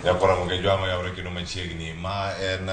Yakora mungejwa ma yawre kino machiegni ma en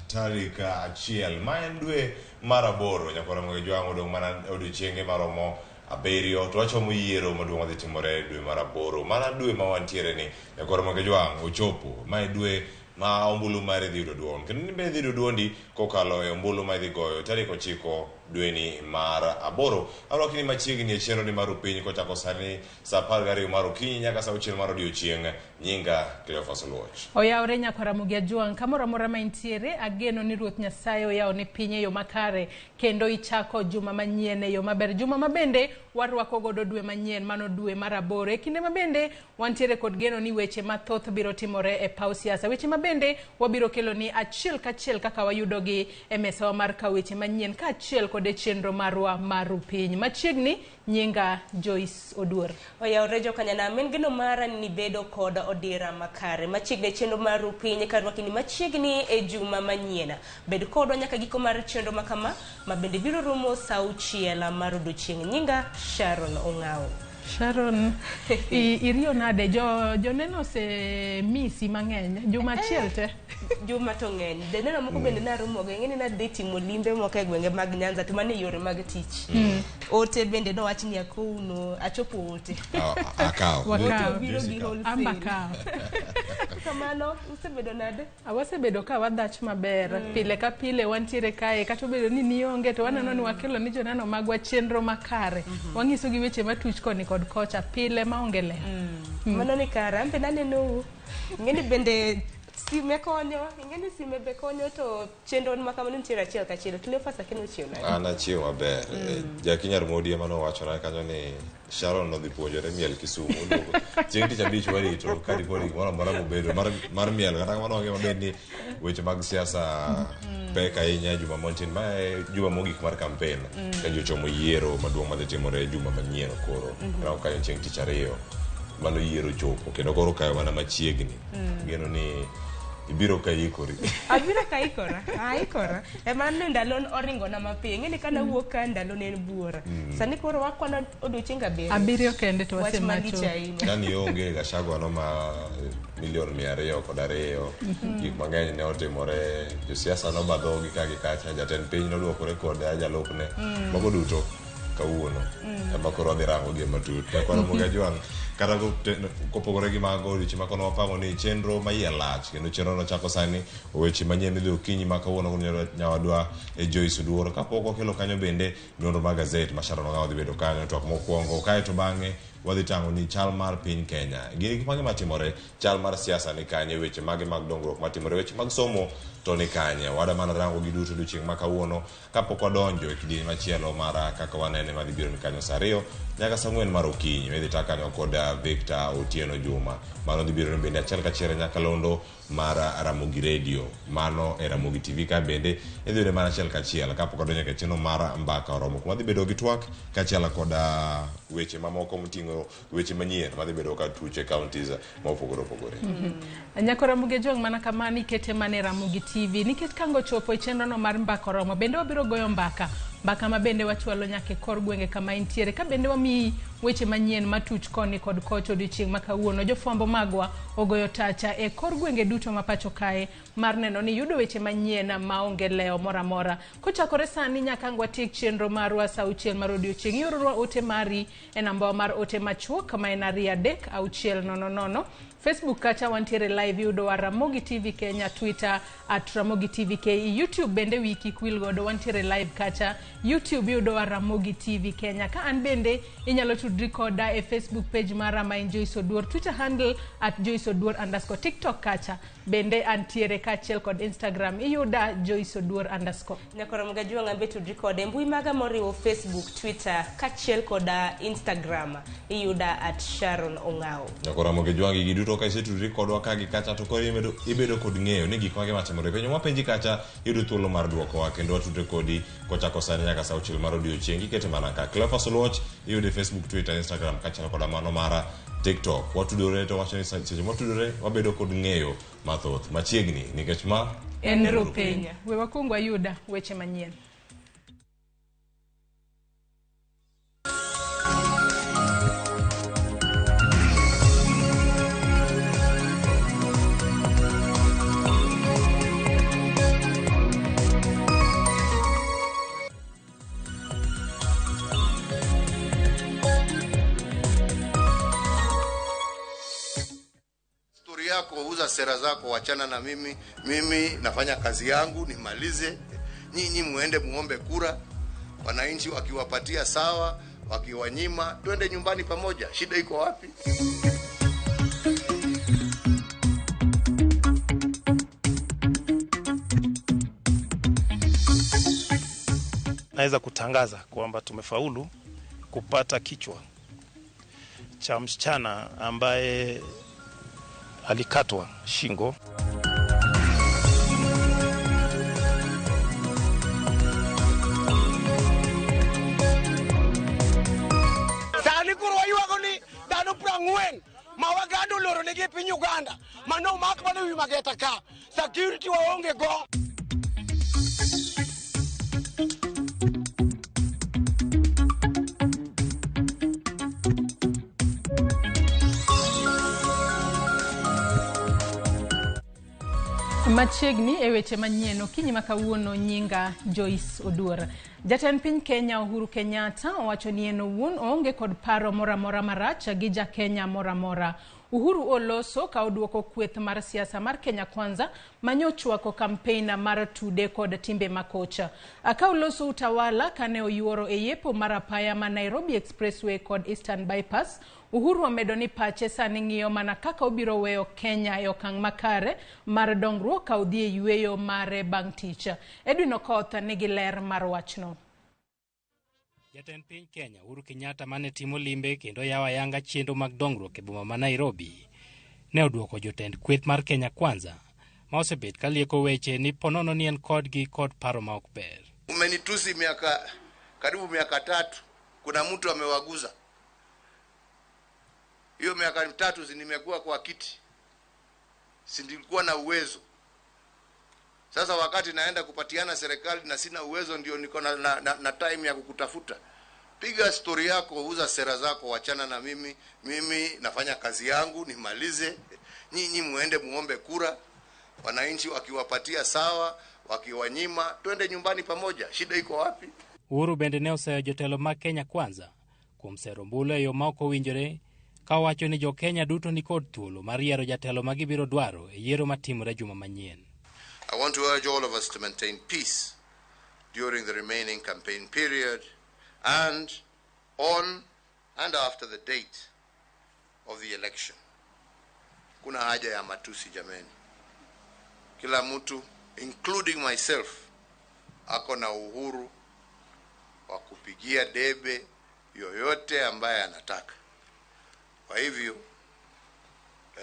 tarika achiel ma en dwe maraboro. Yakora mungejwa odong mana odiochienge maromo abirio to wachomo yiero maduong' madhi timore dwe maraboro. Mana dwe ma wantiere ni yakora mungejwa ochopo ma dwe ma ombulu mare dhi yudo duong'. Kendo ni be dhi yudo duondi kokalo e ombulu ma dhi goyo tarik 9 dwe ni mar aboro. Arwaki ni machiegni e chenro ni mar piny kochako sani sa 12 mar okinyi nyaka sa 6 mar odiochieng'. Nyinga Cleophas Oluoch. Oyawre nyakora Mugiajuang kamoro amora ma intiere, ageno ni Ruoth Nyasaye oyawo ne piny e yo makare kendo ichako juma manyien e yo maber. Juma mabende warwako godo dwe manyien mano dwe maraboro. E kinde mabende wantiere kod geno ni weche mathoth biro timore e paw siasa. Weche mabende wabiro kelo ni achiel kachiel kaka wayudo gi e mesa mar ka weche manyien ka achiel kod e chenro marwa maru piny. Machiegni nyinga Joyce Oduor. Oyawre jokanyana men geno mara ni bedo kod odira makare machiegni chenro maru piny karwaki ni machiegni e juma manyien. Bed kodwa nyaka giko mar chenro makama mabende biro rumo sa 6 mar odiochieng'. Nyinga Sharon Ong'aw. Sharon, irio nade joneno se misi mang'eny juma achiel te. Juma to ng'eny. Deneno moko bende na rumo go ng'eni na dhi timo limbe moko e gwenge mag Nyanza to mane yore mag tich. Ote bende no wach ni akuno achopo ote. Akaw. Biro gi wholesale. Ambakaw. Kamano usebedo nade? Awasebedo ka wadhach maber. Pile ka pile wantiere kae kata bedo ni nionge to waneno ni wakelo ni joneno magwa chenro makare. Wangiso gi weche matuch koni kod kocha pile maonge le. Mano ni kare ambe naneno ng'eni bende sime konyo, ng'eni sime be konyo to chenro ma kamano nitiere achiel kachiel. Cleophas akeno chiemo nade? Ana chiemo maber. Jakinyar Modi mano wachona kanyo ni Sharon no dhi puonjore miel Kisumu. Chieng' tich abich warito ka ripodi moro amora mobedo mar miel kata kamano onge maber ni weche mag siasa pek ahinya juma montin ma juma mogik mar campaign ka jochomo yiero maduong' madhi timore juma manyien koro. Ra ka chieng' tich ariyo mano yiero chopo kendo koro kayo mana machiegni. Geno ni ibiro ka ikori. Abiro ka ikora. Ikora. E mano ndalo oringo na mapiyo. Ng'eni kana wuok ka ndalo ne buora. Sani koro wakwana odiochieng' abiriyo kende to wasemacho. Nani onge Gachagua no ma milion 202. Gik mang'eny ne otimore. Josiasa no badhogi ka gikacha jatend piny nodwokore kod jalupne. Mago duto kawuono. Ema koro dhi rango gi matut. Yakora Mugiajuang kata kopogore gi mago weche makono wapango ni chenro mayie lach kendo chenro no chako sani weche manyien midhi okinyi ma kawuono nyawadwa e Joyce Oduor kapok okelo kanyo bende nonro mag gazet ma Sharon Ong'aw dhi bedo kanyo twak mokwongo kae to bang'e wadhi tango ni chal mar piny Kenya. Gini gik mage matimore, chal mar siasa ni kanye, weche mage mag dongruok matimore, weche mag somo to ni kanye. Wada mana rango gi duto odiochieng' ma kawuono kapok wadonjo e kidieny machielo mar kaka wanene madhi biro ni kanyo sa 2 nyaka sa 4 mar okinyi. Idhi takanyo kod Victor Otieno Juma. Mano dhi biro ni bende achiel kachiel nyaka londo mar Ramogi Radio. Mano e Ramogi Tv ka bende idhi biro mana achiel kachiel kapok wadonjo e chenro mar mbaka oromo kuma dhi bedo gi twak kachiel kod weche mamoko moting'o weche manyien madhi bedo ka tuche counties mopogore opogore. Nyakora Mugiajuang mana kamani kete mane Ramogi TV nikech kango chopo e chenro no mar mbaka oromo bende wabiro goyo mbaka ma bende wachwalo nyake kor gwenge kama intiere ka bende wami weche manyien matuch koni kod kocho odiochieng' ma kawuono. Jofwambo magwa ogoyo tacha e kor gwenge duto ma pacho kae mar neno ni yudo weche manyien maonge leo mora mora. Kochakore sani nyaka ngwatiek chenro marwa sa 6 mar odiochieng'. Iorwa ote mari e namba mar ote machuok kama en 33600. Facebook kacha wantiere live yudo wa Ramogi TV Kenya, Twitter @Ramogi TV KE, YouTube bende wiki kwil godo wantiere live kacha YouTube yudo wa Ramogi TV Kenya. Ka an bende inyalo tudri koda e Facebook page mara ma Joyce Oduor, Twitter handle @JoyceOduor_, TikTok kacha bende antiere kachiel kod Instagram iyuda Joyce Oduor_. Nyakora Mugiajuang ambe tudri kode mbui maga moriwo Facebook, Twitter kachiel koda Instagram iyuda @Sharon Ong'aw. Nyakora Mugiajuang gi duto ka isetudri kodwa ka gi kacha to koro ibedo kod ng'eyo ni gik mage matimore piny wapenji kacha yudo thuolo mar dwokowa kendo watudre kodi kochako sani nyaka sa 6 mar odiochieng' ikete mana ka Cleophas Oluoch iyude Facebook, Twitter, Instagram kachiel koda mano mara TikTok. Watudore to wacho ni seche watudore wabedo kod ng'eyo mathoth machiegni nikech ma en rupiny. We wakwong wayuda weche manyien. uza sera zako, wachana na mimi. Mimi nafanya kazi yangu nimalize. Nyinyi muende muombe kura. Wananchi wakiwapatia sawa, wakiwanyima twende nyumbani pamoja. Shida iko wapi? Naweza kutangaza kwamba tumefaulu kupata kichwa cha msichana ambaye alikatwa shingo. Sani kuroiwa goni dano prangwen mawagando loro negi piny Uganda mano mak bano wi mageta ka security waonge go. Machiegni e weche manyien okinyi makawuono nyinga Joyce Oduor. Jatend piny Kenya Uhuru Kenyatta owacho ni en owuon oonge kod paro moramora marach gi ja Kenya moramora. Uhuru oloso ka oduoko kweth mar siasa mar Kenya Kwanza manyochwako kampeina mar tude kod timbe makocha. Aka oloso utawala kane oyuoro e yepo mar apaya ma Nairobi Expressway kod Eastern Bypass. Uhuru omedo ni pache sani ng'iyo mana kaka obiro weyo Kenya e okang' makare mar dongruok ka odhi e yueyo mare bang' tich. Edwin Okoth nigi ler mar wachno. Jatend piny Kenya Uhuru Kenyatta mane timo limbe kendo yawa yanga chendo mag dongruok e boma ma Nairobi ne oduoko jotend kweth mar Kenya Kwanza ma osebet kalieko weche ni ponono ni en kodgi kod paro ma ok ber. Umenitusi karibu miaka 3, kuna mtu amewaguza. Hiyo miaka 3 nimekuwa kwa kiti, sindikuwa na uwezo. Sasa wakati naenda kupatiana serikali na sina uwezo, ndio niko na time ya kukutafuta. Piga story yako, uza sera zako, wachana na mimi. Mimi nafanya kazi yangu nimalize. Nyinyi muende muombe kura. Wananchi wakiwapatia sawa, wakiwanyima twende nyumbani pamoja. Shida iko wapi? Uhuru bende ne oseyo jotelo ma Kenya Kwanza kuom sero mbulu e yo ma ok owinjore, ka wacho ni jo Kenya duto ni kod thuolo mar yiero jatelo ma gibiro dwaro e yiero matimore juma manyien. I want to urge all of us to maintain peace during the remaining campaign period and on and after the date of the election. Kuna haja ya matusi jameni. Kila mtu, including myself, ako na uhuru wa kupigia debe yoyote ambaye anataka. Kwa hivyo,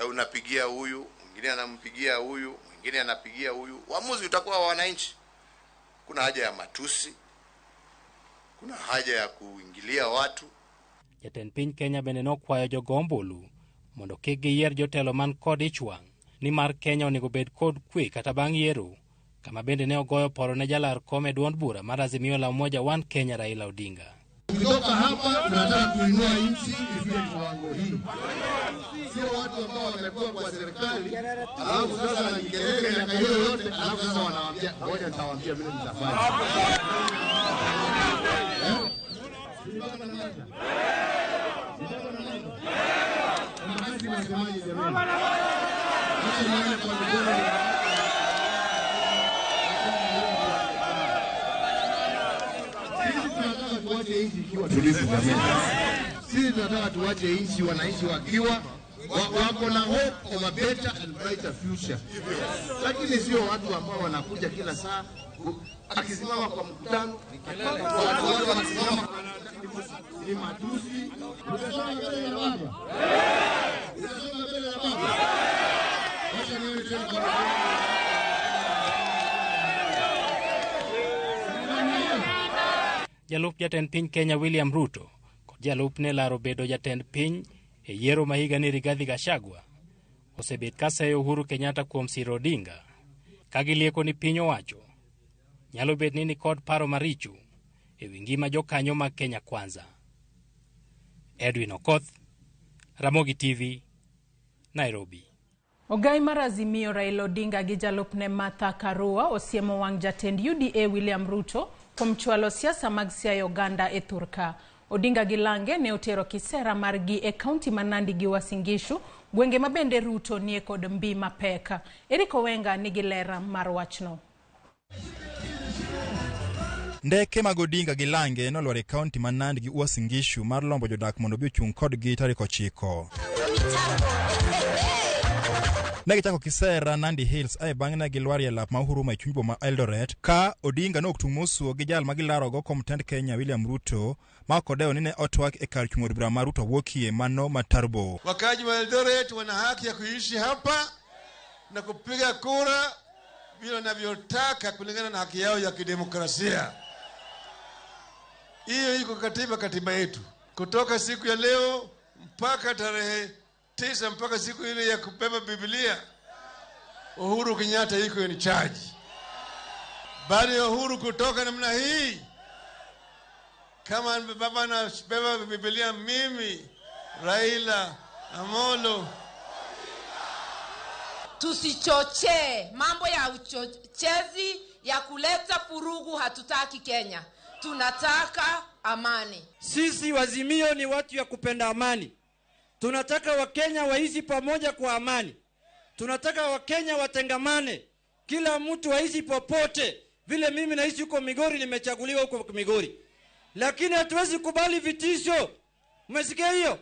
unapigia huyu, mwingine anampigia huyu, mwingine anapigia huyu. Uamuzi utakuwa wa wananchi. Kuna haja ya matusi. Kuna haja ya kuingilia watu. Jatend piny Kenya bende nokwayo jogo ombulu mondo kik giyier jotelo man kod ichwang' ni mar Kenya onego bed kod kwe kata bang' yiero, kama bende ne ogoyo poro ne jalar kom e duond bura mar Azimio la Umoja One Kenya Raila Odinga. Kutoka hapa tunataka kuinua nchi ifike kiwango hii. Sio watu ambao wamekuwa kwa serikali alafu sasa wanakelele miaka hiyo yote alafu sasa wanawaambia ngoja nitawaambia vile mtafanya. Sisi tunataka tuwache nchi wananchi wakiwa wako na hope of a better and brighter future. Lakini sio watu ambao wanakuja kila saa akisimama kwa mkutano watu wanasimama ni matusi. Utasonga mbele na baba. Utasonga mbele na baba. Wacha niwe tena kwa Jalup jatend piny Kenya William Ruto kod jalup ne laro bedo jatend piny e yiero ma higa ni Rigathi Gachagua osebet ka seyo Uhuru Kenyatta kuom siro Odinga ka gilieko ni piny owacho nyalo bet ni kod paro maricho e wi ngima jokanyo mag Kenya Kwanza. Edwin Okoth, Ramogi TV, Nairobi. Ogai mar Azimio Raila Odinga gi jalupne Martha Karua osiemo wang' jatend UDA William Ruto kuom chwalo siasa mag Siaya Uganda e Thurka. Odinga Gilange ne otero kisera margi e kaunti manandi gi Uasin Gishu, gwenge mabende Ruto nie kod mbi mapeka. Eriko Wenga nigi lera mar wachno. Ndeke mag Odinga Gilange nolwar e kaunti manandi gi Uasin Gishu mar lombo jodak mondo bi ochung' kodgi tarik 9. Negichako kisera Nandi Hills ae bang'e ne gilwar e lap ma Uhuru ma chuny boma Eldoret ka Odinga no oktung' mosuo gi jal ma gilarogo kom tend Kenya William Ruto ma kodeo ni ne otwak e kar chung' od bura ma Ruto wuokie mano Matarbo. Wakaji wa Eldoret wana haki ya kuishi hapa na kupiga kura vile wanavyotaka kulingana na haki yao ya kidemokrasia. Hiyo iko katiba yetu. Kutoka siku ya leo mpaka tarehe 9 mpaka siku ile ya kubeba Biblia, Uhuru Kenyatta yuko in charge. Baada ya Uhuru kutoka namna hii, kama baba na beba Biblia, mimi Raila Amolo, tusichochee mambo ya uchochezi ya kuleta furugu. Hatutaki Kenya, tunataka amani. Sisi Wazimio ni watu ya kupenda amani. Tunataka Wakenya waishi pamoja kwa amani. Tunataka Wakenya watengamane. Kila mtu waishi popote. Vile mimi naishi huko Migori, nimechaguliwa huko Migori. Lakini hatuwezi kubali vitisho. Umesikia hiyo?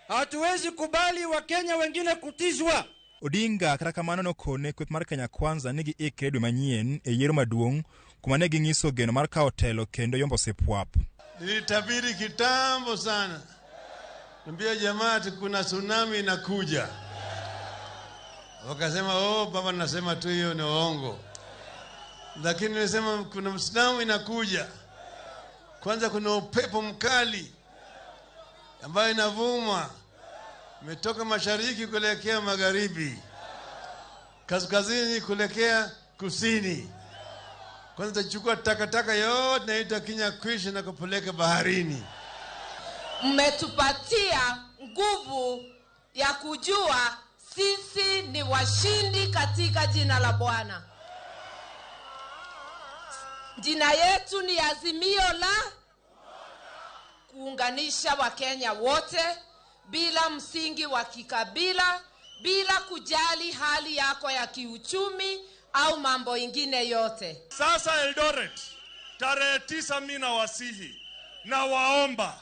Hatuwezi kubali Wakenya wengine kutishwa. Odinga kata kamano nokone kweth mar Kenya Kwanza nigi ikre dwe manyien e yiero maduong' kuma ne ginyiso geno mar kawo telo kendo yombo sepwap. Nilitabiri kitambo sana. Niambia jamaa kuna tsunami inakuja. Wakasema baba nasema tu hiyo ni uongo. Lakini nilisema kuna tsunami inakuja. Kwanza kuna upepo mkali ambayo inavuma imetoka mashariki kuelekea magharibi, kaskazini kuelekea kusini. Kwanza tachukua takataka yote na itakinya kwisha na kupeleka baharini. Mmetupatia nguvu ya kujua sisi ni washindi katika jina la Bwana. Jina yetu ni Azimio la kuunganisha Wakenya wote bila msingi wa kikabila, bila kujali hali yako ya kiuchumi au mambo ingine yote. Sasa Eldoret, tarehe 9 mina wasihi na waomba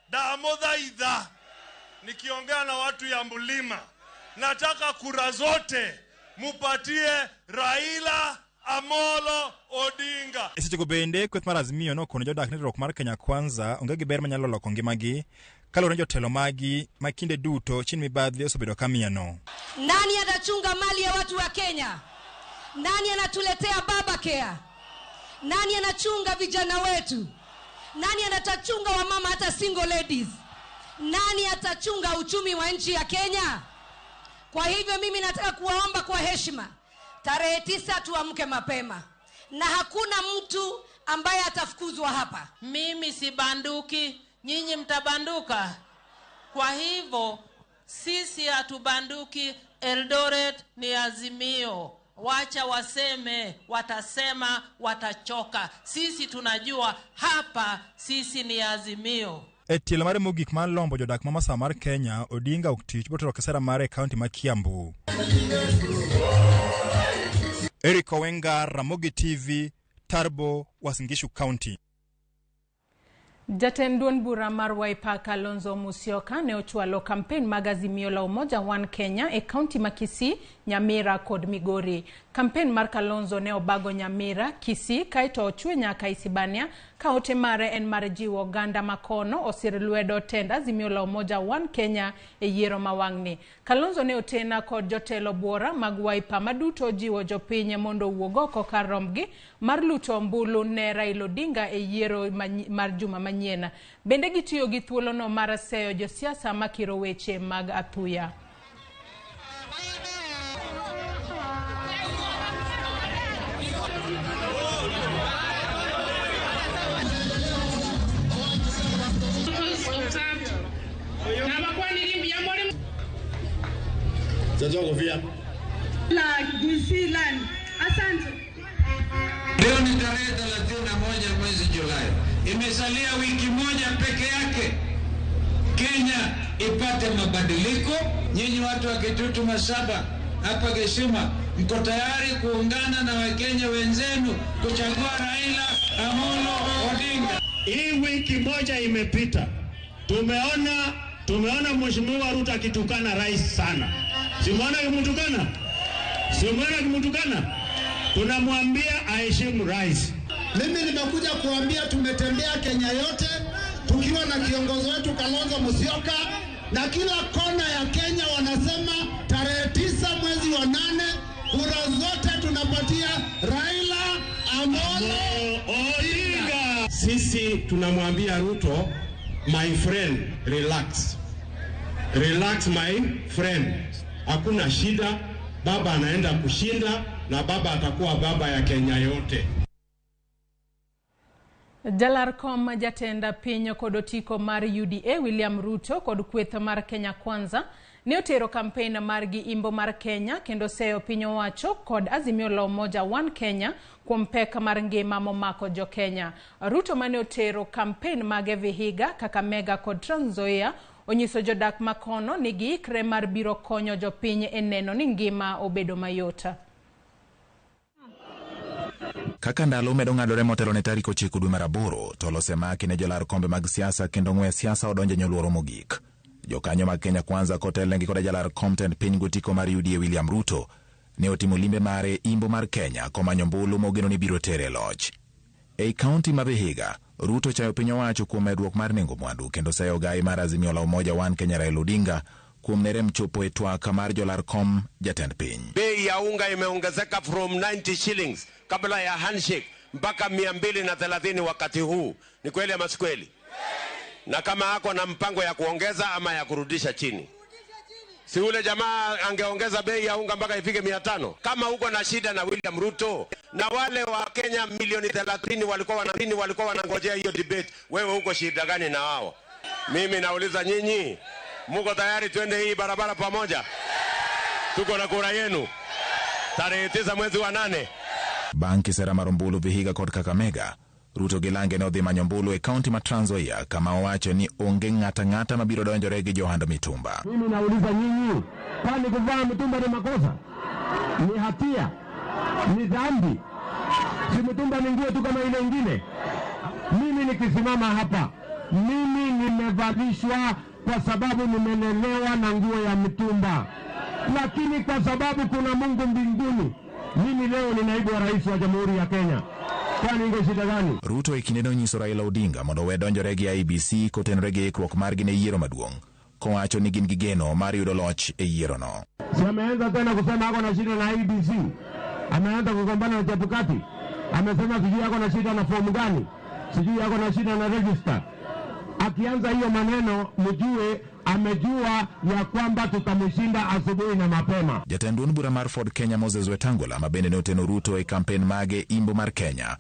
Damodhaidha. Nikiongea na watu ya Mlima, nataka kura zote mupatie Raila Amolo Odinga. Seche go bende kweth mar Azimio no kono jodak ne rok mar Kenya Kwanza onge gi ber manyalo loko ngimagi kalore jotelo magi makinde duto chin mibadhi osebedo kamiano. Nani atachunga mali ya watu wa Kenya? Nani anatuletea baba care? Nani anachunga vijana wetu? Nani anatachunga wamama hata single ladies? Nani atachunga uchumi wa nchi ya Kenya? Kwa hivyo mimi nataka kuwaomba kwa heshima, tarehe 9 tuamke mapema. Na hakuna mtu ambaye atafukuzwa hapa. Mimi si banduki, nyinyi mtabanduka. Kwa hivyo sisi hatubanduki. Eldoret ni Azimio. Wacha waseme, watasema, watachoka. Sisi tunajua hapa sisi ni Azimio. Tielo mare mogik mar lombo jodak ma Masawa mar Kenya, Odinga oktich botero kisera mare kaunti ma Kiambu. Eriko Wenga, Ramogi TV, Tarbo, Uasin Gishu County. Jatend duond bura mar Wiper Kalonzo Musyoka ne ochwalo campaign mag Azimio la Umoja One Kenya e kaunti ma Kisii, Nyamira kod Migori. Campaign mar Kalonzo ne obago Nyamira, Kisii kaito ochwe nyaka Isibania ka ote mare en mar jiwo oganda makono osir lwedo tend Azimio la Umoja One Kenya e yiero mawang'ni. Kalonzo ne otena kod jotelo buora mag Wiper maduto jiwo jopiny mondo wuog oko kar rombgi mar luto ombulu ne Raila Odinga e yiero mar juma manyien. Bende gitiyo gi thuolo no mar seyo josiasa makiro weche mag athuya. Leo ni tarehe 31 mwezi Julai. Imesalia wiki moja peke yake Kenya ipate mabadiliko. Nyinyi watu wa Kitutu Masaba hapa Geshima, mko tayari kuungana na Wakenya wenzenu kuchagua Raila Amolo Odinga? Hii wiki moja imepita, tumeona Mheshimiwa Ruto akitukana rais sana. Simuona akimutukana? Tunamwambia aheshimu rais. Mimi nimekuja kuambia tumetembea Kenya yote tukiwa na kiongozi wetu Kalonzo Musyoka, na kila kona ya Kenya wanasema tarehe 9 mwezi wa 8 kura zote tunapatia Raila Amolo Odinga. Sisi tunamwambia Ruto, my friend, relax my friend, hakuna shida, baba anaenda kushinda na baba atakuwa baba ya Kenya yote. Jalarkom jatenda pinyo kod otiko mar UDA William Ruto kod kweth mar Kenya Kwanza ne otero campaign margi imbo mar Kenya kendo seyo pinyo wacho kod Azimio la Umoja One Kenya kuom pek mar ngima momako jo Kenya. Ruto mane otero campaign mage Vihiga, Kakamega kod Trans Nzoia onyiso jodak makono ni giikre mar biro konyo jopiny e neno ni ngima obedo mayota. Kaka ndalo medo ng'adore motelo ne tarik 9 dwe mar 8, to losemaki ne jolar kombe mag siasa kendo ng'we siasa odonje nyoluoro mogik. Jokanyo mag Kenya Kwanza kotelengi kod jalar Compton piny gotiko mar UDA William Ruto ne otimo limbe mare imbo mar Kenya komanyo mbulu mogeno ni biro tere loch. Ei kaunti ma Vihiga, Ruto chayo piny owacho kuom medruok mar nengo mwandu kendo sayo gai mar Azimio la Umoja One Kenya Raila Odinga kuom nerem chopo e twak mar jolar kom jatend piny. Bei ya unga imeongezeka from 90 shillings kabla ya handshake mpaka 230 wakati huu. Ni kweli ama si kweli? Na kama hako na mpango ya kuongeza ama ya kurudisha chini, si ule jamaa angeongeza bei ya unga mpaka ifike 500? Kama uko na shida na William Ruto na wale wa Kenya milioni 30 walikuwa wanangojea hiyo debate, wewe uko shida gani na wao? Mimi nauliza nyinyi, muko tayari twende hii barabara pamoja? Tuko na kura yenu tarehe 9 mwezi wa 8. Banki sera marombulu Vihiga kod Kakamega, Ruto gilange ne odhi manyo mbulu e kaunti ma Trans Nzoia kama owacho ni onge ng'ata mabiro donjore gi johand mitumba. Mimi nauliza nyinyi, kwani kuvaa mitumba ni makosa? Ni hatia? Ni dhambi? Si mitumba ni nguo tu kama ile nyingine? Mimi nikisimama hapa, mimi nimevalishwa kwa sababu nimelelewa na nguo ya mitumba. Lakini kwa sababu kuna Mungu mbinguni, mimi leo ni naibu wa rais wa Jamhuri ya Kenya. Kwani ingo shida gani? Ruto ikineno nyiso Raila Odinga mondo we donjore gi IEBC kotenore gi ikruok margi ne yiero maduong', kowacho ni gin gi geno mar yudo loch e yiero no. Si ameanza tena kusema hako na shida na IEBC, ameanza kugombana na Chebukati, amesema sijui hako na shida na fomu gani, sijui hako na shida na register. Akianza hiyo maneno mjue amejua ya kwamba tutamshinda asubuhi na mapema. Jatend bura mar Ford Kenya Moses Wetangula mabende ne oteno Ruto e campaign mage imbo mar Kenya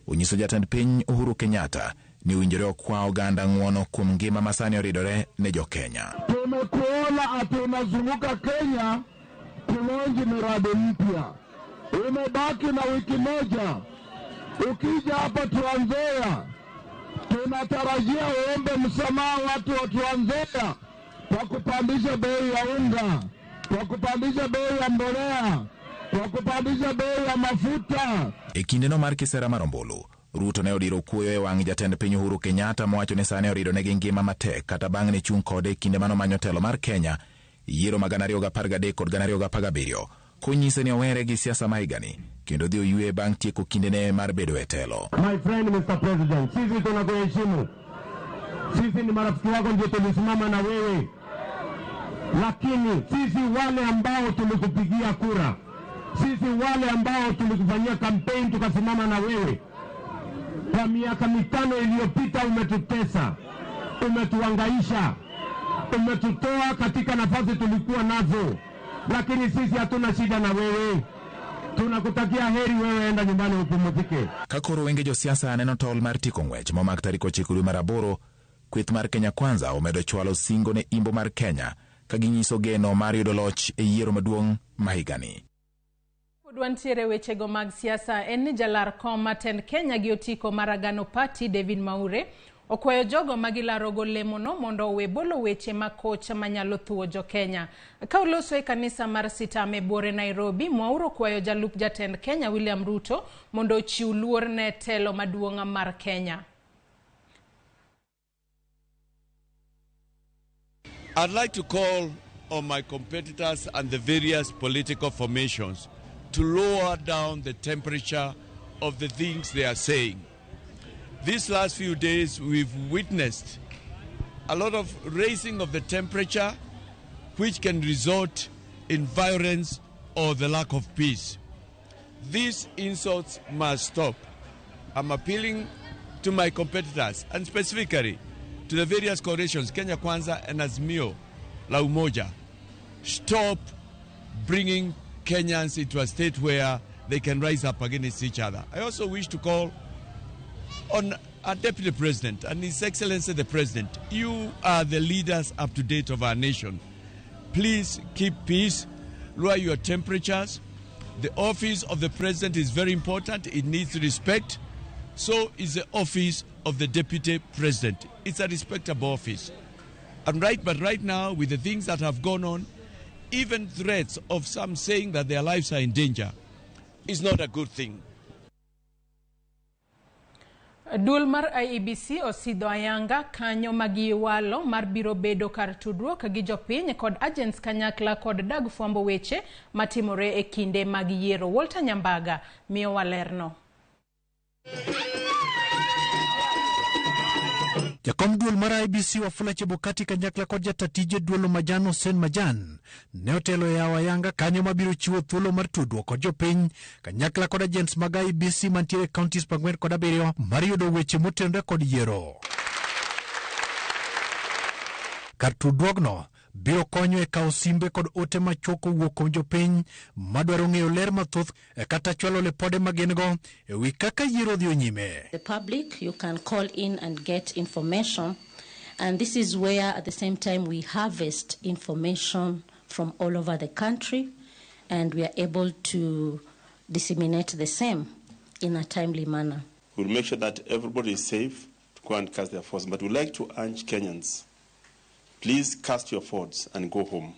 onyiso jatend piny Uhuru Kenyatta ni winjore okwa oganda ng'uono kuom ngima masani oridore ne jo Kenya. Tumekuona atunazunguka Kenya kulonji miradi mpya. Umebaki na wiki moja. Ukija hapa Trans Nzoia, tunatarajia uombe msamaha watu wa Trans Nzoia kwa kupandisha bei ya unga, kwa kupandisha bei ya mbolea, kwa kupandisha bei ya mafuta. E kindeno mar kisera marombulu, Ruto ne odiro kuoyo e wang' jatend piny Uhuru Kenyatta mowacho ni sane orido ne ngima matek kata bang' ne chung' kode kinde mano manyo telo mar Kenya yiero mag 2013 kod 2017, konyise ni owere gi siasa maigani kendo dhi oyue bang' tieko kindene mar bedo e telo. My friend Mr. President, sisi tunakuheshimu. Sisi ni marafiki wako, ndio tulisimama na wewe. Lakini sisi wale ambao tulikupigia kura, sisi wale ambao tulikufanyia campaign tukasimama na wewe, kwa miaka 5 iliyopita umetutesa, umetuangaisha, umetutoa katika nafasi tulikuwa nazo. Lakini sisi hatuna shida na wewe. Tunakutakia heri, wewe enda nyumbani upumzike. Kakoro wenge jo siasa aneno tol mar tiko ng'wech momak tarik 9 dwe mar 8, kweth mar Kenya Kwanza omedo chwalo singo ne imbo mar Kenya ka ginyiso geno mar yudo loch e yiero maduong' mahigani. Dwantiere wechego mag siasa en ni jalar kom matend Kenya gi otiko maragano party David Maure okwayo jogo magilarogo lemono mondo owe bolo weche makocha manyalo thuo jo Kenya. Ka oloso e kanisa mar Sitame Bore Nairobi, Maure okwayo jalup jatend Kenya William Ruto mondo ochiw luor ne telo maduong' mar Kenya. I'd like to call on my competitors and the various political formations to lower down the temperature of the things they are saying. These last few days we've witnessed a lot of raising of the temperature which can result in violence or the lack of peace. These insults must stop. I'm appealing to my competitors and specifically to the various coalitions, Kenya Kwanza and Azimio la Umoja. Stop bringing Kenyans into a state where they can rise up against each other. I also wish to call on our Deputy President and His Excellency the President. You are the leaders up to date of our nation. Please keep peace, lower your temperatures. The office of the President is very important. It needs respect. So is the office of the Deputy President. It's a respectable office. But right now, with the things that have gone on, even threats of some saying that their lives are in danger is not a good thing. Duol mar IEBC osidho ayanga kanyo magiwalo mar biro bedo kar tudruok gi jopiny kod agents kanyakla kod dag fwambo weche matimore e kinde mag yiero. Walter Nyambaga miyo walerno. Jakom duol mar IEBC Wafula Chebukati kanyakla kod jatatije duolo majan Hussein Majan ne otelo e ayanga kanyo mabiro chiwo thuolo mar tudruok kod jopiny kanyakla kod agents mag IEBC mantiere counties 4 kod 7 mar yudo weche motenore kod yiero. Kar tudruogno biro konyo e kawo simbe kod ote machoko wuok kuom jopiny madwaro ng'eyo ler mathoth kata chwalo lepode magin-go e wi kaka yiero dhi nyime. The public, you can call in and get information, and this is where at the same time we harvest information from all over the country and we are able to disseminate the same in a timely manner. We'll make sure that everybody is safe to go and cast their votes, but we'd like to urge Kenyans, please cast your votes and go home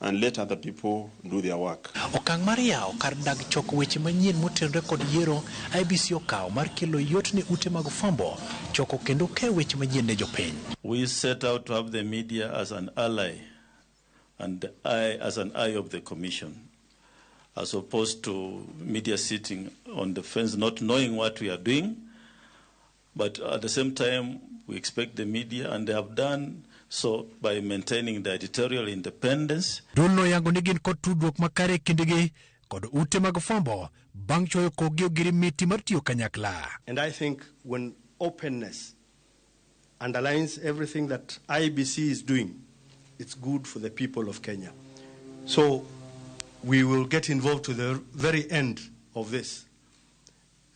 and let other people do their work. Okang' mar yawo kar dag choko weche manyien motenore kod yiero, IEBC okawo mar kelo yot ne ute mag fwambo choko kendo keyo weche manyien ne jopiny. We set out to have the media as an ally and I as an eye of the commission, as opposed to media sitting on the fence not knowing what we are doing, but at the same time we expect the media, and they have done so by maintaining the editorial independence. Duolno yango ni gin kod tudruok makare kindegi kod ute mag fwambo bang' chwoyo kogi ogiri miti mar tiyo kanyakla. And I think when openness underlines everything that IEBC is doing, it's good for the people of Kenya. So we will get involved to the very end of this.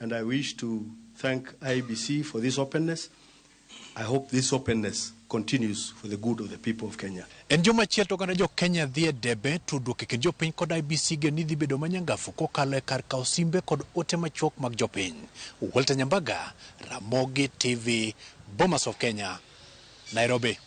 And I wish to thank IEBC for this openness. I hope this openness continues for the good of the people of Kenya. En joma chiel to gana jo Kenya dhie debe tudruok e kind jopiny kod IEBC geni dhi bedo manyangafu kokalo e kar kawo simbe kod ote machuok mag jopiny. Walter Nyambaga, Ramogi TV, Bomas of Kenya, Nairobi.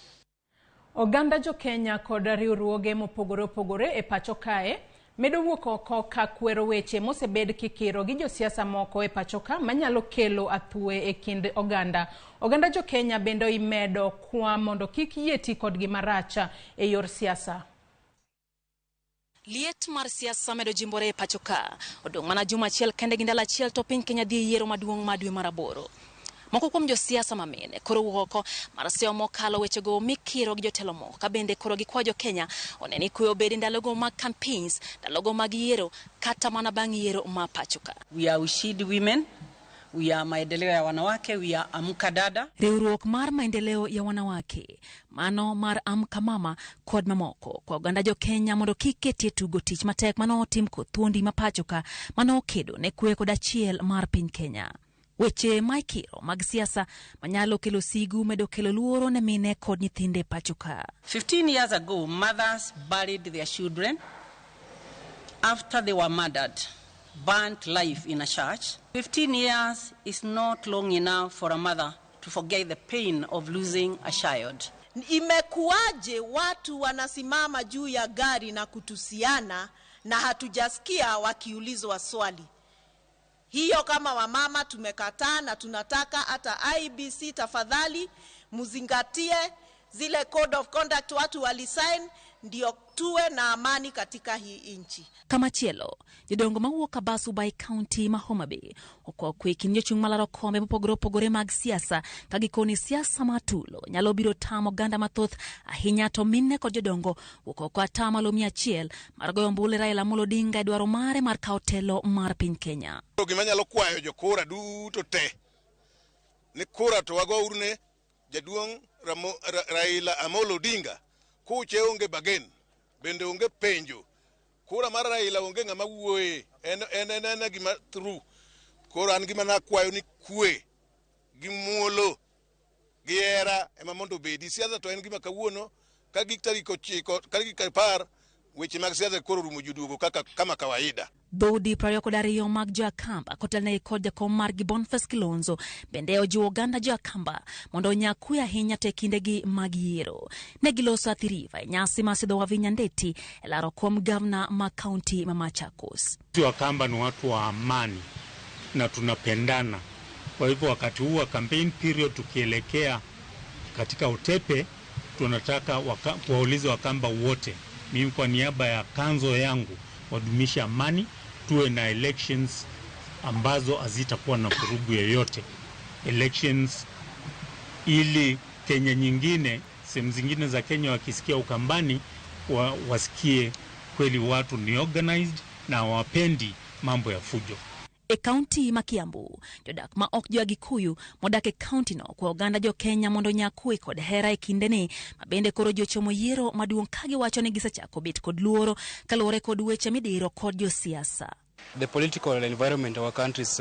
Oganda jo Kenya kod riwruoge mopogore opogore e pacho kae medo wuok oko ka kwero weche mosebed kikiro gi josiasa moko e pacho ka manyalo kelo athue e kind oganda. Oganda jo Kenya bendo imedo kwa mondo kik yeti kod gimaracha e yor siasa. Liet mar siasa medo jimbore e pacho ka. Odong' mana juma achiel kende gi ndalo achiel to piny Kenya dhi yiero maduong' ma dwe mar aboro. Moko kuom josiasa mamene koro wuoko mar seyo mokalo wechego mikiro gi jotelo moko ka bende koro gikwayo jo Kenya oneni kuyo bedi ndalogo mag campaigns, ndalogo mag yiero kata mana bang' yiero ma pacho ka. We are Ushindi Women, we are maendeleo ya wanawake, we are Amka Dada. Riwruok mar maendeleo ya wanawake, mano mar Amka Mama kod mamoko kwa oganda jo Kenya mondo kik ketie tugo tich matek mano tim kod thuondi ma pacho ka mano kedo ne kwe kod achiel mar piny Kenya. Weche maikiro mag siasa manyalo kelo sigu medo kelo luoro ne mine kod nyithinde pacho ka. 15 years ago, mothers buried their children after they were murdered, burnt life in a church. 15 years is not long enough for a mother to forget the pain of losing a child. Imekuwaje watu wanasimama juu ya gari na kutusiana na hatujasikia wakiulizwa swali? Hiyo kama wamama tumekataa na tunataka hata IBC tafadhali muzingatie zile code of conduct watu walisign ndio tuwe na amani katika hii nchi. Kama chielo, jodongo mawuok Kabasu Bay County ma Homa Bay okwa kwekin jochung' malaro kombe mopogore opogore mag siasa ka gikoni siasa matulo nyalo biro tamo ganda mathoth ahinya to minne kod jodongo wuok kwa tamalo 100 mar goyo ombulu Raila Amolo Odinga dwaro mare mar kawo telo mar piny Kenya. Gima nyalo kwayo jokura duto te ni kura to wago urne jaduong' Raila Amolo Odinga kuche onge bagen bende onge penjo kura mar Raila onge ng'ama wuoye en gima through kura an gima nakwayo ni kwe gi muolo gi era ema mondo bedi siasa to en gima kawuono ka gik tarik 9 ka gik 10 weche mag siasa koro rumo judugo kama kawaida. Dhodi prayo kodariyo mag Jakamba kotelne kod jakom mar Boniface Kilonzo bende ojiwo ganda Jakamba mondo nyakuya hinya te kindegi mag yiero. Ne giloso athiriva nyasi masidho wa Vinyandeti elaro kuom gavana ma county ma Machakos. Jakamba ni watu wa amani na tunapendana. Kwa hivyo wakati huu wa campaign period tukielekea katika utepe tunataka waulize Wakamba wote. Mimi kwa niaba ya kanzo yangu wadumisha amani, tuwe na elections ambazo hazitakuwa na vurugu yoyote. Elections ili Kenya nyingine, sehemu zingine za Kenya wakisikia Ukambani wasikie kweli watu ni organized na wapendi mambo ya fujo. E county ma Kiambu, jodak ma ok jo Agikuyu modak e county no kwa oganda jo Kenya mondo nyakue kod hera e kindeni mabende koro jochomo yiero maduong' kagi wacho ni gisechako bet kod luoro kaluwore kod weche midiro kod jo siasa. The political environment of our country is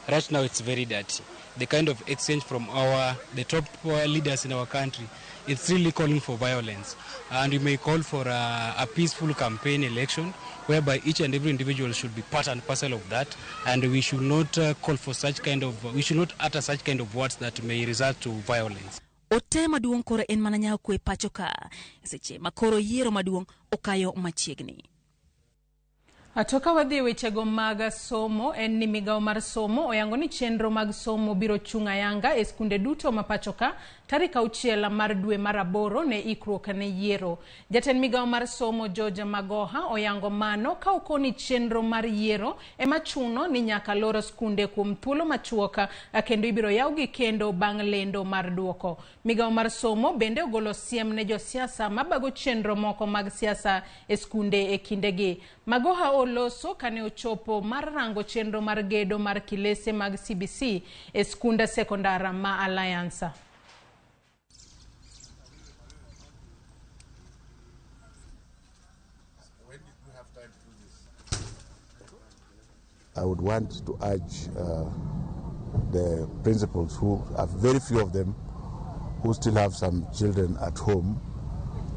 right now it's very dirty. The kind of exchange from the top leaders in our country, it's really calling for violence. And we may call for a peaceful campaign election whereby each and every individual should be part and parcel of that, and we should not call for we should not utter such kind of words that may result to violence. Ote maduong' koro en mana nyao kwe pacho ka, seche makoro yiero maduong' okayo machiegni. Atoka wadhi wechego mag somo en ni migao mar somo oyango ni chenro mag somo biro chunga yanga e skunde duto mapachoka tarik 6 mar dwe mar 8 ne ikruok ne yiero. Jatend migao mar somo George Magoha oyango mano ka okoni chenro mar yiero ema chuno ni nyaka loro skunde kuom thuolo machuoka kendo ibiro yawgi kendo bang' lendo mar duoko. Migao mar somo bende ogolo siem ne jo siasa mabago chenro moko mag siasa e skunde e kindegi. Magoha oloso kane ochopo mar rango chenro mar gedo mar kilese mag CBC e skunda sekondara ma Alliance. I would want to urge the principals, who are very few of them, who still have some children at home,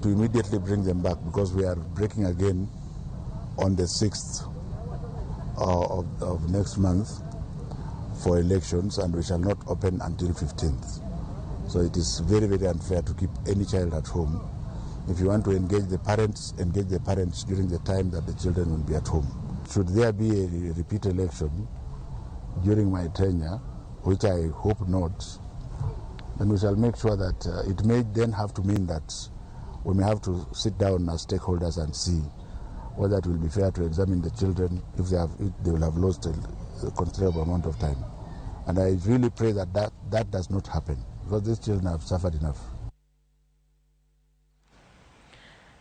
to immediately bring them back, because we are breaking again on the 6th of next month for elections, and we shall not open until 15th. So it is very, very unfair to keep any child at home. If you want to engage the parents during the time that the children will be at home. Should there be a repeat election during my tenure, which I hope not, then we shall make sure that it may then have to mean that we may have to sit down as stakeholders and see whether it will be fair to examine the children if they will have lost a considerable amount of time. And I really pray that that does not happen, because these children have suffered enough.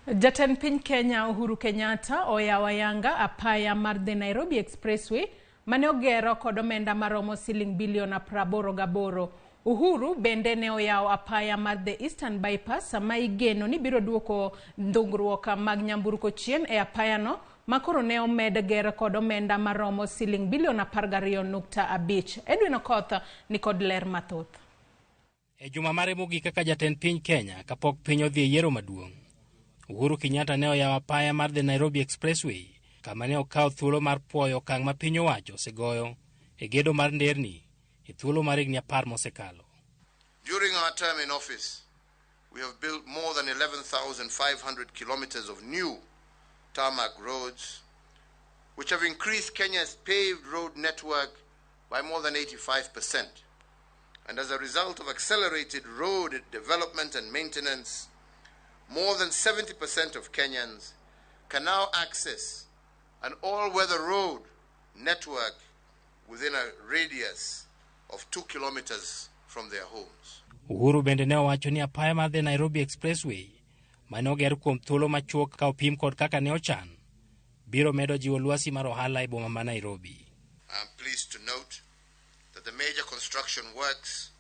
Jatend piny Kenya Uhuru Kenyatta oyawo yanga apaya mar the Nairobi Expressway mane ogero kod omenda maromo siling bilion 88. Uhuru bende ne oyawo apaya mar the Eastern Bypass sama igeno ni biro duoko ndungruok mag nyamburko chien e apaya no makoro ne omed gero kod omenda maromo siling bilion 12.5. Edwin Okoth ni kod ler mathoth. E juma mare mogik kaka jatend piny Kenya kapok piny odhi yiero maduong', Uhuru Kenyatta ne oyawo apaya mar the Nairobi Expressway kama ne okawo thuolo mar puoyo okang' ma piny owacho osegoyo e gedo mar nderni e thuolo mar higni 10 mosekalo. During our term in office, we have built more than 11,500 kilometers of new tarmac roads, which have increased Kenya's paved road network by more than 85%. And as a result of accelerated road development and maintenance, more than 70% of Kenyans can now access an all-weather road network within a radius of 2 kilometers from their homes. Uhuru bende ne owacho ni apaya mar The Nairobi Expressway mane oger kuom thuolo machuok ka opim kod kaka ne ochan biro medo jiwo lwasi mar ohala e boma ma Nairobi. I am pleased to note that the major construction works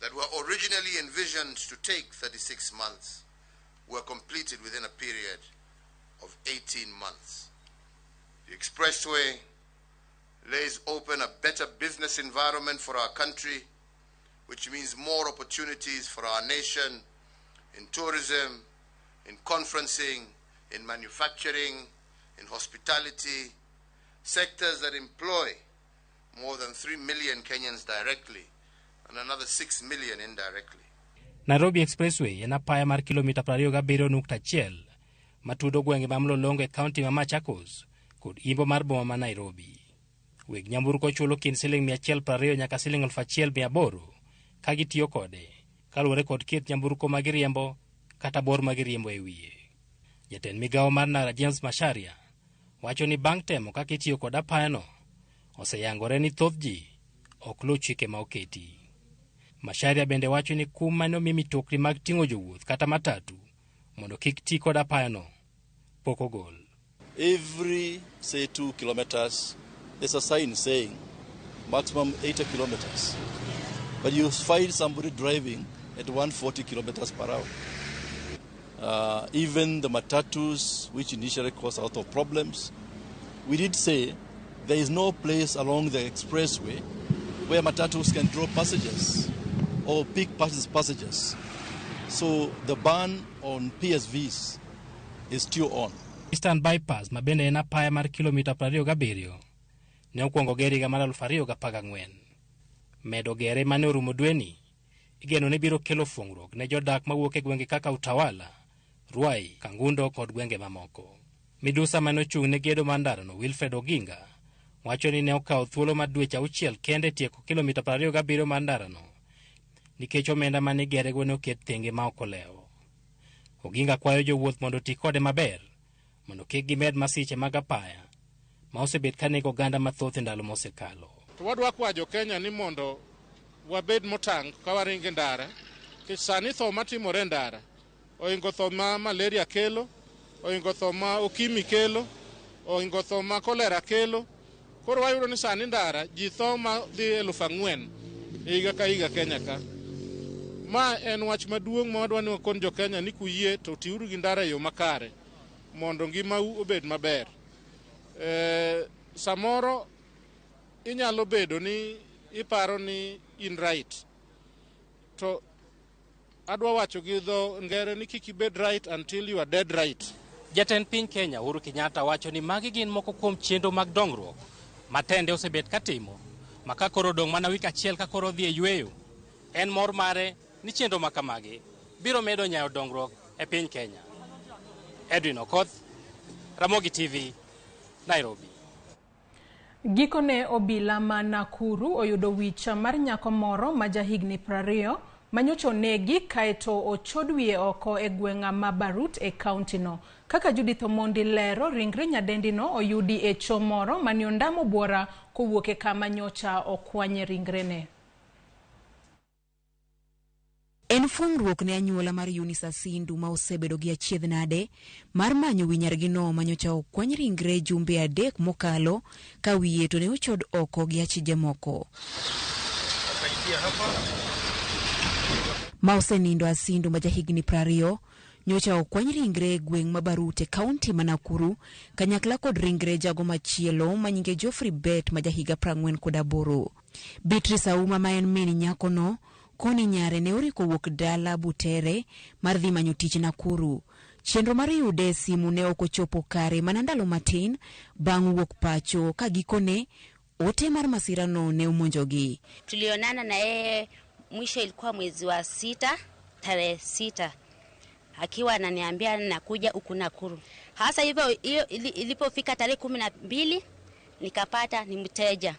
that were originally envisioned to take 36 months were completed within a period of 18 months. The expressway lays open a better business environment for our country, which means more opportunities for our nation in tourism, in conferencing, in manufacturing, in hospitality, sectors that employ more than 3 million Kenyans directly and another 6 million indirectly. Nairobi Expressway en apaya mar kilomita 27.1 matudo gwenge ma Mlolongo e kaunti ma Machakos kod imbo mar boma ma Nairobi. Weg nyamburko chulo kind $120 nyaka $1,800 ka gitiyo kode kaluwore kod kit nyamburko ma giriembo kata bor ma giriembo e wiye. Jatend migawo mar Nara James Macharia wacho ni bang' temo kaka itiyo kod apayano oseyangore ni thoth ji ok luw chike ma oketi. Macharia bende wacho ni kum mane omi mitokni mag ting'o jowuoth kata matatu mondo kik ti kod apayano pok ogol. Every, say, 2 kilometers, there's a sign saying maximum 80 kilometers. But you find somebody driving at 140 kilometers per hour. Even the matatus, which initially caused a lot of problems, we did say there is no place along the expressway where matatus can drop passengers or pick passengers. So the ban on PSVs is still on. Eastern Bypass, ma bende en apaya mar kilomita 27, ne okwongo gere higa mar 2014. Medo gere mane orumo dweni, igeno ne biro kelo fuong'ruok ne jodak mawuok e gwenge kaka Utawala, Ruai, Kangundo kod gwenge mamoko. Midusa mane ochung' ne gedo mar ndarano, Wilfred Oginga, wacho ni ne okawo thuolo mar dweche 6 kende tieko kilomita 27 mar ndarano nikech omenda mane gerego ne oket thenge ma ok olewo. Oginga kwayo jowuoth mondo ti kode maber mondo kik gimed masiche mag apaya ma osebet ka nego oganda mathoth e ndalo mosekalo. To wadwa kwajo Kenya ni mondo wabed motang' ka waringo ndara, nikech sani tho matimore ndara ohingo tho ma malaria kelo, ohingo tho ma okimi kelo, ohingo tho ma kolera kelo. Koro wayudo ni sani ndara ji tho ma dhi 4,000 higa ka higa Kenya ka. Ma en wach maduong' ma wadwa ni wakon jo Kenya ni kuyie to tiuru gi ndara yo makare mondo ngimau obed maber. Samoro inyalo bedo ni iparo ni in right, to adwa wacho gi dho ngere ni kik ibed right until you are dead right. Jatend piny Kenya Uhuru Kenyatta wacho ni magi gin moko kuom chenro mag dongruok matende osebet katimo maka koro dong' mana wik achiel ka koro dhi e yweyo. En mor mare ni chenro makamagi biro medo nyayo dongruok e piny Kenya. Edwin Okoth, Ramogi TV, Nairobi. Gikone obila ma Nakuru oyudo wicha mar nyako moro ma jahigni 20 manyocha onegi kaeto ochod wiye oko e gweng'a ma Barut e kauntino. Kaka Judith Omondi lero, ringre nyadendino oyudi e choo moro mani ondamo buora kowuok e kama nyocha okwanye ringrene. En fuong'ruok ne anyuola mar Eunice Sindu ma osebedo gi achiedh nade mar manyo wi nyargino manyocha okwany ringre jumbe 3 mokalo ka wiye to ne ochod oko gi achije moko. Ma osenindo Asindu ma jahigni 20 nyocha okwany ringre gweng' ma Barut e kaunti ma Nakuru kanyakla kod ringre jago machielo manyinge Geoffrey Bet ma jahiga 48. Beatrice Auma ma en min nyakono koni nyare ne oriko wuok dala Butere mar dhi manyo tich Nakuru. Chenro mar yude simu ne ok ochopo kare mana ndalo matin bang' wuok pacho ka gikone ote mar masirano ne omonjogi. Tulionana na yeye mwisho ilikuwa mwezi wa 6 tarehe 6 akiwa ananiambia nakuja huku Nakuru. Hasa hivyo ilipofika tarehe 12 nikapata ni mteja.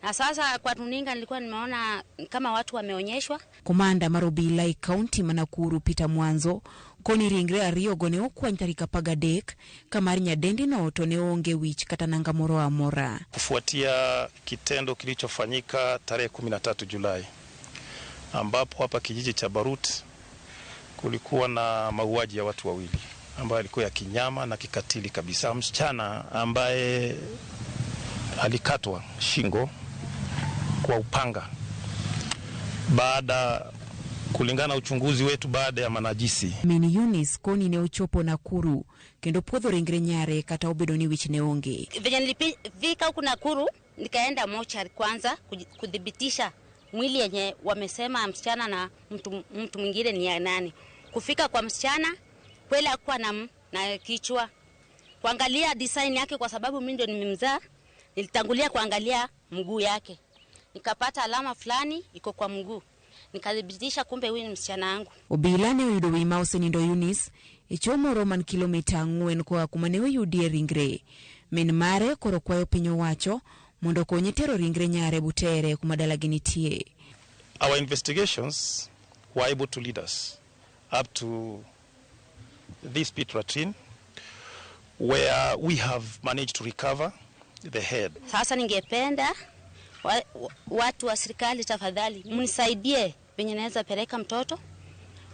Na sasa kwa runinga nilikuwa nimeona kama watu wameonyeshwa. Komanda marobila kaunti ma Nakuru Peter Mwanzo koni ringre ariyo gone okwany tarik 13 kamar nyadendi no to ne onge wich kata nanga moro amora. Kufuatia kitendo kilichofanyika tarehe 13 Julai ambapo hapa kijiji cha Barut kulikuwa na mauaji ya watu wawili ambayo ilikuwa ya kinyama na kikatili kabisa. Msichana ambaye alikatwa shingo kwa upanga baada kulingana uchunguzi wetu baada ya manajisi. Mini Eunice koni ne ochopo Nakuru kendo podho ringre nyare kata obedo ni wich ne onge. Venye nilifika huku Nakuru nikaenda mochari kwanza kudhibitisha mwili yenye wamesema msichana na mtu mwingine ni ya nani. Kufika kwa msichana kweli hakuwa na kichwa. Kuangalia design yake kwa sababu mimi ndio nimemzaa, nilitangulia kuangalia mguu yake. Nikapata alama fulani iko kwa mguu. Nikadhibitisha kumbe huyu ni msichana wangu. Obila ne oyudo wi ma osenindo Eunice e chomo roman kilomita 4 kwa kuma ne oyudie ringre. Min mare koro kwayo piny owacho mondo konye tero ringre nyare Butere kuma dalagi nitie. Our investigations were able to lead us up to this pit latrine where we have managed to recover the head. Sasa ningependa watu wa serikali tafadhali mnisaidie penye naweza peleka mtoto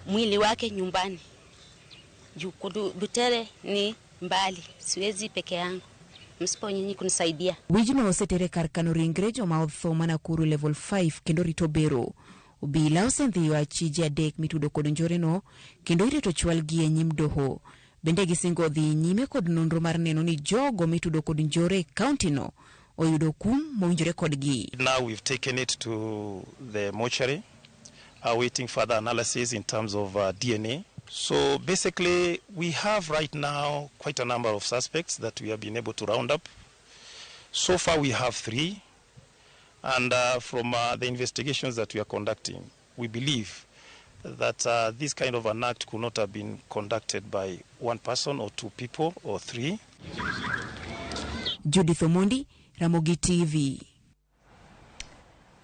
mwili wake nyumbani. Butere ni mbali, siwezi peke yangu. Msipo nyinyi kunisaidia. Wijno osetere karkano ringre joma otho ma Nakuru level 5 kendo rito bero. Obila osendhiyo achije adek mitudo kod njore no kendo irito chwal gi e nyim doho. Bende gisingo dhi nyime kod nonro mar neno ni jogo mitudo kod njore county no oyudo kum mowinjore kodgi. Now we've taken it to the mortuary, awaiting further analysis in terms of DNA. So basically we have right now quite a number of suspects that we have been able to round up. So far we have 3, and from the investigations that we are conducting, we believe that this kind of an act could not have been conducted by one person or 2 people or 3. Judith Omondi, Ramogi TV.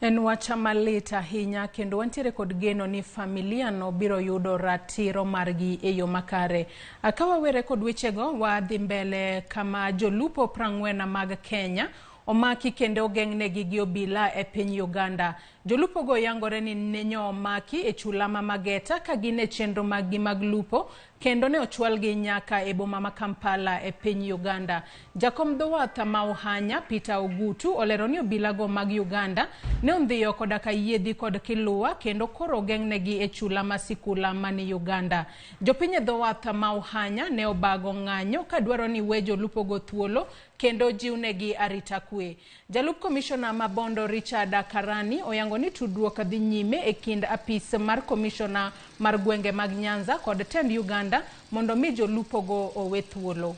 En wacha malit ahinya kendo wantiere kod geno ni familia no biro yudo ratiro margi e yo makare. Akawa were kod wechego wadhi mbele kama jolupo 40 mag Kenya omaki kendo ogeng'negi gi obila e piny Uganda. Jolupo go yangore ni nenyo omaki e chulama mageta ka gine chenro mag lupo kendo ne ochwalgi nyaka e boma ma Kampala e piny Uganda. Jakom dhowath ma Ohanya Peter Ogutu olero ni obila go mag Uganda ne ondhiyo koda ka yiedhi kod Kilua kendo koro ogeng'negi e chulama sikula mani Uganda. Jopiny dhowath ma Ohanya ne obago ng'anyo ka dwaro ni we jolupo go thuolo kendo jiwnegi arita kwe. Jalup Commissioner Mabondo Richard Karani oyango ni tudruok dhi nyime e kind apis mar Commissioner mar gwenge mag Nyanza kod tend Uganda mondo mi jolupo go owe thuolo.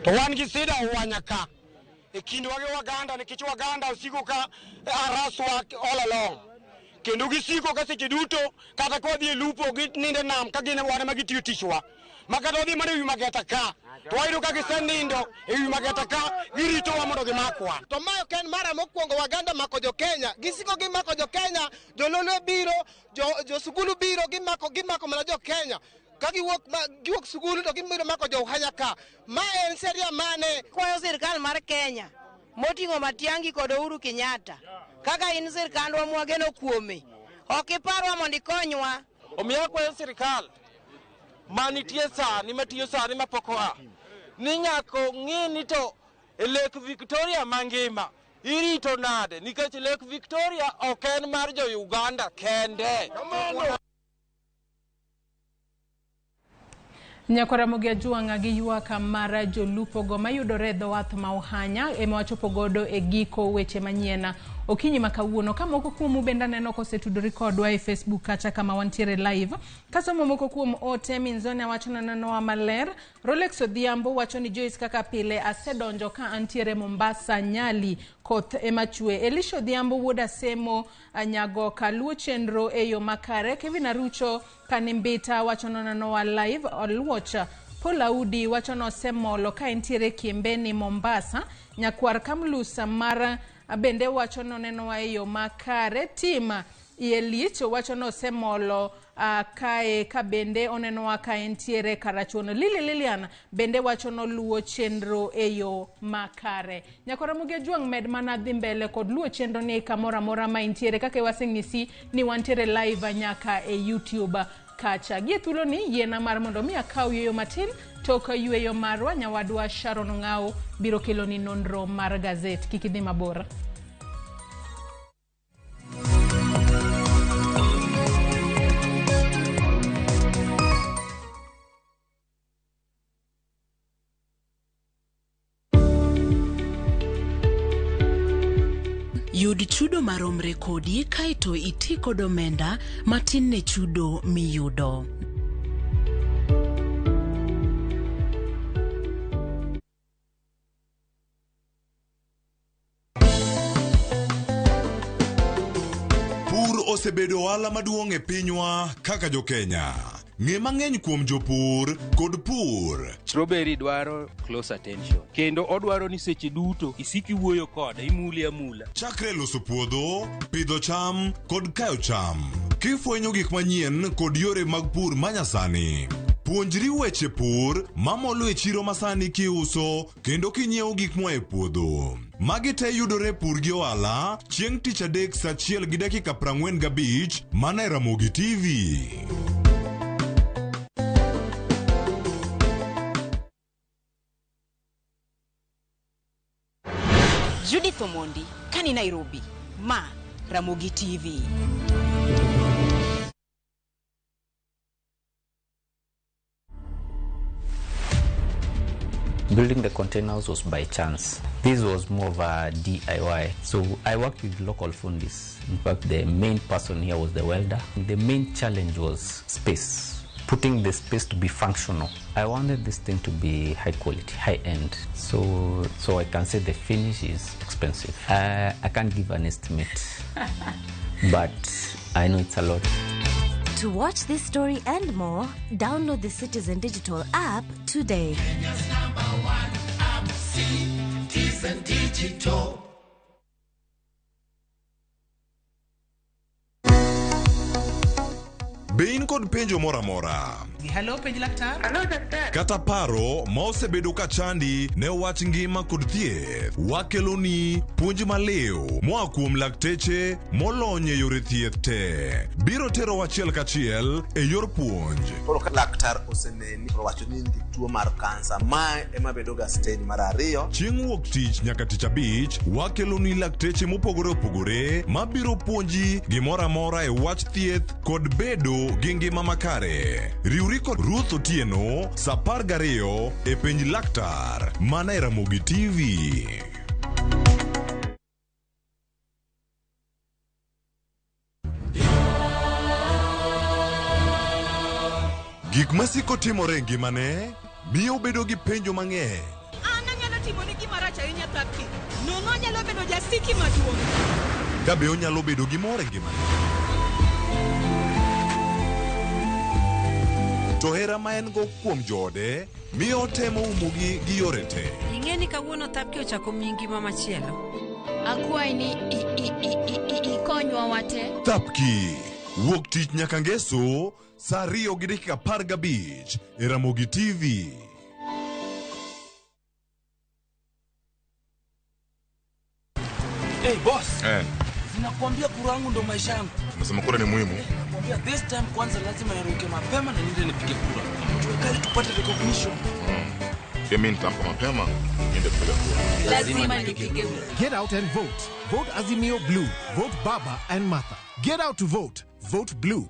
To wan gi sida wanyaka e kind Waganda nikech Waganda osiko ka araswa all along. Kendo gisiko ka seche duto kata kodhi e lupo ninde nam ka gine wane magitiyo tichwa. Makata odhi mana e wi mageta ka. To wayudo ka gisenindo e wi mageta ka girito wa mondo gimakwa. To mayo ken mara mokwongo Waganda mako jo Kenya. Gisiko gimako jo Kenya, jololo biro, jo sukulu biro gimako mana jo Kenya. Kagi giwok sukulu to gimiro mako jo Ohanya ka. Ma en seria mane kwayo sirkal mar Kenya moting'o Matiang'i kod Uhuru Kenyatta kaka in sirkandwa mwageno kuome ok iparwa mondo ikonywa. Omiyo kwayo sirkal manitie sani matiyo sani mapok oa ni nyako ng'ini to e Lake Victoria mangima irito nade nikech Lake Victoria ok en mar jo Uganda kende. Nyakora Ramogi gi ywak mar jolupo go mayudore dho wath ma Ohanya ema wachopo godo e giko weche manyien okinyi makawuono. Ka moko kuom benda neno kosetudori kodwa e Facebook kacha kama wantiere live. Kasomo moko kuom ote Minzone wacho neno maler. Rolex Odhiambo wacho ni Joyce kaka pile asedonjo ka antiere Mombasa Nyali koth emachue. Elisha Odhiambo wuoda semo nyago kaluo chenro e yo makare. Kevin Arucho Kanimbita wacho neno live Olwocha. Paul Audi wacho no semolo ka entiere Kiembeni Mombasa. Nyakwar Kamlusa mar bende wacho neno e yo makare. Tima Ielicho wacho no semolo kae ka bende oneno ka entiere Karachuono. Lilian bende wacho no luo chenro e yo makare. Nyakora Ramogi Juang med mana dhi mbele kod luo chenro ni kamora mora ma entiere kaka waseng'isi ni wantiere live nyaka e YouTube kacha. Gie thuolo ni yiena mar mondo mi akaw yueyo matin tok yueyo marwa nyawadwa Sharon Ng'ao biro kelo ni nonro mar gazet. Kik idhi mabor. Yud chudo maromre kodi kaito iti kod omenda matin ne chudo miyudo. Pur osebedo ohala maduong' e pinywa kaka jo Kenya. Ng'e mang'eny kuom jopur kod pur. Strawberry dwaro close attention. Kendo odwaro ni seche duto isiki wuoyo kode, imuli amula. Chakre loso puodho, pidho cham kod kayo cham. Kifwenyo gik manyien kod yore mag pur manyasani. Puonjri weche pur mamolo e chiro masani kiuso kendo kinyiewo gik moa e puodho. Magi te yudore pur gi ohala chieng' tich adek saa 1:45 mana e Ramogi TV. Judith Omondi, kani Nairobi, ma Ramogi TV. Building the containers was by chance. This was more of a DIY. So I worked with local fundis. In fact, the main person here was the welder. The main challenge was space. Putting the space to be functional. I wanted this thing to be high quality, high end. So I can say the finish is expensive. I can't give an estimate, but I know it's a lot. To watch this story and more, download the Citizen Digital app today. Kenya's #1 app, Citizen Digital. Bein kod penjo mora mora. Hello, penj laktar. Hello, daktar. Kata paro ma osebedo ka chandi ne wach ngima kod thieth. Wakeloni puonj maliw moa kuom lakteche molony e yore thieth te. Biro tero wachiel kachiel e yor puonj. Koro ka laktar oseneni owacho ni nigi tuo mar kansa ma ema bedo ga stage mar 2. Chieng' wuok tich nyaka tich abich wakeloni lakteche mopogore opogore ma biro puonji gimora mora e wach thieth kod bedo gi ngima makare. Riwri kod Ruth Otieno saa 12 e penj laktar mana e Ramogi TV. Gik masiko timore ngimane miyo bedo gi penjo mang'eny. Anyalo timo ni gima rach ahinya taki. Nono nyalo bedo jasiki maduong'. Kabe onyalo bedo gi mor e ngimane. To hera ma en go kuom jode miyo temo umugi gi yore te. Ing'e ni kawuono Thapki ochako miyi ngima machielo. Akwayi ni ikonywa wate. Thapki wuok tich nyaka ngeso saa 2:15 e Ramogi TV. Hey boss. Nakwambia kura yangu ndo maisha yangu. Unasema kura ni muhimu? Nakwambia this time kwanza lazima niruke mapema na niende nipige kura. Tuwekali tupate recognition. Mimi nitampa mapema niende kupiga kura. Lazima nipige kura. Get out and vote. Vote Azimio Blue. Vote Baba and Martha. Get out to vote. Vote Blue.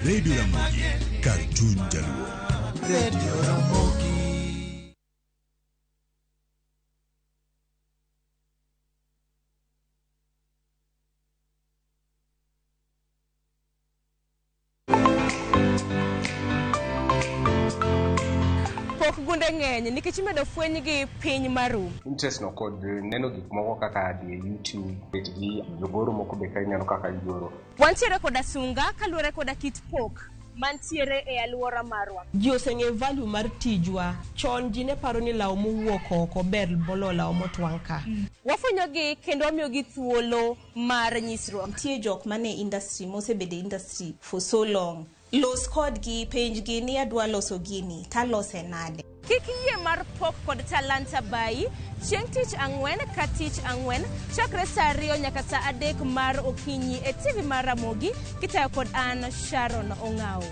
Radio Ramogi, Cartoon Jaluo. Radio Ramogi. Pok gunde ng'eny nikech imedo fweny gi piny maru. Interest no kod neno gik moko kaka di YouTube, bet gi jogoro moko be ka ineno kaka igoro. Wantiere koda sunga kaluwore koda kit pok mantiere e aluora marwa. Ji oseng'e value mar tijwa. Chon ji ne paro ni law mowuok oko ber bolo law motwang' ka. Wafwenyogi kendo wamiyogi thuolo mar nyisruok. Nitie jok mane industry mosebedo industry for so long. Los kodgi penjgi ni adwa loso gini talose nade. Kik yie mar pok kod talanta bayi chieng' tich ang'wen ka tich ang'wen chakre saa 2 nyaka saa 3 mar okinyi e TV mar Ramogi kitayo kod an Sharon Ong'ao.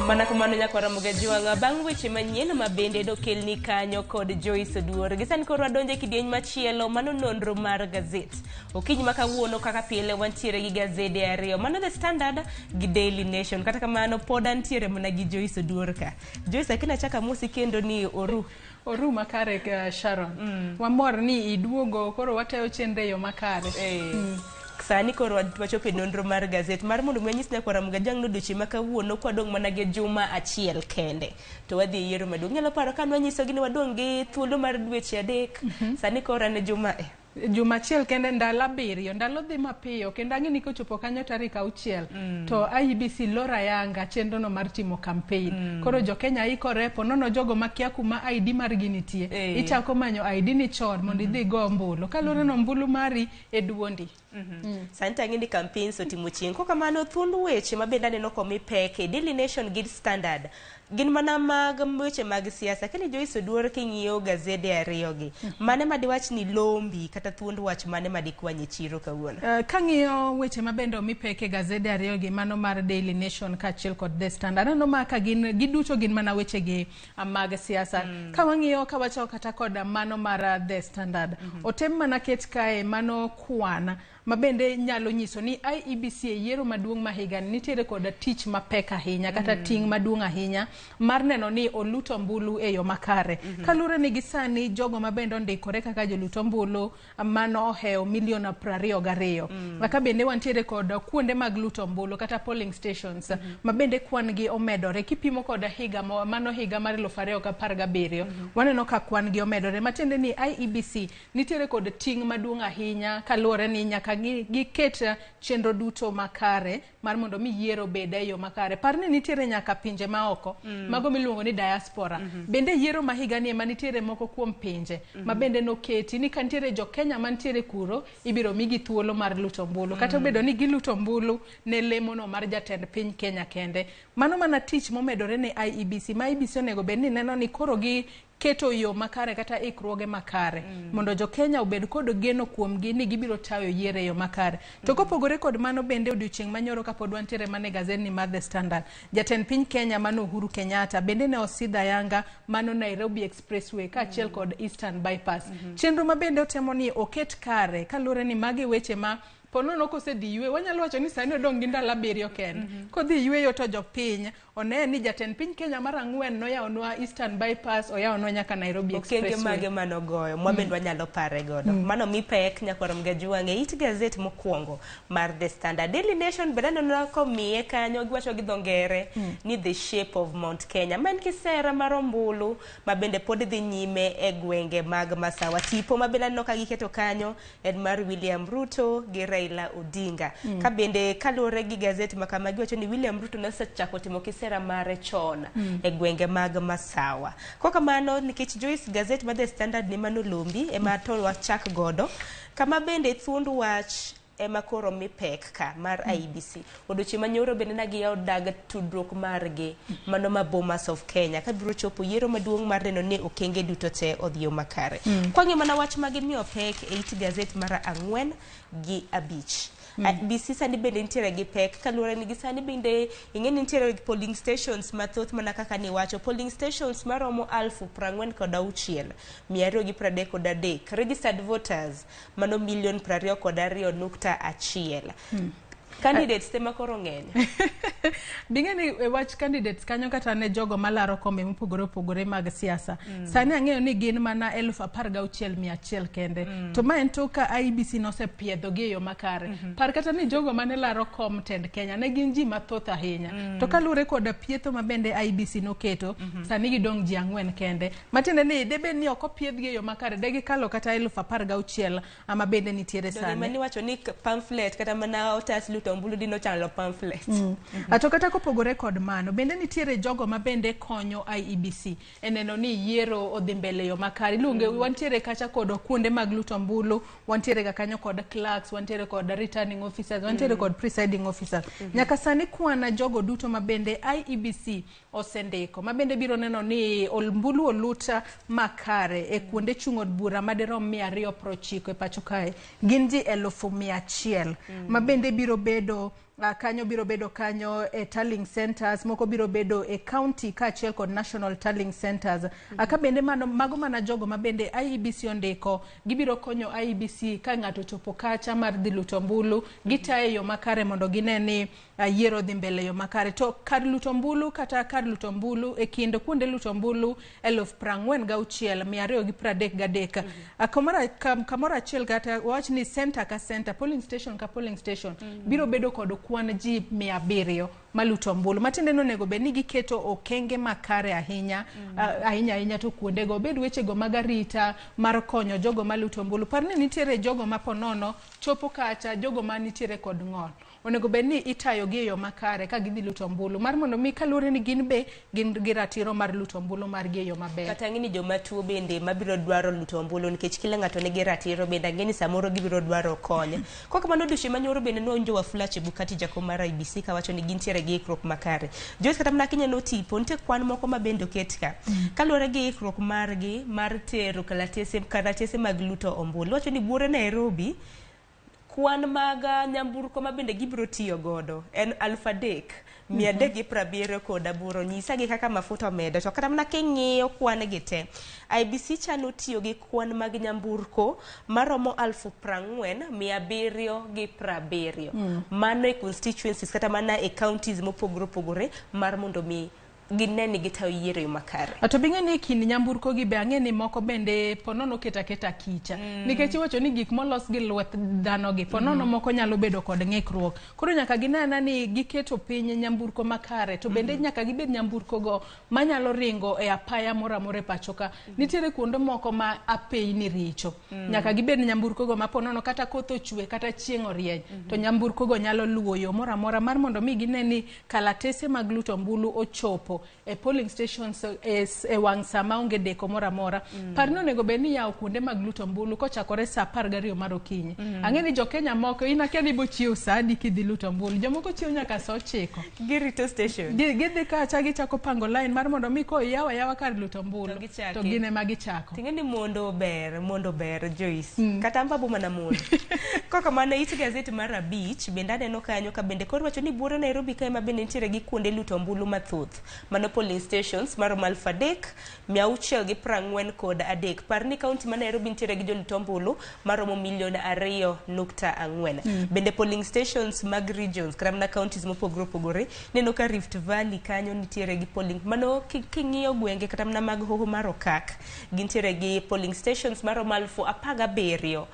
Mana kumano nyako Ramogi Juanga bang' weche manyien ma bende dokelni kanyo kod Joyce Oduor. Gisani koro adonje kidieny machielo mano nonro mar gazet. Okinyi makawuono kaka pile wantiere gi gazede ariyo. Mano The Standard gi Daily Nation. Kata kamano pod antiere mana gi Joyce Oduor ka. Joyce akina chaka musi kendo ni Oru makare ka Sharon. Wamor ni iduogo koro watayo chenre yo makare. Sani koro wachope nonro mar gazet mar mondo mwenyis nyako Ramogi Juanga noduchi makawuono kwadong' mana gi juma achiel kende to wadhi yiero maduong'. Nyalo paro ka nwanyisogi ni wadong' gi thuolo mar dweche 3 sani koro ne juma achiel kende ndalo 7 ndalo dhi mapiyo kendo ang'eni kochopo kanyo tarik 6 to IEBC lora yanga chenro no mar timo campaign koro jo Kenya ikore ponono jogo makia kuma ID mar gi nitie ichako manyo ID ni chon mondo idhi go ombulu kalore no ombulu mari e duondi. Santa ng'ini campaigns otimo chieng' koka mano thuond weche mabende aneno komi peke Daily Nation gi Standard gin mana mag weche mag siasa. Kani Joyce Oduor king'iyo gazede ariyo gi mane madiwach ni lombi kata thuond wach mane madikwanye chiro kawuono? Kang'iyo weche mabende omi peke gazede ariyo gi mano mar Daily Nation kaachiel kod The Standard aneno ma ka giduto gin mana weche gi mag siasa. Ka wang'iyo ka wacho kata kod mano mar The Standard otem mana ket kae mano kwana mabende nyalo nyiso ni IEBC yiero maduong' ma higa nitiere kod tich mapek ahinya kata ting' maduong' ahinya mar neno ni oluto mbulu e yo makare. Kalure ni gisani jogo mabende ondikore kaka joluto mbulu mano oheo milion 22. Maka bende wantiere kod kuonde mag luto mbulu kata polling stations mabende kwan gi omedore kipimo kod higa mano higa mar 2017 waneno ka kwan gi omedore matende ni IEBC nitiere kod ting' maduong' ahinya kalure ni nyaka giket chenro duto makare mar mondo mi yiero bede yo makare. Parni nitiere nyaka pinje maoko mago miluongo ni diaspora. Bende yiero mahiga ni ema nitiere moko kuom pinje mabende noketi ni kantiere jo Kenya mantiere kuro ibiro migi thuolo mar luto mbulu kata bedo ni giluto mbulu ne lemono mar jatend piny Kenya kende. Mano mana tich momedore ne IEBC ma IEBC onego bed ni neno ni koro gi keto yo makare kata ikruoge makare mondo jo Kenya obed kod geno kuomgi ni gibiro tayo yiero yo makare. To kopogore kod mano bende odiochieng' manyoro kapod wantiere mane gazet ni mar The Standard jatend piny Kenya mano Uhuru Kenyatta bende ne osidha yanga mano Nairobi Expressway kaachiel kod Eastern Bypass. Chenro mabende otemo ni oket kare kalure ni magi weche ma ponono kosedhi ywe wanyalo wacho ni sani odong' gi ndalo 7 kende kodhi yweyo to jopiny one ni jatend piny Kenya mar 4 noyawonwa Eastern Bypass oyawonwa nyaka Nairobi Expressway. Okenge mage manogoyo mwabende wanyalo pare godo mano mi pek nyako Ramogi Juanga it gazet mokwongo mar The Standard. Daily Nation bende aneno komiye kanyo giwacho gi dhongere ni the shape of Mount Kenya man kisera mar ombulu mabende pod dhi nyime e gwenge mag Masawa. Tipo mabende aneno ka giketo kanyo en mar William Ruto gi Raila Odinga. Ka bende kalure gi gazet makama giwacho ni William Ruto nosechako timo kisera mare chon e gwenge mag Masawa. Kwa kamano nikech Joyce gazet mar The Standard ni mano lombi ema to wachak godo kama bende thuond wach ema koro mi pek ka mar IEBC odochi manyoro bende nagi yaw dag tudruok margi mano ma Bomas of Kenya ka biro chopo yiero maduong' mar neno ni okenge duto te odhiyo makare. Kwa ng'e mana wach magi miyo pek e it gazet mar 4 gi 5 IEBC sani bende nitiere gi pek kaluwore ni gisani bende ing'eni nitiere gi polling stations mathoth mana kaka ni wacho polling stations maromo 46,233 registered voters mano 22,2.1 candidates tema koro ng'eny. Bingeni wach candidates kanyo kata ne jogo malaro kombe mopogore opogore mag siasa. Sani ang'eyo ni gin mana 16,100 kende. To ma en to ka IEBC nosepiedho gi yo makare. Par kata ni jogo mane laro kom tend Kenya ne gin ji mathoth ahinya. To kalure koda pietho mabende IEBC noketo, sani gidong ji 4 kende. Matiende ni debe ni ok opiedh gi yo makare, degi kalo kata 16,000 ama bende nitiere sani. Doni mani wacho ni pamphlet kata mana otas lutombulu dino chalo pamphlets. Ato kata kopogore kod mano, bende nitiere jogo mabende konyo IEBC eneno ni yiero odhi mbele yo makare. Lunge wantiere kacha kod kuonde mag lutombulu, wantiere ga kanyo kod clerks, wantiere kod returning officers, wantiere kod presiding officers. Nyaka sani kwana jogo duto mabende IEBC osendiko, mabende biro neno ni ombulu oluta makare e kuonde chung'od bura madirom 290 e pacho kae. Gin ji 100,100 mabende biro bedo kanyo biro bedo kanyo e tallying centers, moko biro bedo e county kaachiel kod national tallying centers. Aka bende mago mana jogo mabende IEBC ondiko, gibiro konyo IEBC ka ng'ato chopo kacha mar dhi lutombulu, gitae yo makare mondo gine ni yiero dhi mbele yo makare. To kar lutombulu kata kar lutombulu e kind kuonde lutombulu 46,233. Kamora achiel kata wach ni center ka center, polling station ka polling station biro bedo kod kwan ji 700 malutombulu. Matiende no nego be ni giketo okenge makare ahinya ahinya to kuonde go bed weche go magarita mar konyo jogo malutombulu. Parne nitiere jogo maponono chopo kacha, jogo manitiere kod ng'ol. Onego be ni itayo gi yo makare ka gidhi lutombulu mar mondo mi kalure ni gin be gin gi ratiro mar lutombulu mar gi yo maber. Kata ng'ini joma tuo bende mabiro dwaro lutombulu nikech kila ng'ato nigi ratiro bende ng'eni samoro gibiro dwaro konyo. Kok mano dushi manyoro bende no onjo Wafula Chebukati jakom mar IEBC ka wacho ni gintiere gi ikruok makare. Jo kata mna Kenya no tipo nte kwan moko mabende oket ka. Kalure gi ikruok margi mar tero karatese mag luto ombulu. Wacho ni buore Nairobi kwan maga nyamburko mabende gibiro tiyo godo en 3,370 koda buro nyisa gi kaka mafuta omedo. To kata mna king'iyo kwan gi te IEBC chano tiyo gi kwan mag nyamburko maromo 40,770 mano e constituencies kata mana e counties mopogore opogore mar mondo mi gineni gitayo yiero yo makare. Ato bing'eni kind nyamburko gi be ang'eni moko bende ponono keta kicha. Nikech iwacho ni gik molos gi lwet dhano gi ponono moko nyalo bedo kod ng'ikruok. Koro nyaka ginena ni giketo piny nyamburko makare, to bende nyaka gibed nyamburko go manyalo ringo e apaya moramore pacho ka. Nitiere kuonde moko ma apei ni richo. Nyaka gibed nyamburko go maponono kata koth ochwe kata chieng' orieny, to nyamburko go nyalo luwo yo moramora mar mondo mi gineni kalatese mag lutombulu ochopo e polling stations e wang' sama onge deko moramora. Parno nego be ni yawo kuonde mag lutombulu kochakore sa 12 mar okinyi. Ang'eni jo Kenya moko inakia ni bochiew sa adi kidhi lutombulu. Jomoko chiew nyaka sa 9. Girito station. Gidhi kacha gichako pango line mar mondo mi ko yawa kar lutombulu to gine ma gichako. Ting'eni mondo ber Joyce. Kata mbabu mana mondo. Koko mana it gazeti mar Abich bende aneno kanyo ka bende koro wacho ni buore Nairobi kae ma bende nitiere gi kuonde lutombulu mathoth. Mano polling stations maromo 3,640 kod adek. Parni kaunti ma Nairobi nitiere gi jolutombulu maromo 2.4 bende polling stations mag regions kata mana counties mopogore opogore. Neno ka Rift Valley kanyo nitiere gi polling mano king'iyo gwenge kata mana mag hoho mar Okak gintiere gi polling stations maromo 12,359.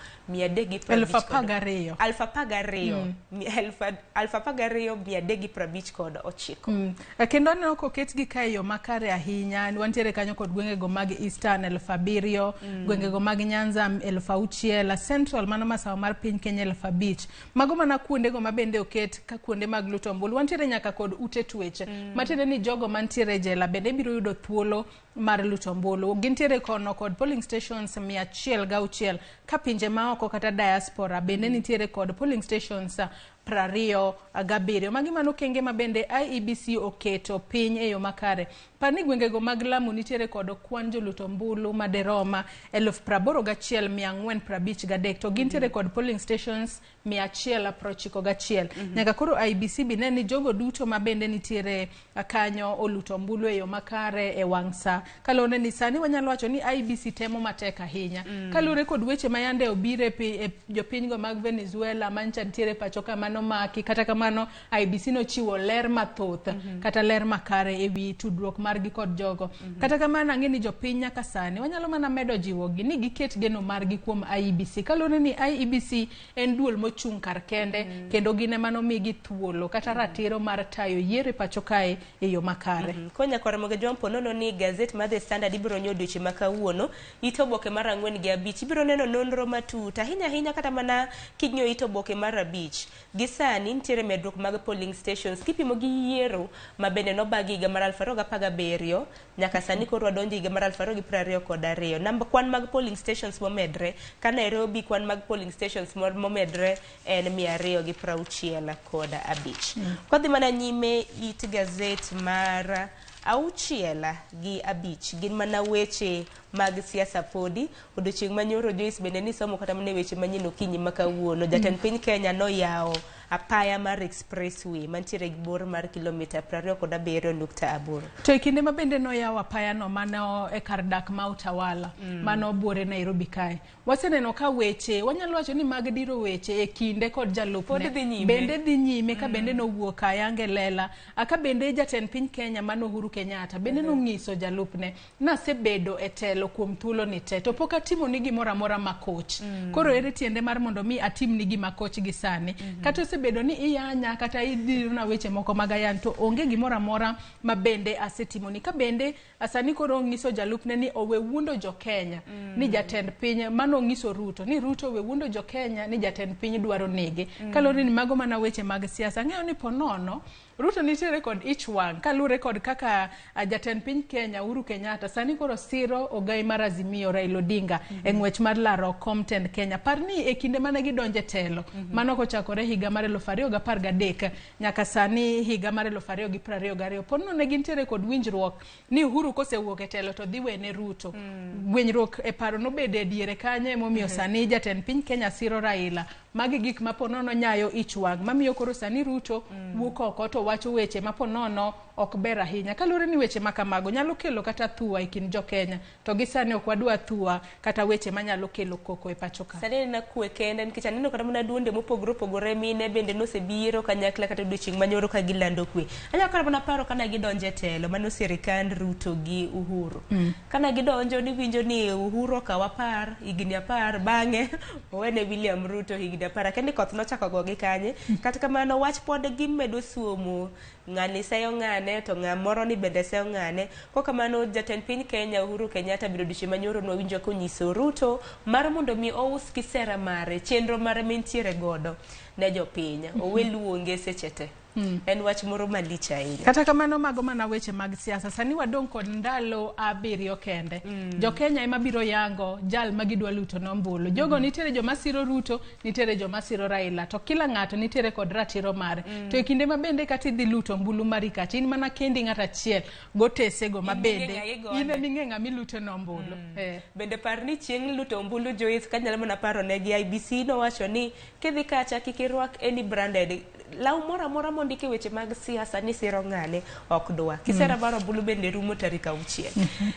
Kendo aneno koket gi kae yo makare ahinya. Wantiere kanyo kod gwenge go mag Eastern 7,000, gwenge go mag Nyanza 6,000, Central mano masawa mar piny Kenya 5,000. Mago mana kuonde go mabende oket ka kuonde mag lutombulu. Wantiere nyaka kod ute tweche. Matiende ni jogo mantiere jela bende biro yudo thuolo mar lutombulu. Gintiere kono kod polling stations 106 ka pinje maoko kata diaspora bende nitiere kod polling stations 27. Magi mano kenge mabende IEBC oketo piny e yo makare. Pani gwengego mag Lamu nitiere kod kwan jolut ombulu maderoma 81,453 to gintiere kod polling stations 191. Nyaka koro IBC bine ni jogo duto mabende nitiere kanyo oluto ombulu e yo makare e wangsa. Kalone ni sani wanyalo wacho ni IBC temo matek ahinya. Kalure kod weche mayande obire e jopingo mag Venezuela mancha nitiere pachoka mano maki kata kamano IBC no chiwo ler mathoth kata ler makare ewi tudruok margi kod jogo. Kata kamano ang'eni jopiny nyaka sani wanyalo mana medo jiwogi ni giket geno margi kuom IBC. Kalone ni IBC en duol mochung' kar kende kendo gine mano migi thuolo kata ratiro mar tayo yiero pachokae e yo makare. Konya kwa Ramogi Jwampo nono ni gazet ma The Standard ibiro nyodoche makawuono itoboke mar 4 gi 5 ibiro neno nonro matut ahinya kata mana kinyo itoboke mar 5 gisani nitiere medruok mag polling stations kipimo gi yiero mabende nobagi higa mar 2017 nyaka sani koro wadonjo higa mar 2022. Namba kwan mag polling stations momedre ka Nairobi kwan mag polling stations momedre en 265. Kodhi mana nyime it gazet mar 6 gi 5 gin mana weche mag siasa podi odiochieng' manyoro Joyce bende ni somo kata mane weche manyien okinyi makawuono jatend piny Kenya no yawo apaya mar expressway mantiere gi bor mar kilomita 27.8. To e kinde mabende no yawo apaya no mano e kar dak ma Utawala mano buore Nairobi kae. Waseneno ka weche wanyalo wacho ni mag diro weche e kinde kod jalupne bende dhi nyime ka bende no wuok ayange lela aka bende jatend piny Kenya mano Uhuru Kenyatta bende no ngiso jalupne na sebedo e telo kuom thuolo ni te to pok atimo ni gimoro amora makoch. Koro ere tiende mar mondo mi atim ni gima koch gi sani kata sebedo ni iyanya kata idhiro na weche moko magayan to onge gimoro amora mabende asetimo ni ka bende asani koro ngiso jalupne ni owe wuondo jo Kenya ni jatend piny mano ngiso Ruto ni Ruto owe wuondo jo Kenya ni jatend piny dwaro nege. Kalore ni mago mana weche mag siasa ng'eyo ni ponono Ruto nitiere kod ich wang' kalure kod kaka jatend piny Kenya Uhuru Kenyatta sani koro siro ogai mar Azimio Raila Odinga e ng'wech mar laro Comtend Kenya. Parni e kinde mane gidonje telo mano kochakore higa mar 2013 nyaka sani higa mar 2022 ponono ne gintiere kod winjruok ni Uhuru kosewuok e telo to dhi wene Ruto. Winjruok e paro nobede e diere kanye momiyo sani jatend piny Kenya siro Raila. Magi gik maponono nyayo ich wang' mamiyo koro sani Ruto wuok oko to wacho weche maponono ok ber ahinya. Kalure ni weche makamago nyalo kelo kata thua e kin jo Kenya to gisani ok wadwa thua kata weche manyalo kelo koko e pacho ka. Sani na kwe kende nikech aneno kata mana duonde mopogore mine bende nosebiro kanyakla kata odiochieng' manyoro ka gilando kwe. Anyalo kata mana paro kana gidonje telo mano sirikand Ruto gi Uhuru. Kana gidonjo ni winjo ni Uhuru okawa par higni 10 bang'e owene William Ruto higni 10 kendi koth nochako gogi kanye kata kamano wach pod gimedo suomo ng'ani seyo ng'ane to ng'amoro ni bende seyo ng'ane kokamano jatend piny Kenya Uhuru Kenyatta biro diche manyoro no winjo konyiso Ruto mar mondo mi ous kisera mare chenro mare mentiere godo ne jopiny owe luonge seche te. En wach moro malich ahinya. Kata kamano mago mana weche mag siasa sani wadong' kod ndalo 7 kende. Jo Kenya ema biro yango jal magidwa luto nombulu. Jogo nitiere joma siro Ruto, nitiere joma siro Raila. To kila ng'ato nitiere kod ratiro mare. To e kinde mabende kati dhi luto mbulu mari kati in mana kendi ng'at achiel gotese go mabende ine ming'e ng'ami luto nombulu. Bende par ni chieng' luto mbulu Joyce kanyalo mana paro ne gi IBC no wacho ni kidhi kacha kikirwak any branded law mora mondike weche mag siasa ni siro ng'ane ok dwa. Kisera mar ombulu bende rumo tarik 6.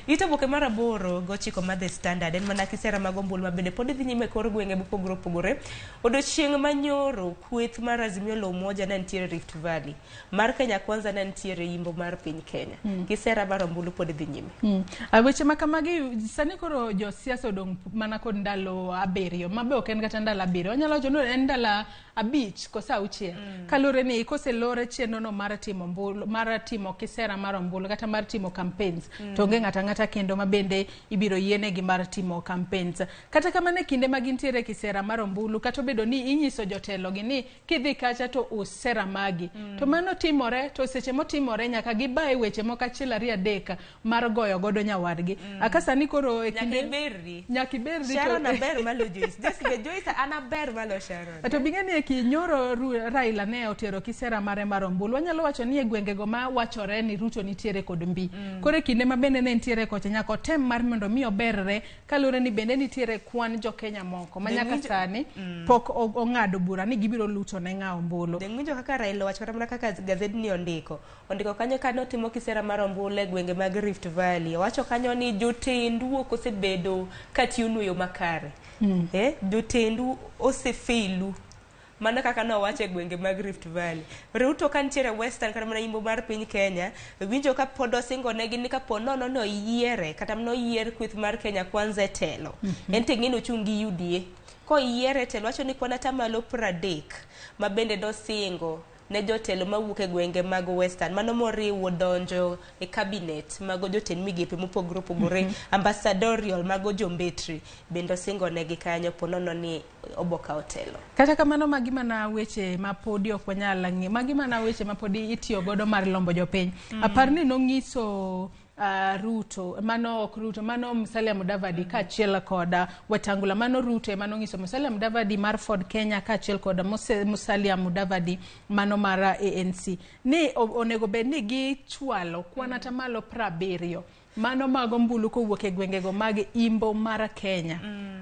Itoboke mar 8 gochiko ma The Standard en mana kisera mag ombulu mabende pod dhi nyime kor gwenge mopogore. Odiochieng' manyoro kweth mar Azimio la Umoja na nitiere Rift Valley. Mar Kenya Kwanza na nitiere Yimbo mar piny Kenya. Kisera mar ombulu pod dhi nyime. Weche makamagi sani koro jo siasa odong' mana kod ndalo 7 mabe ok en kata ndalo 7 wanyalo wacho ni en ndalo 5 kosa 6 kalure ni koselore chenro no mar timo mbulu mar timo kisera mar ombulu kata mar timo campaigns to onge ng'ata kendo mabende ibiro yiene gi mar timo campaigns kata kamane kinde magintiere kisera mar ombulu kata bedo ni inyiso jotelo gi ni kidhi kacha to usera magi to mano timore to seche motimore nyaka gibae weche moko achiel 2-3 mar goyo godo nyawadgi akasani koro e kinde nyaki berri Sharon ber malo Joyce Joyce ana ber malo Sharon to bingeni e kinyoro Raila ne otero kisera mare mar ombulu. Wanyalo wacho ni e gwenge go ma wachore ni Ruto nitiere kod mbi. Kore kinde ma bende ne nitiere kocha nyako tem mar mondo mi oberre kalure ni bende nitiere kwan jo Kenya moko manyaka sani pok ong'ado bura ni gibiro luto ne ng'a ombulu. Dengunjo kaka Raila wacho kata kaka gazeti ondiko kanyo kano timo kisera mar ombulu e gwenge mag Rift Valley. Wacho kanyo ni jotendu osebedo katiyo nuyo makare. Jotendu osefeilu. Mana kaka no wacho e gwenge mag Rift Valley. Ruto kantiere Western kata mana imbo mar piny Kenya, winjo ka pod osingo negi ni kapo nono no yiere kata no yier kweth mar Kenya Kwanza e telo. Ente ngino chungi UDA. Ko yiere telo wacho ni kwana tamalo 30 ma bende do singo ne jotelo mawuok e gwenge mag Western mano moriwo donjo e cabinet mago jotend migepe mopogore opogore ambassadorial mago jombetri bendo singo negi kanyo ponono ni oboka otelo. Kata kamano magima na weche mapodi ok wanyala ng'e magima na weche mapodi itiyo godo mar lombo jopiny. Aparni nong'iso Ruto mano Musalia Mudavadi kaachiel koda Wetangula mano Ruto mano ngiso Musalia Mudavadi mar Ford Kenya kaachiel koda Musalia Mudavadi mano mar ANC ni onego bed ni gichwalo kwanata malo 70 mano mago mbulu kowuok e gwengego mag imbo mar Kenya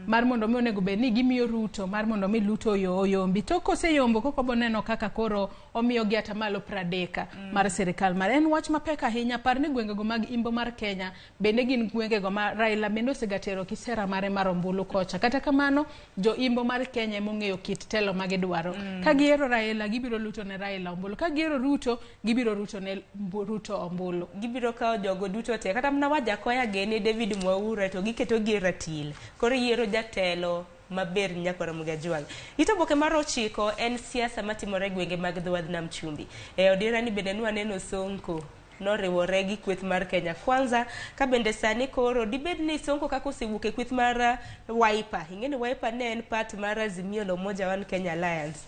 mar mondo mi onego bed ni gimiyo Ruto mar mondo mi luto yombi to koseyombo koko boneno kaka koro omiyo gi atamalo 30 mar sirikal mar en wach mapek ahinya par ni gwengego mag imbo mar Kenya bende gin gwengego ma Raila bende osegatero kisera mare mar ombulu kocha. Kata kamano jo imbo mar Kenya mong'eyo kit telo magidwaro ka giero Raila gibiro luto ne Raila ombulu, ka giero Ruto gibiro ruto ne Ruto ombulu, gibiro kao jogo duto te kata mna waja koya gene David Mwaura to giketo gi ratil koro yiero jatelo maber nyakora Mugajwang. Ito boke mar 9 en siasa matimore gwenge mag Dhowadh Nam Chumbi. Odira ni bende nwaneno Sonko noriwore gi kweth mar Kenya Kwanza ka bende sani koro dibed ni Sonko kako osewuok e kweth mar Wiper. Ingeni Wiper ne en part mar Azimio la Umoja One Kenya Alliance.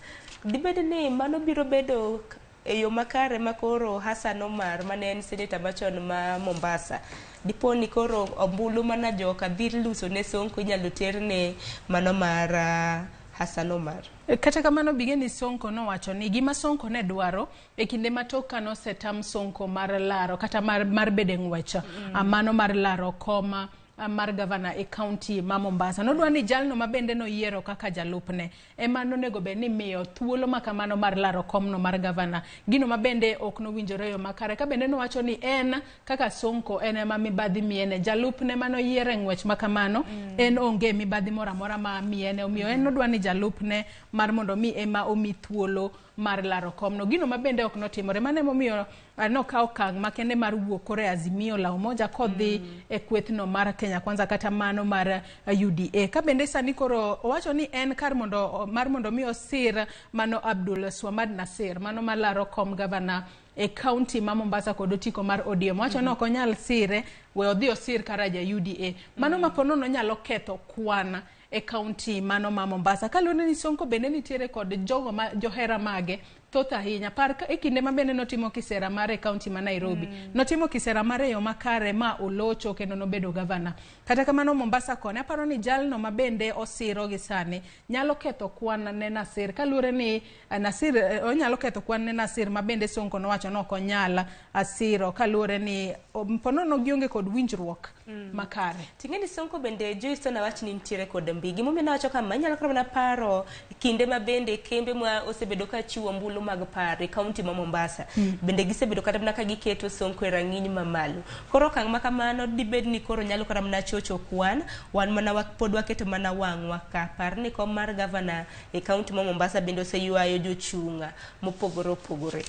Dibed ni mano biro bedo e yo makare makoro Hassan Omar mane en senator machon ma Mombasa diponi koro ombulu mana joka dhi luso ne Sonko inyalo terne mano mar Hassan Omar. Kata kamano bigeni Sonko no wacho ni gima Sonko ne dwaro e kinde matoka no setam Sonko mar laro kata mar bede ngwecha mano mar laro koma mar gavana e county ma Mombasa. Nodwa ni jalno mabende no yiero kaka jalupne emano nego be ni miyo thuolo makamano mar laro komno mar gavana gino mabende ok no winjore yo makare ka bende no wacho ni en kaka Sonko en ema mibadhi miene jalupne mano yiere ngwech makamano en onge mibadhi mora mora ma miene omiyo en nodwa ni jalupne mar mondo mi ema omi thuolo mar laro komno gino mabende ok notimore mane momiyo no kao kang makende mar wuok kore Azimio la Umoja kodhi e kwethno mar Kenya Kwanza kata mano mar UDA ka bende sani koro owacho ni en kar mondo mi osir mano Abdul Swamad Nasir mano malaro kom gavana e county ma Mombasa kod otiko mar ODM wacho no konyal sire we odhi osir karaja UDA mano mapono no nyalo ketho kwana e county mano ma Mombasa kalone ni Sonko bende nitiere kod jogo ma johera mage tota hinya par e kinde mabende notimo kisera mare county ma Nairobi notimo kisera mare yo makare ma olocho kendo nobedo gavana kata kamano Mombasa kone aparo ni jalno mabende osiro gi sani nyalo ketho kwan ne Nasir kalure ni Nasir onyalo ketho kwan ne Nasir mabende Sonko no wacho no konyala asiro kalure ni ponono gionge kod winjruok makare. Tingeni Sonko bende Joyce na wachi ni ntiere kod mbigi mumena wacho kama nyalo kama na paro kinde mabende kembe mwa osebedo ka chiwo mbulu mag pare county ma Mombasa bende gisebedo kata mna ka giketo Sonko e rang'iny mamalo koro kang makamano dibed ni koro nyalo kata mna chocho kwan wan mana pod waketo mana wang'wa ka par ni kom mar gavana e county ma Mombasa bende oseyuayo jochunga mopogore opogore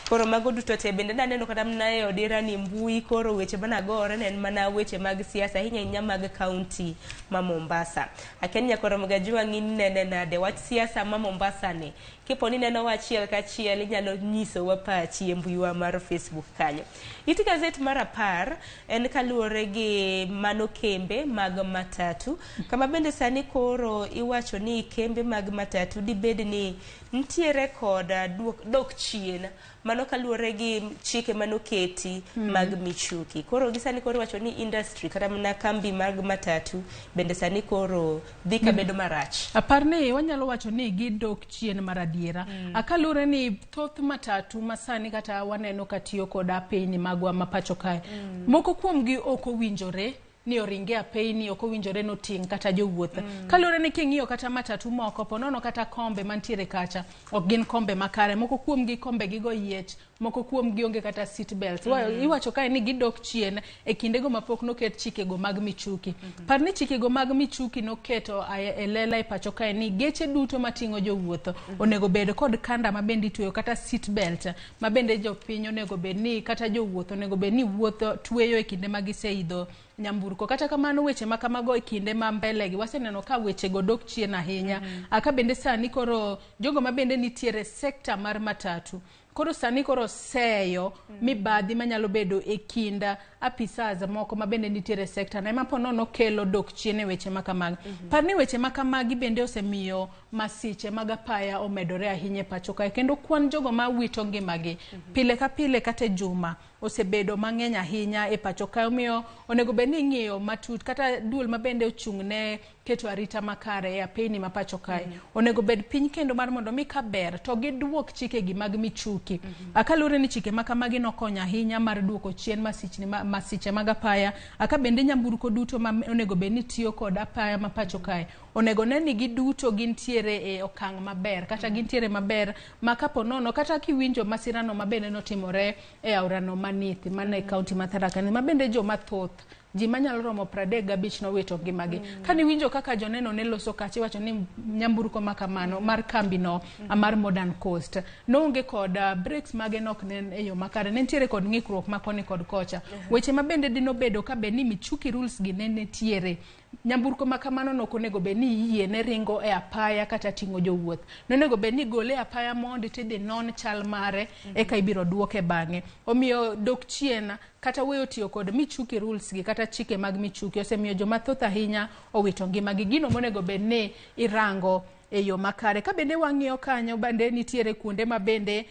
koro mago duto te bende naneno kata mna e odira ni mbui koro weche bana gore nen mana weche mag siasa hinya mag county ma Mombasa akenya koro Mugajwang nene nade wach siasa ma Mombasa ne kipo ni neno wachiel kachiel inyalo nyiso wa pachi e mbui wa mar Facebook kanyo. Iti gazet mar 10 en kaluore gi mano kembe mag matatu kama bende sani koro iwacho ni kembe mag matatu dibed ni ntiere koda dok chien mano kaluore gi chike mano keti mag michuki koro gisani koro wacho ni industry kata mna kambi mag matatu bende sani koro dhika bedo marach aparni wanyalo wacho ni gidok chien maradi adiera. Akalure ni thoth matatu masani kata waneno katiyo koda peyni magwa mapacho kae. Moko kuomgi oko winjore ni oringe apeyni oko winjore no ting kata jowuoth. Kalure ni king'iyo kata matatu moko ponono kata kombe mantiere kacha ok gin kombe makare. Moko kuomgi kombe gigo yiech, moko kuomgi onge kata seat belt. Iwacho kae ni gidok chien e kindego mapok noket chikego mag michuki. Par ni chikego mag michuki noketo e lela e pacho kae ni geche duto mating'o jowuoth onego bed kod kanda mabende itweyo kata seat belt mabende jopiny onego bed ni kata jowuoth onego bed ni wuotho tweyo e kinde magiseidho nyamburko. Kata kamano weche makamago e kinde ma mbele gi waseneno ka weche go dok chien ahinya. Aka bende sani koro jogo mabende nitiere sekta mar matatu koro sani koro seyo mibadhi manyalo bedo e kinda apisas moko mabende nitiere sekta na ema ponono kelo dok chien e weche makamagi. Par ni weche makamagi bende osemiyo masiche mag apaya omedore ahinya e pacho kae kendo kwan jogo ma wito ngimagi pile ka pile kata juma osebedo mang'eny ahinya e pacho kae. Omiyo onego bed ni ng'iyo matut kata duol mabende ochung'ne keto arita makare e apeyni ma pacho kae onego bed piny kendo mar mondo mi kaber to giduok chikegi mag michuki. Akalure ni chike makamagi nokonyo ahinya mar duoko chien masiche mag apaya. Aka bende nyamburko duto ma onego bed ni tiyo kod apaya ma pacho kae onego ne ni giduto gintiere e okang' maber kata gintiere maber makapo nono kata kiwinjo masirano mabende notimore e aorano manithi mane kaunti ma Tharaka Nithi mabende jo mathoth ji manyalo romo 35 nowito ngimagi. Kani winjo kaka joneno ne loso kache wacho ni nyamburko makamano mar kambi no mar Modern Coast noonge kod brakes mage nok nen e yo makare nentiere kod ng'ikruok makoni kod kocha. Weche mabende dino bedo ka be ni michuki rules gi ne nitiere nyamburko makamano nok onego bed ni yie ne ringo e apaya kata ting'o jowuoth. Nonego bed ni gole apaya mondi tidhi non chal mare eka ibiro duoke bang'e. Omiyo dok chien kata weyo tiyo kod michuki rules gi kata chike mag michuki osemiyo joma thoth ahinya owito ngimagi. Gino monego bed ni irango e yo makare. Ka bende wang'iyo kanyo bende nitiere kuonde mabende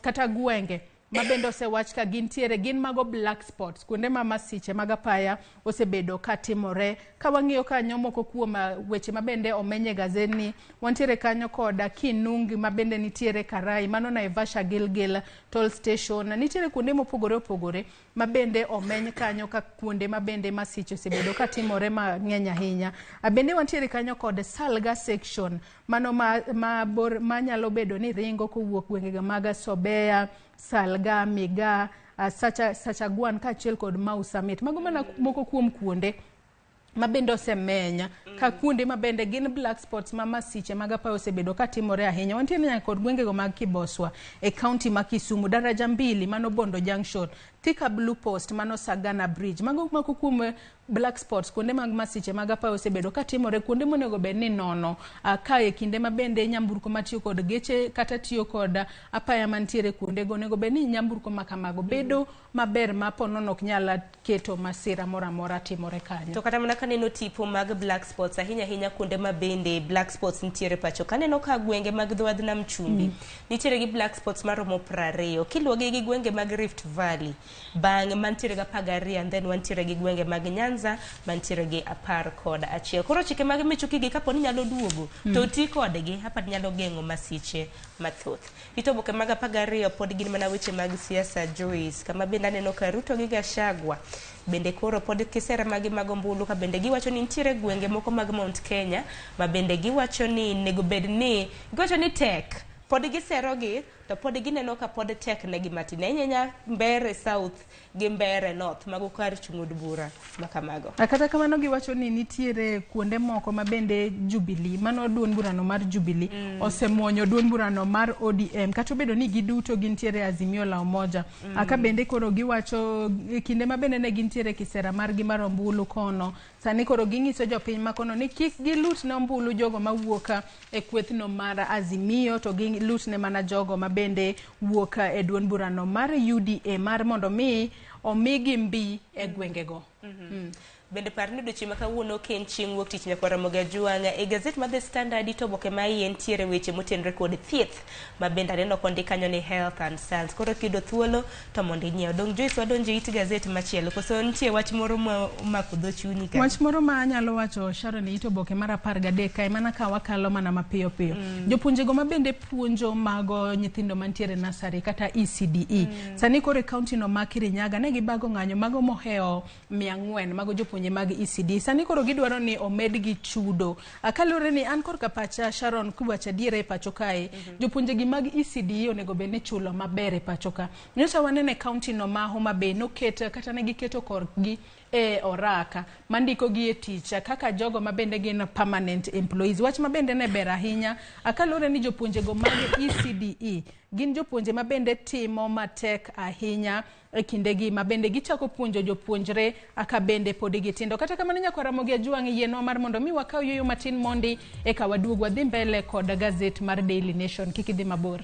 kata gwenge mabende osewach ka gintiere gin mago black spots kuonde ma masiche mag apaya osebedo katimore. Ka wang'iyo kanyo moko kuom weche mabende omenye gazeni wantiere kanyo koda Kinungi mabende nitiere Karai mano Naivasha Gilgil toll station nitiere kuonde mopogore opogore mabende omeny kanyo ka kuonde mabende masiche osebedo katimore mang'eny ahinya. Bende wantiere kanyo kod Salga section mano manyalo bedo ni ringo kowuok gwenge mag Sobea, Salga, Miga, Sachaguan kachiel kod Mau Summit. Mago mana moko kuom kuonde mabende osemenya ka kuonde mabende gin black spots ma masiche mag apaya osebedo katimore ahinya. Wantiere nyaka kod gwengego mag Kiboswa e kaunti ma Kisumu, Daraja Mbili mano Bondo Junction, Thika Blue Post mano Sagana Bridge. Mago moko kuom black spots kuonde mag masiche mag apaya osebedo katimore kuonde monego bed ni nono ka e kinde mabende nyamburko matiyo kod geche kata tiyo kod apaya mantiere kuonde go onego bed ni nyamburko makamago bedo maber ma ponono ok nyala keto masira mora mora timore kanyo. To kata mana kaneno tipo mag black spots ahinya kuonde mabende black spots nitiere pacho kaneno ka gwenge mag Dhowadh Nam Chumbi nitiere gi black spots maromo 20 kiluwogi gi gwenge mag Rift Valley bang' mantiere ga 12 and then wantiere gi gwenge mag Nyanza mantiere gi 11. Koro chike mag michuki gi kaponi nyalo duogo to ti kodgi hapa nyalo geng'o masiche mathoth. Itoboke mag 12 pod gin mana weche mag siasa Joyce kama bende aneno ka Ruto gi Gachagua bende koro pod kisera magi mag ombulu ka bende giwacho ni nitiere gwenge moko mag Mount Kenya ma bende giwacho ni nego bed ni giwacho ni tek pod giserogi to pod gineno ka pod tek negi matin ahinya Mbere South gi Mbere North mago kar chung'od bura makamago. Kata kamano giwacho ni nitiere kuonde moko mabende Jubilee mano duond burano mar Jubilee osemuonyo duond burano mar ODM kata bedo ni giduto gintiere Azimio la Umoja. Aka bende koro giwacho kinde mabende ne gintiere kisera mar gi mar ombulu kono sani koro ging'iso jopiny makono ni kik gilut ne ombulu jogo mawuoka e kwethno mar Azimio to gilut ne mana jogo mabende wuoka e duond burano mar UDA mar mondo mi omigi mbi e gwengego. bende parni dochi makawuono ken chieng' wuok tich nyakwara Ramogi Juang e gazet mar The Standard to boke ma ien tiere weche motenre kod thieth ma bende aneno kondi kanyo ni health and science. Koro kido thuolo to mondo inyiew. Dong Joyce wadonjo it gazet machielo koso nitie wach moro ma kudho chunyi ka. Wach moro ma anyalo wacho Sharon ito boke mar 13 kae mana ka wakalo mana mapiyo piyo. Jopuonje go mabende puonjo mago nyithindo mantiere nasari kata ECDE. Sani kore county no ma Kirinyaga ne gibago ng'anyo mago moheo 400 mago jopuonje mag ECD. Sani koro gidwaro ni omed gi chudo. Akalore ni an kor kapacha Sharon kuwacha diere pacho kae. Jopuonje gi mag ECD onego bene chulo mabere pacho ka. Nyocha wanene county no ma Homa Bay no keta kata ne giketo korgi oraka mandiko gi eticha kaka jogo mabende gin permanent employees. Wach mabende ne ber ahinya akalore ni jopuonje go mag ECDE gin jopuonje mabende timo matek ahinya kindegi mabende gichako puonjo jopuonjre aka bende pod gitindo. Kata kamano nyakwara Ramogi Juang yieno mar mondo mi wakaw yoyo matin mondi eka waduog wadhi mbele kod gazet mar Daily Nation. Kik idhi mabor.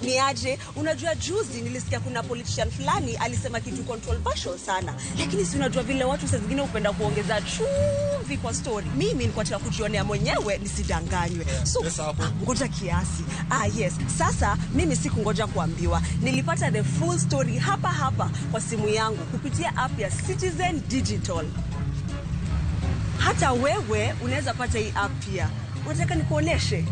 Niaje, unajua juzi nilisikia kuna politician fulani alisema kitu controversial sana. Lakini si unajua vile watu saa zingine upenda kuongeza chumvi kwa story. Mimi nilikuwa nataka kujionea mwenyewe nisidanganywe. So, ngoja kiasi. Yes. Sasa mimi sikungoja kuambiwa. Nilipata the full story hapa kwa simu yangu kupitia app ya Citizen Digital. Hata wewe unaweza pata hii app pia. Unataka nikuoneshe?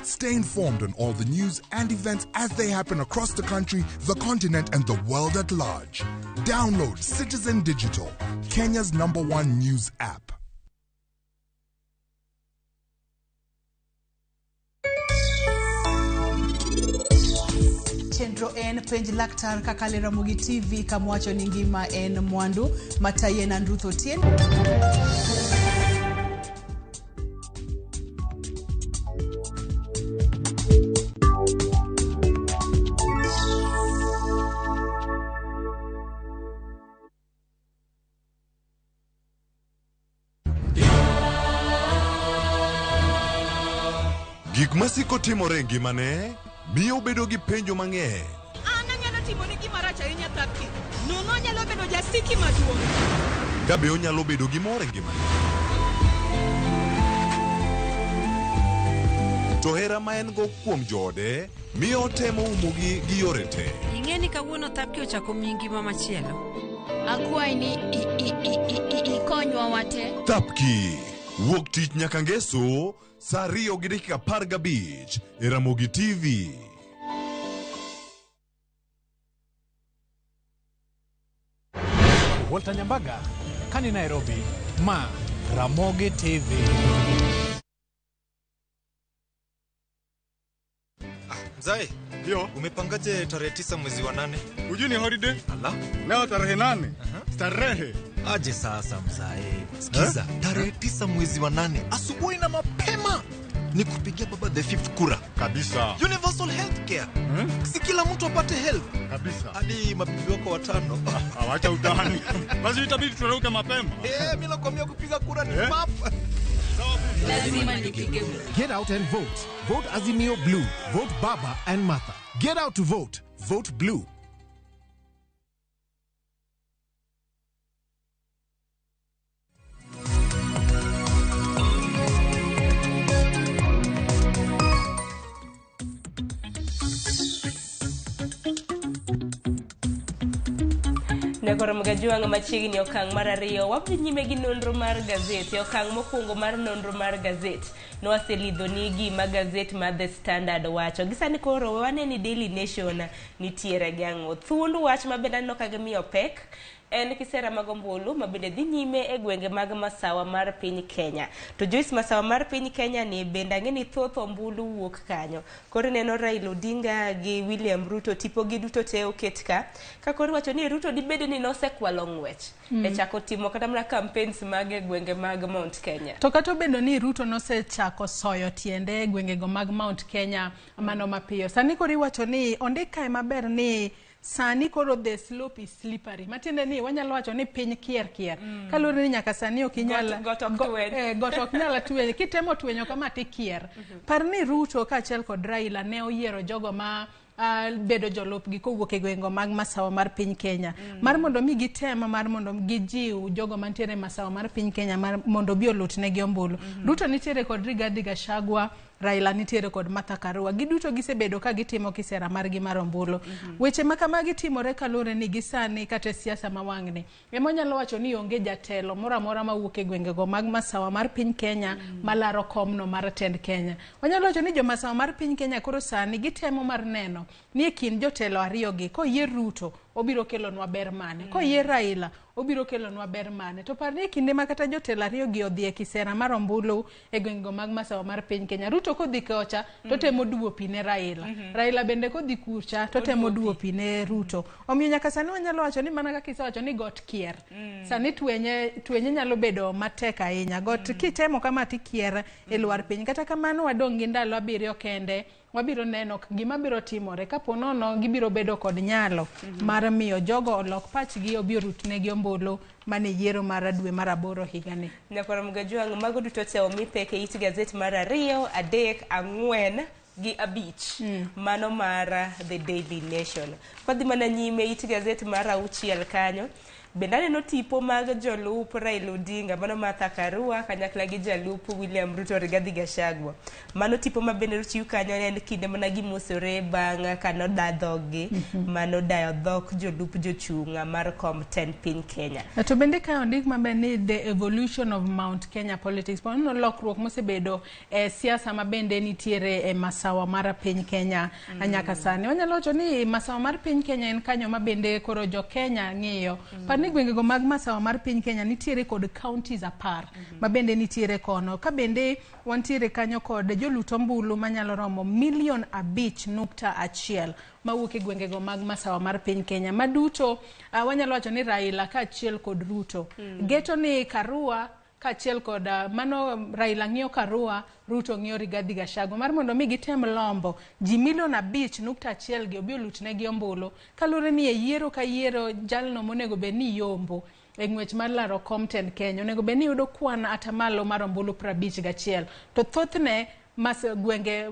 Stay informed on all the news and events as they happen across the country, the continent, and the world at large. Download Citizen Digital, Kenya's #1 news app. Chendro en penj laktar kakale Ramogi TV kamwacho ni ngima en mwandu Matayen Andrutho Tien. Gik masiko timore ngimane miyo bedo gi penjo mang'eny. Anyalo timo ni gima rach ahinya tapki. Nono nyalo bedo jasiki maduong'. Kabe onyalo bedo gi mor e ngimane. To hera ma en go kuom joode miyo temo umogi gi yore te. Ing'e ni kawuono tapki ochako miyi ngima machielo. Akwai ni ikonywa wate. Tapki wuok tich nyaka ngeso saa 2:15 e Ramogi TV. Walter Nyambaga, Kani Nairobi, ma Ramogi TV. Mzai, ndio umepangaje tarehe 9 mwezi wa 8? Hujui ni holiday? Ala, leo tarehe 8. Starehe. Aje sasa mzai. Sikiza, tarehe 9 mwezi wa 8 asubuhi na mapema ni kupigia baba the 5th kura kabisa. Universal healthcare. Si kila mtu apate health kabisa. Hadi mabibi wako 5. Awacha utani. Basi itabidi tunaruka mapema. Mimi nakwambia kupiga kura ni map. Lazima nipige. Get out and vote. Vote Azimio Blue. Vote Baba and Martha. Get out to vote. Vote Blue. Nyakwara Ramogi Juang machiegni okang' mar 2 wadhi nyime gi nonro mar gazet. Okang' mokwongo mar nonro mar gazet nowaselidho ni gima gazet mar The Standard wacho. Gisani koro wane ni Daily Nation nitiere gang'o. Thuond wach mabende aneno ka gimiyo pek en kisera mag ombulu mabende dhi nyime e gwenge mag masawa mar piny Kenya. To Joyce, masawa mar piny Kenya ni bende ang'e ni thoth ombulu wuok kanyo. Koro neno Raila Odinga gi William Ruto tipo gi duto te oket ka. Ka koro wacho ni Ruto dibede ni nosekwalo ng'wech e chako timo kata mana campaigns mag gwenge mag Mount Kenya. To kata bedo ni Ruto nosechako soyo tiende e gwenge go mag Mount Kenya mano mapiyo. Sani koro iwacho ni ondika maber ni sani koro the slope is slippery. Matiende ni wanyalo wacho ni piny kier. Kalure ni nyaka sani ok inyala got ok nyala tuwenyo. Kitemo tuwenyo kama tikier. Parni Ruto kaachiel kod Raila ne oyiero jogo ma bedo jolupgi kowuok e gwengo mag masawa mar piny Kenya. Mar mondo mi gitema mar mondo gijiw jogo mantiere masawa mar piny Kenya mar mondo bi olutnegi ombulu. Ruto nitiere kod Rigathi Gachagua, Raila nitiere kod Martha Karua. Giduto gisebedo ka gitimo kisera margi mar ombulu. Weche ma kamagi timore kalure ni gisani kata siasa mawang'ni. Emo nyalo wacho ni onge jatelo moro amora mawuok e gwengego mag masawa mar piny Kenya malaro komno mar tend Kenya. Wanyalo wacho ni jo masawa mar piny Kenya koro sani gitemo mar neno ni e kind jotelo ariyogi koyier Ruto obiro kelonwa ber mane, koyier Raila obiro kelonwa ber mane. To parni kinde ma kata jotelo ariyogi odhi e kisera mar ombulu e gwengego mag masawa mar piny Kenya, Ruto kodhi kocha to temo duopi ne Raila. Raila bende kodhi kucha to temo duopi ne Ruto. Omiyo nyaka sani wanyalo wacho ni mana kaka isewacho ni got kier. Sani twenye nyalo bedo matek ahinya. Got kitemo kama tikier e lwar piny. Kata kamano wadong' gi ndalo 7 kende. Wabiro neno gima biro timore kapo nono gibiro bedo kod nyalo mar miyo jogo olok pachgi obiro rutnegi ombulu mane yiero mar dwe mar 8 higani. Nyakoro Mgajwang' mago duto te omi peke it gazet mar 2, 3, 4 gi 5 mano mar The Daily Nation. Padhi mana nyime it gazet mar 6 kanyo. Bende aneno tipo mag jolup Raila Odinga, mano Martha Karua kanyakla gi jalup William Ruto Rigathi Gachagua. Mano tipo ma bende chiw kanyo en kinde mana gimosore bang' kano dadhogi, mano dayo dhok jolup jochunga mar Kom10 piny Kenya. To bende ka ondik maber ni the evolution of Mount Kenya politics. Pono lokruok mosebedo e siasa ma bende nitiere e masawa mar piny Kenya nyaka sani. Wanyalo wacho ni masawa mar piny Kenya en kanyo ma bende koro jo Kenya ng'iyo. Ni gwengego mag masawa mar piny Kenya nitiere kod counties 10 ma bende nitiere kono. Ka bende wantiere kanyo kod jolut ombulu manyalo romo 5.1 mawuok e gwengego mag masawa mar piny Kenya. Maduto wanyalo wacho ni Raila kaachiel kod Ruto. Geto ni Karua kaachiel kod mano Raila ng'iyo Karua, Ruto ng'iyo Rigathi Gachagua mar mondo mi gitem lombo ji 5.1 gi obi olutnegi ombulu. Kalure ni e yiero ka yiero jalno monego be ni yombo e ng'wech mar laro Kom10 Kenya onego be ni yudo kwan atamalo mar ombulu 51. To thothne gwenge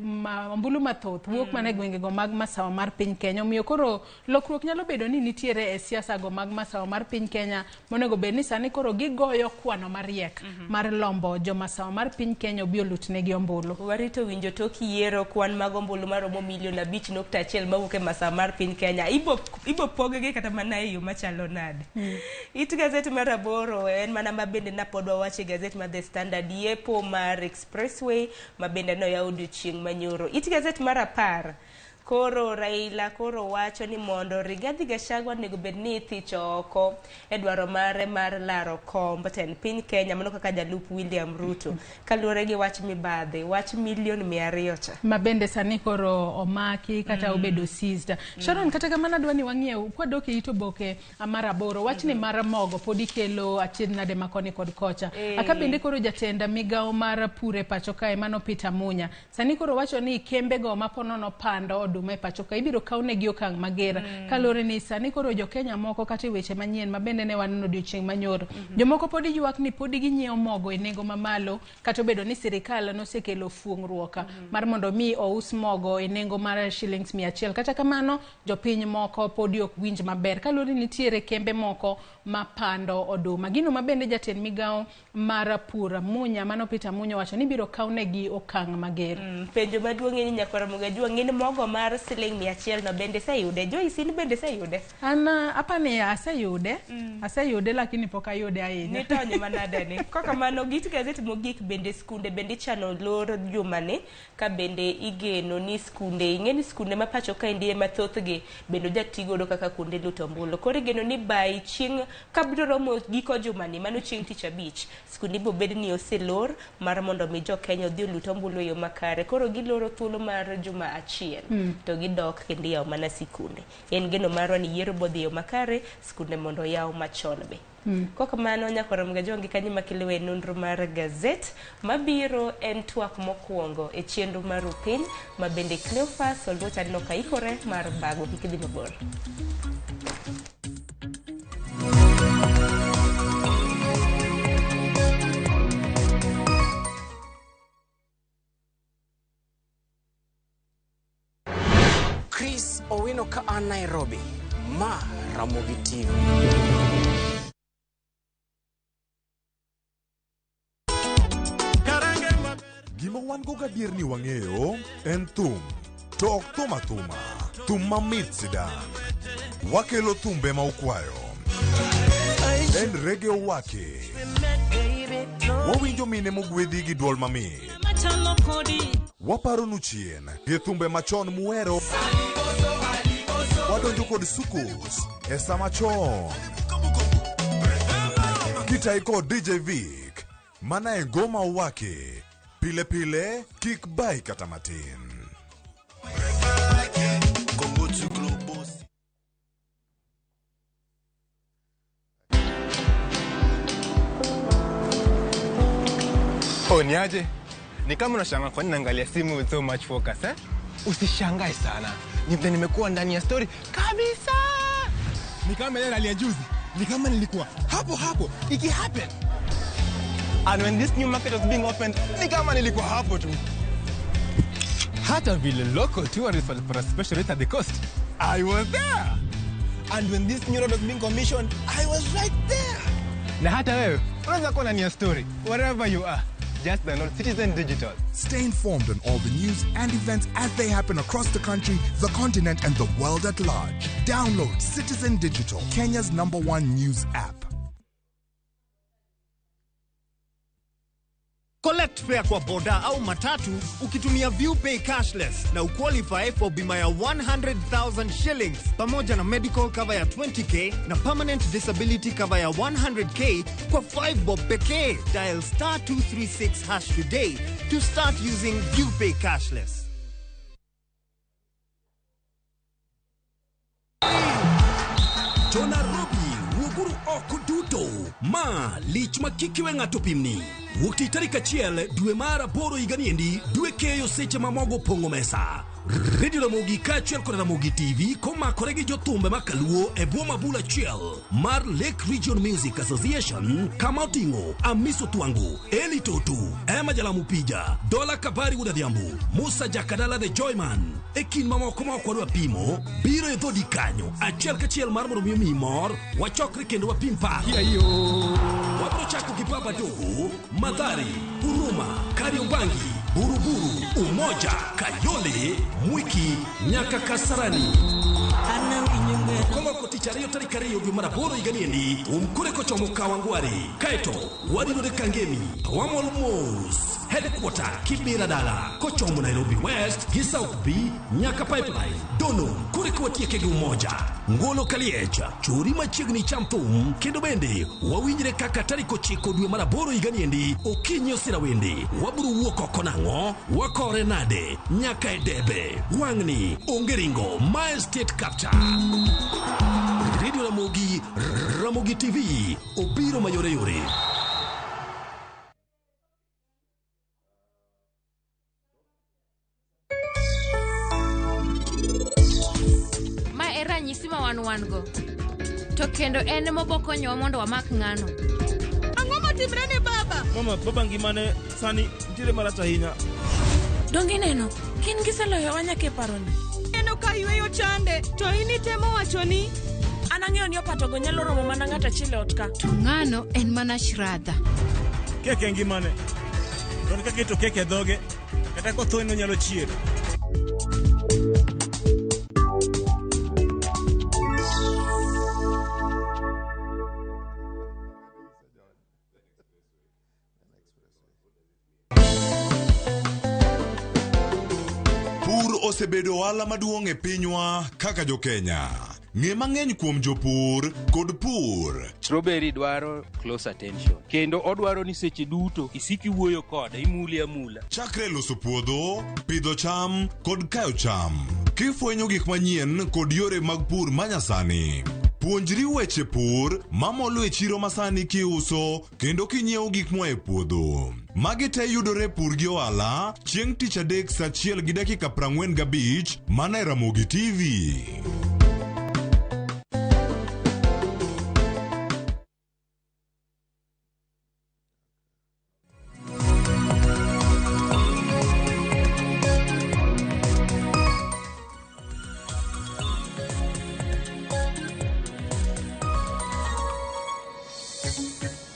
ombulu mathoth wuok mane gwengego mag masawa mar piny Kenya. Omiyo koro lokruok nyalo bedo ni nitiere e siasa go mag masawa mar piny Kenya monego be ni sani koro gigoyo kwano mariek mar lombo jo masawa mar piny Kenya obi olutnegi ombulu. Warito winjo tok yiero kwan mag ombulu maromo 5.1 mawuok e masawa mar piny Kenya. Ibo pogegi kata mana e yo machalo nade. It gazet mar 8 en mana ma bende napodwa wache gazet mar The Standard yepo mar Expressway ma bende no ya odiochieng' manyoro. It gazet mar 10 koro Raila koro wacho ni mondo Rigathi Gachagua nego bed ni thicho oko e dwaro mare mar laro Kom10 piny Kenya mano kaka jalup William Ruto. Kaluore gi wach mibadhe, wach 200,000 cha. Ma bende sani koro omaki kata obedo seized. Sharon kata kamana dwa ni wang'iew kwadoke ito boke mar 8 wach ni mar mogo podi kelo achiedh nade makoni kod kocha. Aka bende koro jatenda migawo mar pure pacho kae mano Peter Munya. Sani koro wacho ni kembe go maponono pando dume pacho ka ibiro kawnegi okang' mager. Kalore ni sani koro jo Kenya moko kata weche manyien ma bende ne waneno odiochieng' manyoro. Jomoko podi ywak ni podi ginyiewo mogo e nengo mamalo kata obedo ni sirikal nosekelo fuong'ruok mar mondo mi ous mogo e nengo mar shillings 100. Kata kamano jopiny moko podi ok winj maber. Kalore nitiere kembe moko mapando oduma. Gino ma bende jatend migawo mar pur Munya mano Peter Munya wacho ni biro kawnegi okang' mager. Penjo maduong' ni nyakora Mgajwang' ng'in mogo mar siling 100 no bende sayude. Joyce ni bende sayude. Ana apani asayude. Asayude lakini pok ayude ahinya. Ni tonyo manade ni. Kaka mano git gazet mogik bende skunde bende chano lor jumane ka bende igeno ni skunde ing'eni skunde ma pacho ka ndie mathothgi bende jatigo do kaka kunde luto ombulu. Koro igeno ni bai chieng' kabiro romo giko jumani mano chieng' tich abich skunde bo bed ni oselor mar mondo mi jo Kenya odhi luto ombulu e yo makare. Koro giloro thuolo mar juma achiel. To gidok kendo yaw mana sikunde. En geno marwa ni yiero bodhi yo makare skunde mondo yaw machon be. Koko mano nyakoro mga jongi kanyima kiliwe nundru mar gazet mabiro en twak mokwongo e chenro mar upiny mabende Cleophas Olwocha no kaikore mar bago hikidhi mabor. Chris Owino ka an Nairobi, ma Ramogi TV. Gima wan go gadier ni wang'eyo en thum, to ok thum athuma, thum mamit sidan. Wakelo thumbe ma ukwayo. En rege owake. Wawinjo mine mogwedhi gi duol mamit. Waparo nu chien gi thumbe machon muero. Wadonjo kod sukus e sama chon. Kitai kod DJ Vic, mana e ngoma owake. Pile pile, kik bai kata matin. Niaje? Ni kama unashangaa kwa nini naangalia simu with so much focus, eh? Usishangae sana. Nimekuwa ndani ya story kabisa. Ni kama ile hali ya juzi. Ni kama nilikuwa hapo iki happen. And when this new market was being opened, ni kama nilikuwa hapo tu. Hata vile local tourists for a special rate at the coast, I was there. And when this new road was being commissioned, I was right there. Na hata wewe, unaweza kuwa ndani ya story wherever you are. Just download Citizen Digital. Stay informed on all the news and events as they happen across the country, the continent, and the world at large. Download Citizen Digital, Kenya's #1 news app. Collect fare kwa boda au matatu ukitumia ViewPay cashless na uqualify for bima ya 100,000 shillings pamoja na medical cover ya 20k na permanent disability cover ya 100k kwa 5 bob pekee. Dial *236# today to start using ViewPay cashless. Nairobi, wuguru oko duto. Ma, lich makiki ng'ato pimni. Wukti tarik achiel dwe mar aboro higaniendi, dwe keyo seche mamogo pongo mesa. Radio Ramogi kaachiel kod Ramogi TV komakore gi jothumbe makaluo e bwo mabula achiel mar Lake Region Music Association kama oting'o Amiso Twangu, Eli Totu, Emma Jalamu Pija, Dola Kabari Udadhiambu, Musa Jakadala the Joyman. E kin mamoko ma okwadwa pimo, biro e dhodi kanyo achiel kachiel mar mondo miyo mor, wachokre kendo wapim paro. Wabro chako gi Baba Dogo, Madhari, Huruma, Kariobangi, Buruburu, Umoja, Kayole, Mwiki, nyaka Kasarani. Koma koti chariyo tarik ariyo dwe mar aboro higaniendi, kure kochomo Kawangware, kaeto wadinore Kangemi, wamol mos. Headquarter Kibera Dala, kochomo Nairobi West, gi South B, nyaka Pipeline, Dono, kure kwatieke gi Umoja. Ngolo Kaliecha, churi machiegni cham thum, kendo bende wawinjre kaka tarik 9 dwe mar aboro higaniendi, okinyi osira wende. Wabro wuok oko nang'o, wakore nade, nyaka e debe. Wang'ni onge ringo, my state capture. Radio Ramogi, Ramogi TV, obiro mayore yore. Nyisima wan go. To kendo en mobokonyo mondo wamak ng'ano. Ang'o matimre ne baba? Mama, baba ngimane sani ntiere marach ahinya. Dongi neno, kin giseloyo wanyake paroni. Neno ka yweyo chande, to ini temo wachoni. Anang'eyo ni opatogo nyalo romo mana ng'ata achiel ot ka. To ng'ano en mana Shradha. Keke ngimane. Don kake to keke dhoge, kata ko thono nyalo chier. Osebedo ohala maduong' e pinywa kaka jo Kenya. Ng'e mang'eny kuom jopur kod pur. Strawberry dwaro close attention. Kendo odwaro ni seche duto isiki wuoyo kode, imuli amula. Chakre loso puodho, pidho cham kod kayo cham. Kifwenyo gik manyien kod yore mag pur manyasani. Puonjri weche pur mamolo e chiro masani kiuso kendo kinyiewo gik moa e puodho. Magi te yudore pur gi ohala chieng' tich adek saa 1:45 mana e Ramogi TV.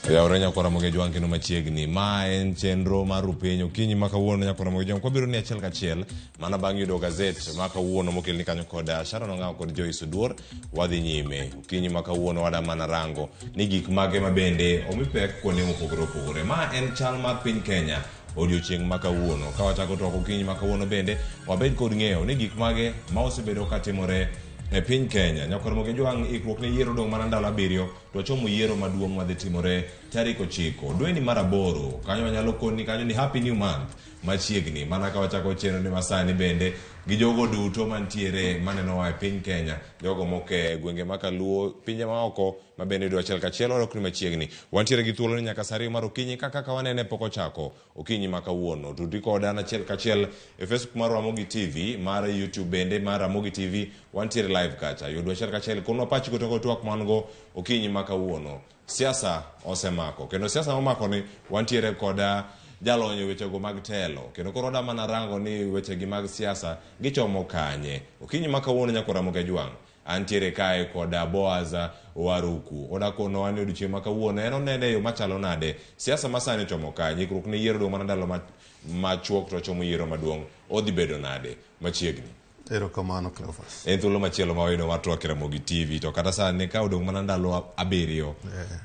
Yaore nyakora moge jwang kendo machiegni ma en chenro mar rupenyo kinyi maka wuono nyakora moge jwang kwabiro ni achiel kachiel mana bang' yudo gazet maka wuono mokelni kanyo koda Sharon Ong'aw kod Joyce Oduor wadhi nyime kinyi maka wuono wada mana rango ni gik mage mabende omipek kuonde mopogore opogore. Ma en chal mar piny Kenya odiochieng' maka wuono ka wachako toko kinyi maka wuono bende wabed kod ng'eyo ni gik mage ma osebedo katimore e piny Kenya. Nyakora moge jwang ikruok ne yiero dong mana ndalo 7 to chomo yiero maduong' madhi timore tarik 9 dwe ni mar 8 kanyo wanyalo koni kanyo ni happy new month machiegni mana ka wachako chenro ni masani bende gi jogo duto mantiere maneno wa e piny Kenya, jogo moke gwenge makaluo pinje maoko mabende dwa achiel kachiel orokni machiegni. Wantiere gi thuolo ni nyaka saa 2 mar okinyi kaka wanene pok ochako okinyi maka wuono. Tudri koda na achiel kachiel e Facebook mar Ramogi TV, mar YouTube bende mar Ramogi TV wantiere live kacha. Yudo achiel kachiel kono pachi kotoko twak mango okinyi maka wuono. Siasa osemako kendo siasa omako ni wantiere koda jalonyo weche go mag telo kendo koro da mana rango ni weche gi mag siasa gichomo kanye. Okinyi maka wuono nyakora moge jwang antiere kae koda Boaza Waruku oda kono wani odiochieng' maka wuono en onene yo machalo nade siasa masani chomo kanye ikruok ne yiero do mana ndalo machuok to chomo yiero maduong' odhi bedo nade machiegni. Erokamano Cleophas. En thuolo machielo ma wayudo mar twak Ramogi TV to kata sani ka odong' mana ndalo 7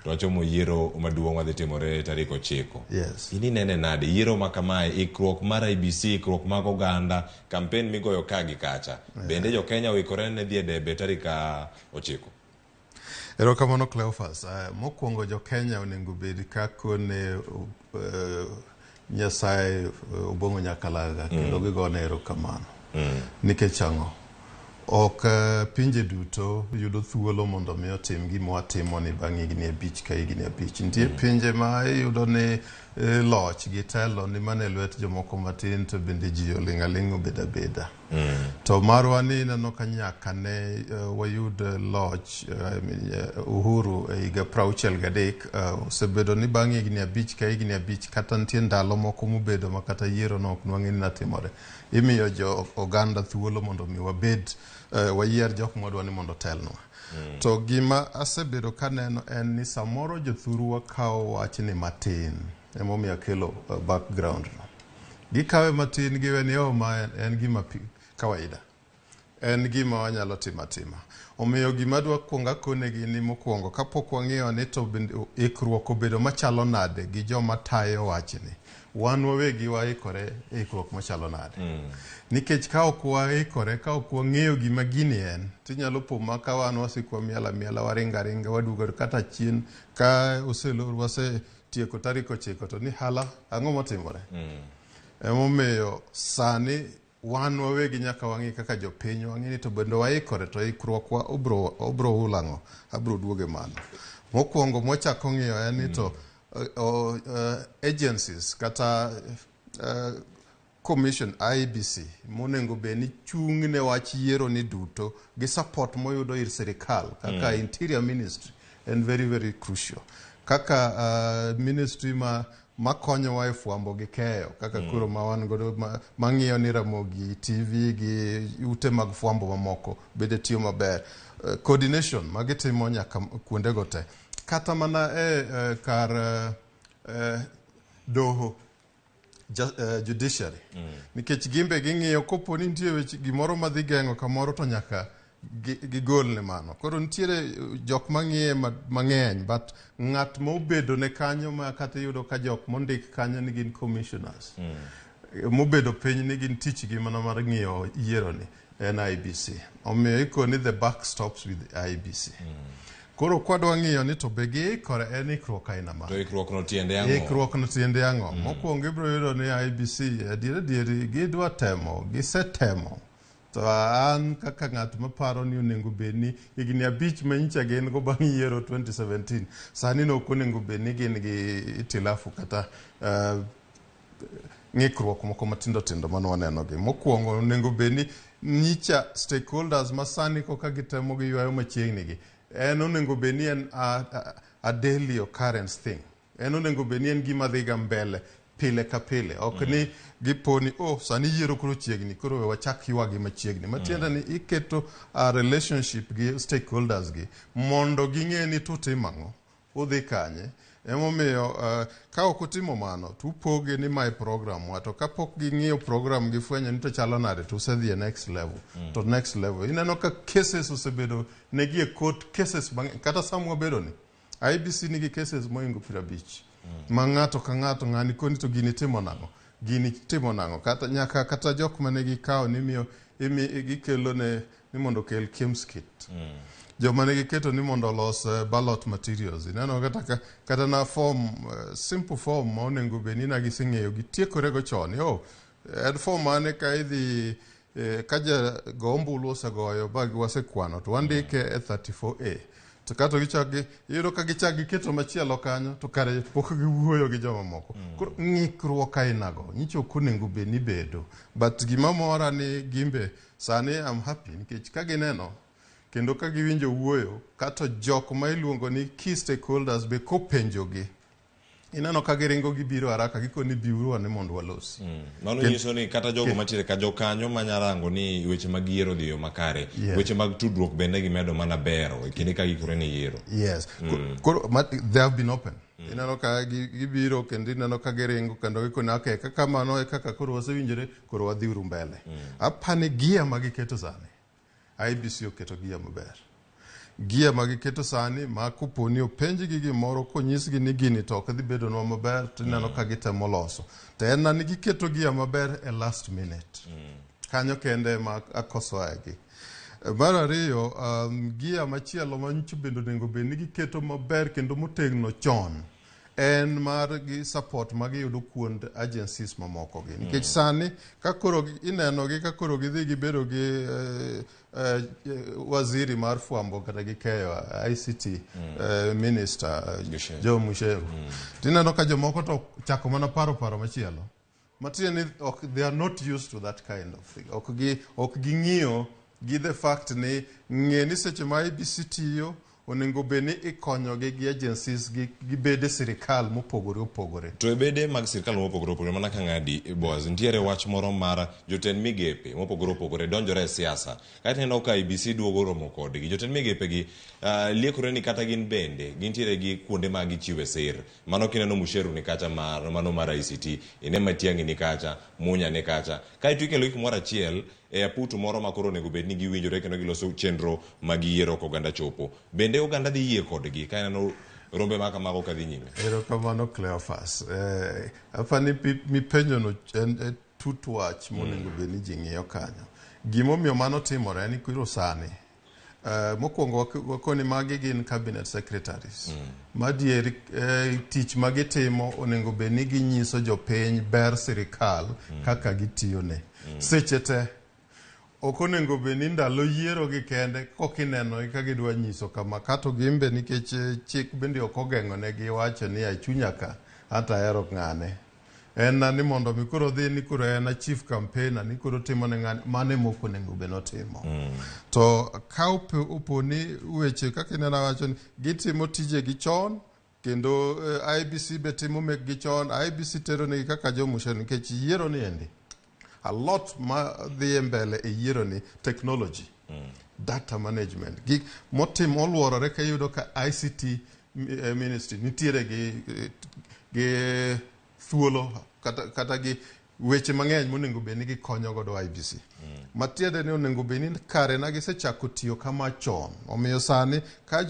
to chomo yiero maduong' madhi timore tarik 9. Yes. Ini nene nade yiero ma kamae ikruok mar IBC ikruok mag oganda kampen migoyo ka gi kacha bende jo Kenya oikore ne dhi e debe tarik 9. Erokamano Cleophas. Mokwongo jo Kenya onego bed ka kone Nyasaye obongo nyakalaga kendo gigone erokamano. Nikech ang'o ok pinje duto yudo thuolo mondo mi otim gima watimo ni bang' higni 5 ka higni 5. Nitie pinje ma yudo ni loch gi telo ni mane lwet jomoko matin to bende ji oling'aling'o beda beda. To marwa ni neno ka nyaka ne wayud loch uhuru e higa 63 osebedo ni bang' higni 5 ka higni 5 kata nitie ndalo moko mobedo ma kata yiero no ok nwang'e ni natimore. Imiyo jo oganda thuolo mondo mi wabed wayier jok mwadwa ni mondo telnwa. To gima asebedo kaneno en ni samoro jothuru wakawo wach ni matin emomiyo kelo background no. Gikawe matin giwe ni ma en gima kawaida. En gima wanyalo tima. Omiyo gima dwa kuonga konegi ni mokwongo kapok wang'iyo ni to ikruok obedo machalo nade gi joma tayo wachni. Wan wawegi waikore ikruok machalo nade. Nikech ka ok waikore, ka ok wang'eyo gima gini en, tinyalo po maka wan wasikwa miala waringa wadugo kata chien ka oselor wasetieko tarik 9 to ni hala ang'o motimore. Emomiyo sani wan wawegi nyaka wang'i kaka jopiny wang'i ni to bende waikore to ikruokwa obro hulang'o abro duoge mano. Mokwongo mwachako ng'iyo en ni to agencies kata commission IBC monengo be ni chung' ne wach yiero ni duto gi support moyudo ir sirikal kaka Interior Ministry and very very crucial kaka ministry makonyowa e fwambo gi keyo kaka kuro ma wan godo mang'iyo ni Ramogi TV gi ute mag fwambo mamoko bede tiyo maber. Coordination magitimo nyaka kuonde gote kata mana kar doho judiciary. Nikech gimbe ging'iyo kopo ni nitie weche gimoro madhi geng'o kamoro to nyaka gigol ne mano. Koro nitiere jok mang'iye mang'eny but ng'at mobedo ne kanyo ma kata yudo ka jok mondik kanyo ni gin commissioners. Mobedo piny ni gin tich gi mana mar ng'iyo yiero ni en IBC. Omiyo iko ni the buck stops with the IBC. Koro kwadwa ng'iyo ni to be giikore en ikruok aina ma. To ikruok no tiende ang'o? Ikruok no tiende ang'o? Mokwongo ibro yudo ni IBC adieri gidwa temo, gisetemo to an kaka ng'at maparo ni onego bed ni higni 5 manyicha gin go bang' yiero 2017 sani no ok onego bed ni gin gi itilafu kata ng'ikruok moko matindo tindo mane waneno gi. Mokwongo onego bed ni nyicha stakeholders masani koka gitemo gi ywayo machiegni gi en onego bed ni en a daily occurrence thing. En onego bed ni en gima dhiga mbele pile ka pile, ok ni giponi sani yiero koro chiegni koro we wachak ywagi machiegni. Matiende ni iketo relationship gi stakeholders gi mondo ging'e ni tutimo ang'o, udhi kanye. Emomiyo ka ok utimo mano to upoge ni my program wato kapok ging'iyo program gifwenyo ni to chalo nade to usedhi e next level to next level. Ineno ka cases osebedo negi e court cases kata samwa bedo ni IBC nigi cases moingo 50 ma ng'ato ka ng'ato ng'ani koni to gini timo nang'o kata nyaka kata jok mane gikawo ni miyo gikelo ne ni mondo kel kimskit joma ne giketo ni mondo los ballot materials. Ineno kata na form simple form ma onego bed ni giseng'eyo gitiekore go chon en form mane ka idhi ka go ombulu osegoyo ba wasekwano to wandike e 34A to kato gichagi iyudo ka gichagi keto machielo kanyo to kare pok giwuoyo gi joma moko. Koro ng'ikruok ainago nyicho ok onego bed ni bedo, but gima mora ni gimbe sani I'm happy nikech ka gineno kendo ka giwinjo wuoyo kata jok ma iluongo ni key stakeholders be kopenjogi ineno ka giringo gibiro haraka gikoni biuru ane mondo walos. Mano nyiso ni kata jogo matiere ka jokanyo manyarango ni weche mag yiero dhiyo makare, weche mag tudruok bende gimedo mana bero kinde ka gikore ni yiero. Yes. They have been open. Ineno ka gibiro kendo ineno ka giringo kendo gikoni okay kaka mano e kaka koro wasewinjore koro wadhiuru mbele. Apani gia magiketo sani IBC oketo gia maber. Gia magiketo sani ma kuponi openji gi gimoro konyisgi ni gini to ok dhi bedo nwa maber to ineno ka gitemo loso. To en na giketo gia maber e last minute. Kanyo kende ma akosoegi. Mar ariyo gia machielo manyicho bendo nengo bed ni giketo maber kendo motegno chon en mar gi support ma giyudo kuond agencies mamoko gi. Nikech sani ka koro ineno gi ka koro gidhi gibedo gi waziri mar fwambo kata gi keyo ICT minister Joe Musheru. Tineno ka jomoko to chako mana paro machielo. Matiende ni they are not used to that kind of thing. Ok ging'iyo gi the fact ni ng'e ni seche ma IBC tiyo onego bed ni ikonyogi gi agencies gi bede sirikal mopogore opogore. To e bede mag sirikal mopogore opogore mana ka ng'adi Boaz nitiere wach moro mar jotend migepe mopogore opogore donjore e siasa. Kata neno ka IBC duogo romo kodgi jotend migepe gi liekore ni kata gin bende gintiere gi kuonde ma gichiwe sir. Mano kineno Musheru ni kacha mano mar ICT ine Matiang'i ni kacha Munya ni kacha kaito ikelo gik moro achiel e aputu moro makoro nego bed ni giwinjore kendo giloso chenro mag yiero oganda chopo. Bende oganda dhi yie kodgi ka neno rombe maka mago ka dhi nyime. Erokamano Cleophas. Apani mipenjo no en tut wach monego bed ni ji ng'iyo kanyo. Gimomiyo mano timore ni kuro sani mokwongo wakoni magi gin cabinet secretaries. Madieri tich magitimo onego bed ni ginyiso jopiny ber sirikal kaka gitiyone. Seche te ok onego bed ni ndalo yiero gi kende kokineno ka gidwa nyiso kama kato gimbe nikech chik bende ok ogeng'o ne giwacho ni achunya ka hata ahero ng'ane. En na ni mondo mi koro dhi ni koro en chief campaigner ni koro timo ne ng'ane mane moko onego bed notimo. To ka oponi weche kaka ineno wacho ni gitimo tije gi chon kendo IBC be timo mek gi chon. IBC tero ne kaka Joe Musheru nikech yiero ni endi a lot ma dhi mbele e yiero ni technology, data management, gik motim oluorore ka yudo ka ICT ministry nitiere gi thuolo kata gi weche mang'eny monego bed ni gikonyo godo IBC. Matiende ni onego bed ni kare na gisechako tiyo kama chon. Omiyo sani ka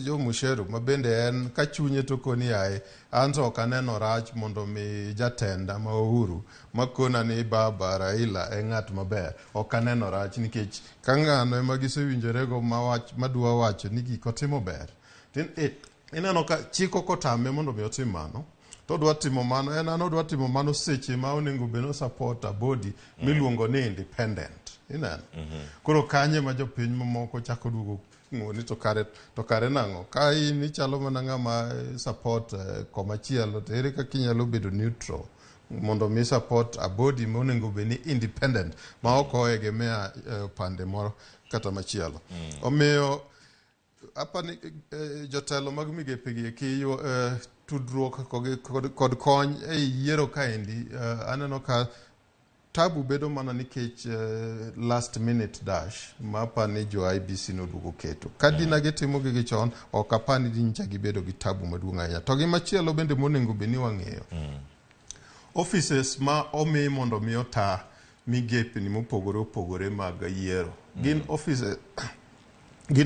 Joe Musheru ma bende en ka chunye to koni yae anto ok aneno rach mondo mi jatenda ma Uhuru makona ni baba Raila e ng'at maber ok aneno rach nikech ka ng'ano ema gisewinjore go madwa wacho ni gik otimo ber. Ineno ka chiko kotame mondo mi otim mano. To dwa timo mano, dwa timo mano seche ma onego bed no support a body miluongo ni independent. ineno. Koro kanye ma jopiny mamoko chako duogo ni to kare nang'o ka in ichalo mana ng'ama support komachielo to ere kaka inyalo bedo neutral mondo mi support a body monego bed ni independent ma ok oegemea pande moro kata machielo. Omiyo apani jotelo mag migepegi eki tudruok kod kony e yiero kaendi aneno ka tabu bedo mana nikech last minute dash ma apani jo IBC noduogo keto. Ka dina gitimo gigi chon ok apani dincha gibedo gi tabu maduong' ahinya. To gimachielo bende monego bed ni wang'eyo. Offices ma omi mondo mi ota migepni mopogore opogore mag yiero. Gin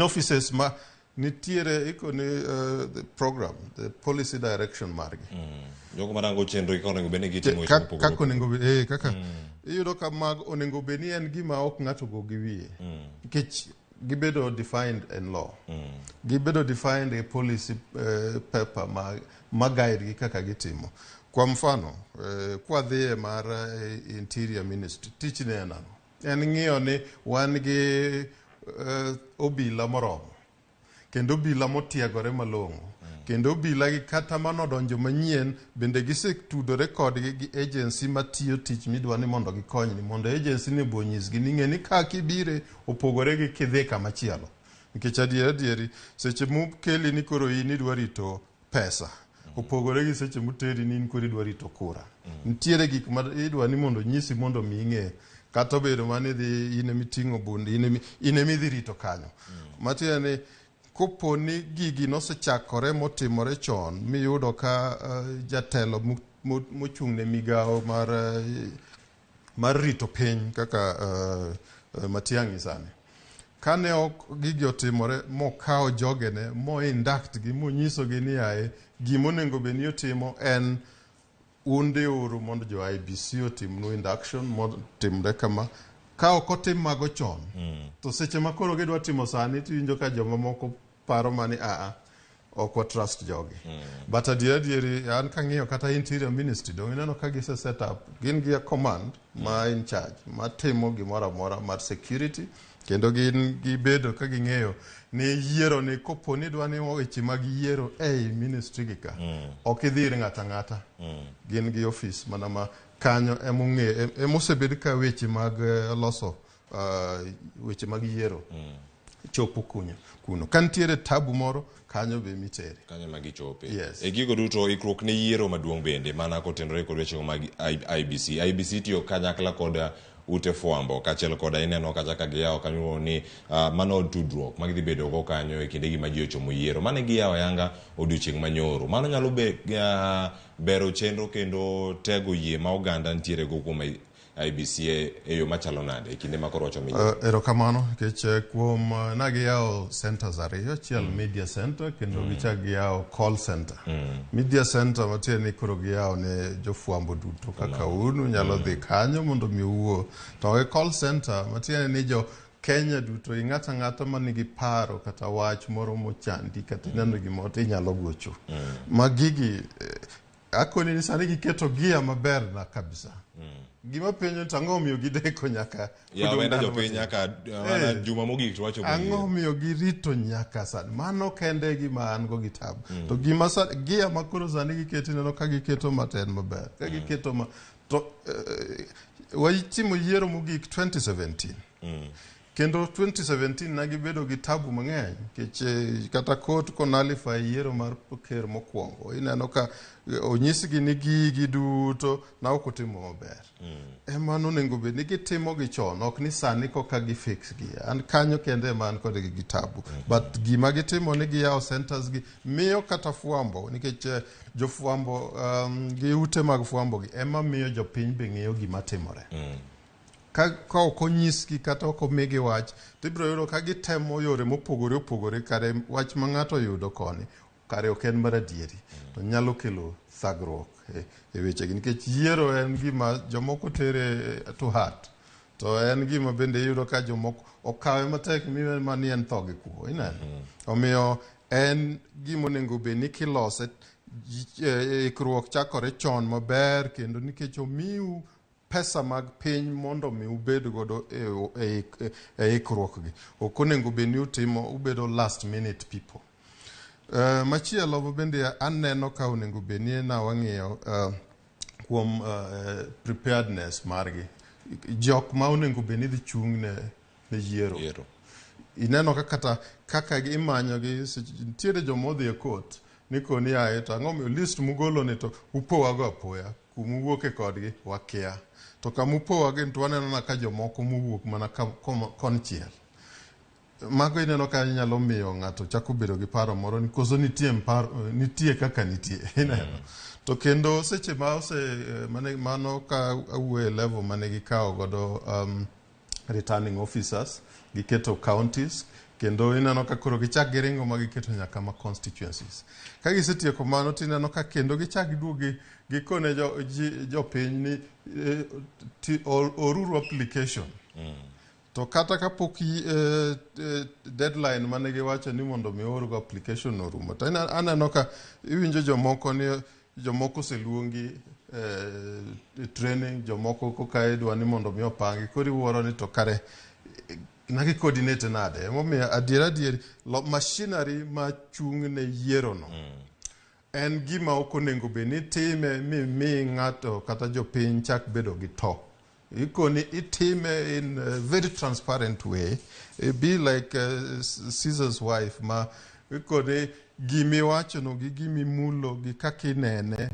offices ma nitiere ikone the program, the policy direction margi. Jogo marango chenro ikonego bed ni gitimo weche mopogore. Kaka onego bed kaka iyudo ka mag onego bed ni en gima ok ng'ato go gi wiye. Nikech gibedo defined in law. Gibedo defined e policy paper ma guide gi kaka gitimo. Kwa mfano, kwa dhiye mar Interior Ministry, tich ne en ang'o? En ng'iyo ni wan gi obila moromo, kendo obila motiegore malong'o, kendo obila gi kata manodonjo manyien bende gisetudore kodgi gi agency matiyo tich midwa ni mondo gikonyni, mondo agency ni bonyisgi ni ng'e ni ka kibire opogore gi kidhi kamachielo. Nikech adieri seche mukeli ni koro in idwa rito pesa opogore gi seche muteri ni in koro idwa rito kura. Nitiere gik ma idwa ni mondo nyisi mondo mi ing'e kata obedo mane dhi in emiting'o bundi in emidhi rito kanyo. Matiende ni kopo ni gigi nosechakore motimore chon miyudo ka jatelo mochung' ne migawo mar rito piny kaka Matiang'i sani. Kane ok gigi otimore mokawo jogene moinduct gi monyisogi ni ae gimonego bed ni otimo en unde oro mondo jo IBC otimnu induction motimre kama. Ka ok otim mago chon to seche ma koro gidwa timo sani tiwinjo ka joma moko paro mani ok wa trust jogi. But adieri an kang'iyo kata Interior Ministry dong ineno ka gise set up gin gi command ma in charge ma timo gimoro amora mar security kendo gin gibedo ka ging'eyo ni yiero ni kopo ni dwa ni weche mag yiero ministry gi ka ok idhir ng'ata ng'ata. Gin gi office mana ma kanyo emosebed ka weche mag loso weche mag yiero chopo kuno. Kantiere tabu moro kanyo be mitere. Kanyo magi chope. Yes. E gigo duto ikruok ne yiero maduong' bende mana kotenore kod weche mag IBC. IBC tiyo kanyakla kod ute fwambo kachiel koda ineno kata ka giyawo kanyo ni mano tudruok magidhi bedo go kanyo e kinde gi ma ji ochomo yiero. Mane giyawo yanga odiochieng' manyoro. Mano nyalo bero chenro kendo tego yie ma oganda ntiere go kuom IBC e yo machalo nade e kinde makoro wacho miyi. Erokamano nikech kuom nagiyawo centers ariyo, achiel media center kendo gichak giyawo call center. Media center matiende ni koro giyawo ne jofwambo duto kaka unu nyalo dhi kanyo mondo mi uwuo. To e call center matiende ni jo Kenya duto ing'ata ng'ata manigi paro kata wach moro mochandi kata neno gimoro inyalo gocho. Magigi akoni ni sani giketo gia maber na kabisa. Gima penjo tang'o miyo gideko nyaka wenda jopiny nyaka juma mogik to wacho ang'o miyo girito nyaka sani. Mano kende gima an go gitabu. To gima gia makoro sani giketo neno ka giketo maten maber. Ka giketo to wachimo yiero mogik 2017. Kendo 2017 nagibedo gi tabu mang'eny kata court konalify yiero mar ker mokwongo ineno ka onyisgi ni gigi duto na ok otimo maber. Mano onego bed ni gitimo gi chon ok ni sani koka gifix gi an kanyo kende man kod gi tabu. But gima gitimo ni giyawo centers gi miyo kata fwambo nikech jofwambo gi ute mag fwambo gi ema miyo jopiny be ng'eyo gima timore. Ka ok onyisgi kata ok omigi wach tibiro yudo ka gitemo yore mopogore opogore kare wach ma ng'ato yudo koni kare ok en mar adieri to nyalo kelo thagruok e wechegi nikech yiero en gima jomoko tere to heart to en gima bende yudo ka jomoko okawe matek mani en tho gi kuo ineno. Omiyo en gima onego bed ni kilose ikruok chakore chon maber kendo nikech omiu pesa mag piny mondo mi ubed godo e ikruokgi. Ok onego bed ni utimo ubedo last minute people. Machielo bende aneno ka onego bed ni wang'iyo kuom preparedness margi. Jok ma onego bed ni dhi chung' ne yiero. Ineno kaka imanyogi, nitiere jomodhi e court ni koni aye to ang'o miyo list mugolo ni to upowago apoya kumuwuoke kodgi wakia, to kamupowagi to waneno ka jomoko muwuok mana konchiel. Mago ineno ka nyalo miyo ng'ato chako bedo gi paro moro ni koso nitie kaka nitie. Ineno to kendo seche ma mano ka awuoye level mane gikawo godo returning officers giketo counties, kendo ineno ka koro gichak giringo ma giketo nyaka ma constituencies. Ka gisetieko mano tineno ka kendo gichak giduogi gikone jopiny ni oruru application. To kata kapok deadline mane giwacho ni mondo mi orgo application orumo, to aneno ka iwinjo jomoko seluongi training, jomoko koka idwa ni mondo mi opangi, kori wuoro ni to kare nagi coordinate nade. Momiyo adier machinery ma chung' ne yiero no en gima ok onego bed ni time mi ng'ato kata jopiny chak bedo gi to. Ikoni itime in a very transparent way. It be like Caesar's wife ma ikoni gimi wacho no gi gimi mulo gi kaki nene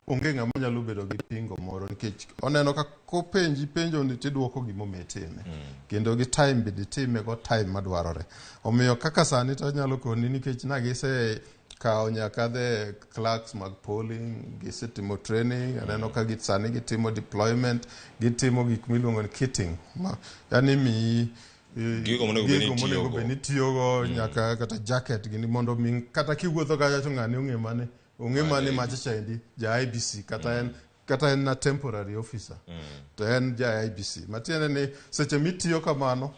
onge ng'ama nyalo bedo gi pingo moro, nikech oneno ka penjo ni tidwoko gimomiyo time. Kendo gi time bidi time go time madwarore. Omiyo kaka sani to nyalo koni nikech nagise kawo nyaka the clerks mag polling, gisetimo training, aneno ka sani gitimo deployment, gitimo gik miluongo ni kitting. Yani mi gigo monego bed ni tiyogo nyaka kata jacket gini mondo mi kata kiwuotho kacha to ng'ani ong'e mane machacha endi ja IBC kata en na temporary officer to en ja IBC. Matiende ni seche mitiyo kamano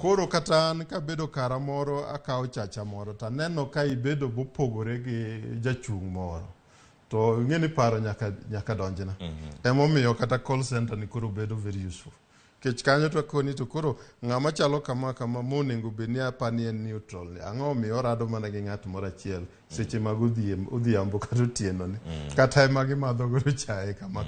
koro kata an kabedo kara moro akawo chacha moro to aneno ka ibedo mopogore gi jachung' moro to ing'e ni paro nyaka donjna. Emomiyo kata call center ni koro bedo very useful. Kech kanyo to koni to koro ng'ama chalo kama monego bed ni apani en neutral ni ang'o miyo orado mana gi ng'at moro achiel seche mag odhiambo kata otieno ni kata ema gimadho godo chae kama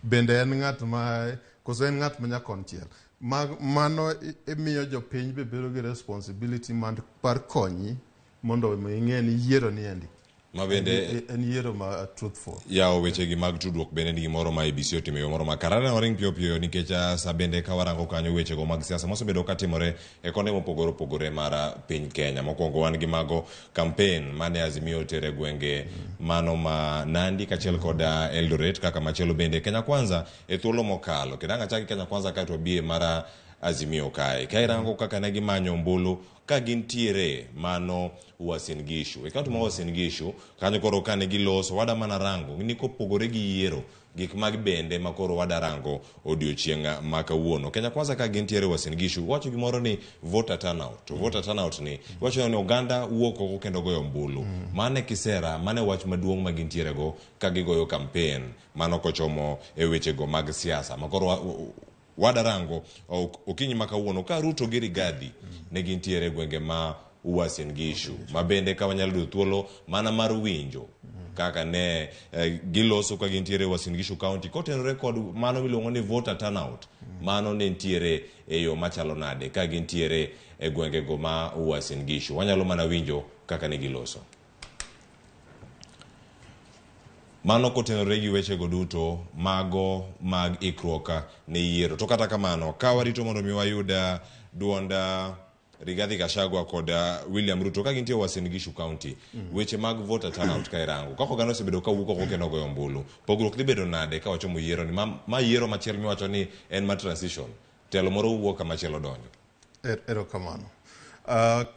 bende en ng'at ma koso en ng'at ma konchiel. Mano imiyo jopiny bedo gi responsibility par konyi mondo ing'e ni yiero ni endi mabende en yiero ma truthful. Yawo wechegi mag tudruok bende ni gimoro ma IBC otimo yo moro makarana waring piyo nikech sa bende ka warango kanyo wechego mag siasa mosebedo katimore e konde mopogore opogore mar piny Kenya. Mokwongo wan gi mago campaign mane Azimio tere gwenge mano ma Nandi kachiel kod Eldoret, kaka machielo bende Kenya Kwanza e thuolo mokalo. Kidanga chaki Kenya Kwanza ka to bie mara Azimio kae. Ka irango kaka ne gimanyo ombulu ka gintiere mano Uasin Gishu. E kaunti ma Uasin Gishu kanyo koro kane giloso wada mana rango ni kopogore gi yiero gik mag bende makoro wada rango odiochieng' ma kawuono. Kenya Kwanza ka gintiere Uasin Gishu wacho gimoro ni voter turnout. Voter turnout ni wacho ni oganda wuok oko kendo goyo ombulu. Mane kisera mane wach maduong' ma gintiere go ka gigoyo campaign mano kochomo e wechego mag siasa makoro wadarango okinyi makawuono ka Ruto gi Rigathi ne gintiere gwenge ma Uasin Gishu mabende ka wanyalo yudo thuolo mana mar winjo kaka ne giloso ka gintiere Uasin Gishu County kotenore kod mano miluongo ni voter turnout mano ne ntiere e yo machalo nade ka gintiere e gwenge go ma Uasin Gishu. Wanyalo mana winjo kaka ne giloso mano kotenore gi wechego duto mago mag ikruoka ne yiero. To kata kamano ka warito mondo mi wayuda duonda Rigathi Gachagua kod William Ruto ka gintie Uasin Gishu County weche mag voter turnout ka irango kako gano osebedo ka wuok oko kendo goyo ombulu pogruok dhi bedo nade ka wachomo yiero ni ma yiero machielo miwacho ni en ma transition telo moro wuok kama chielo donjo. Erokamano.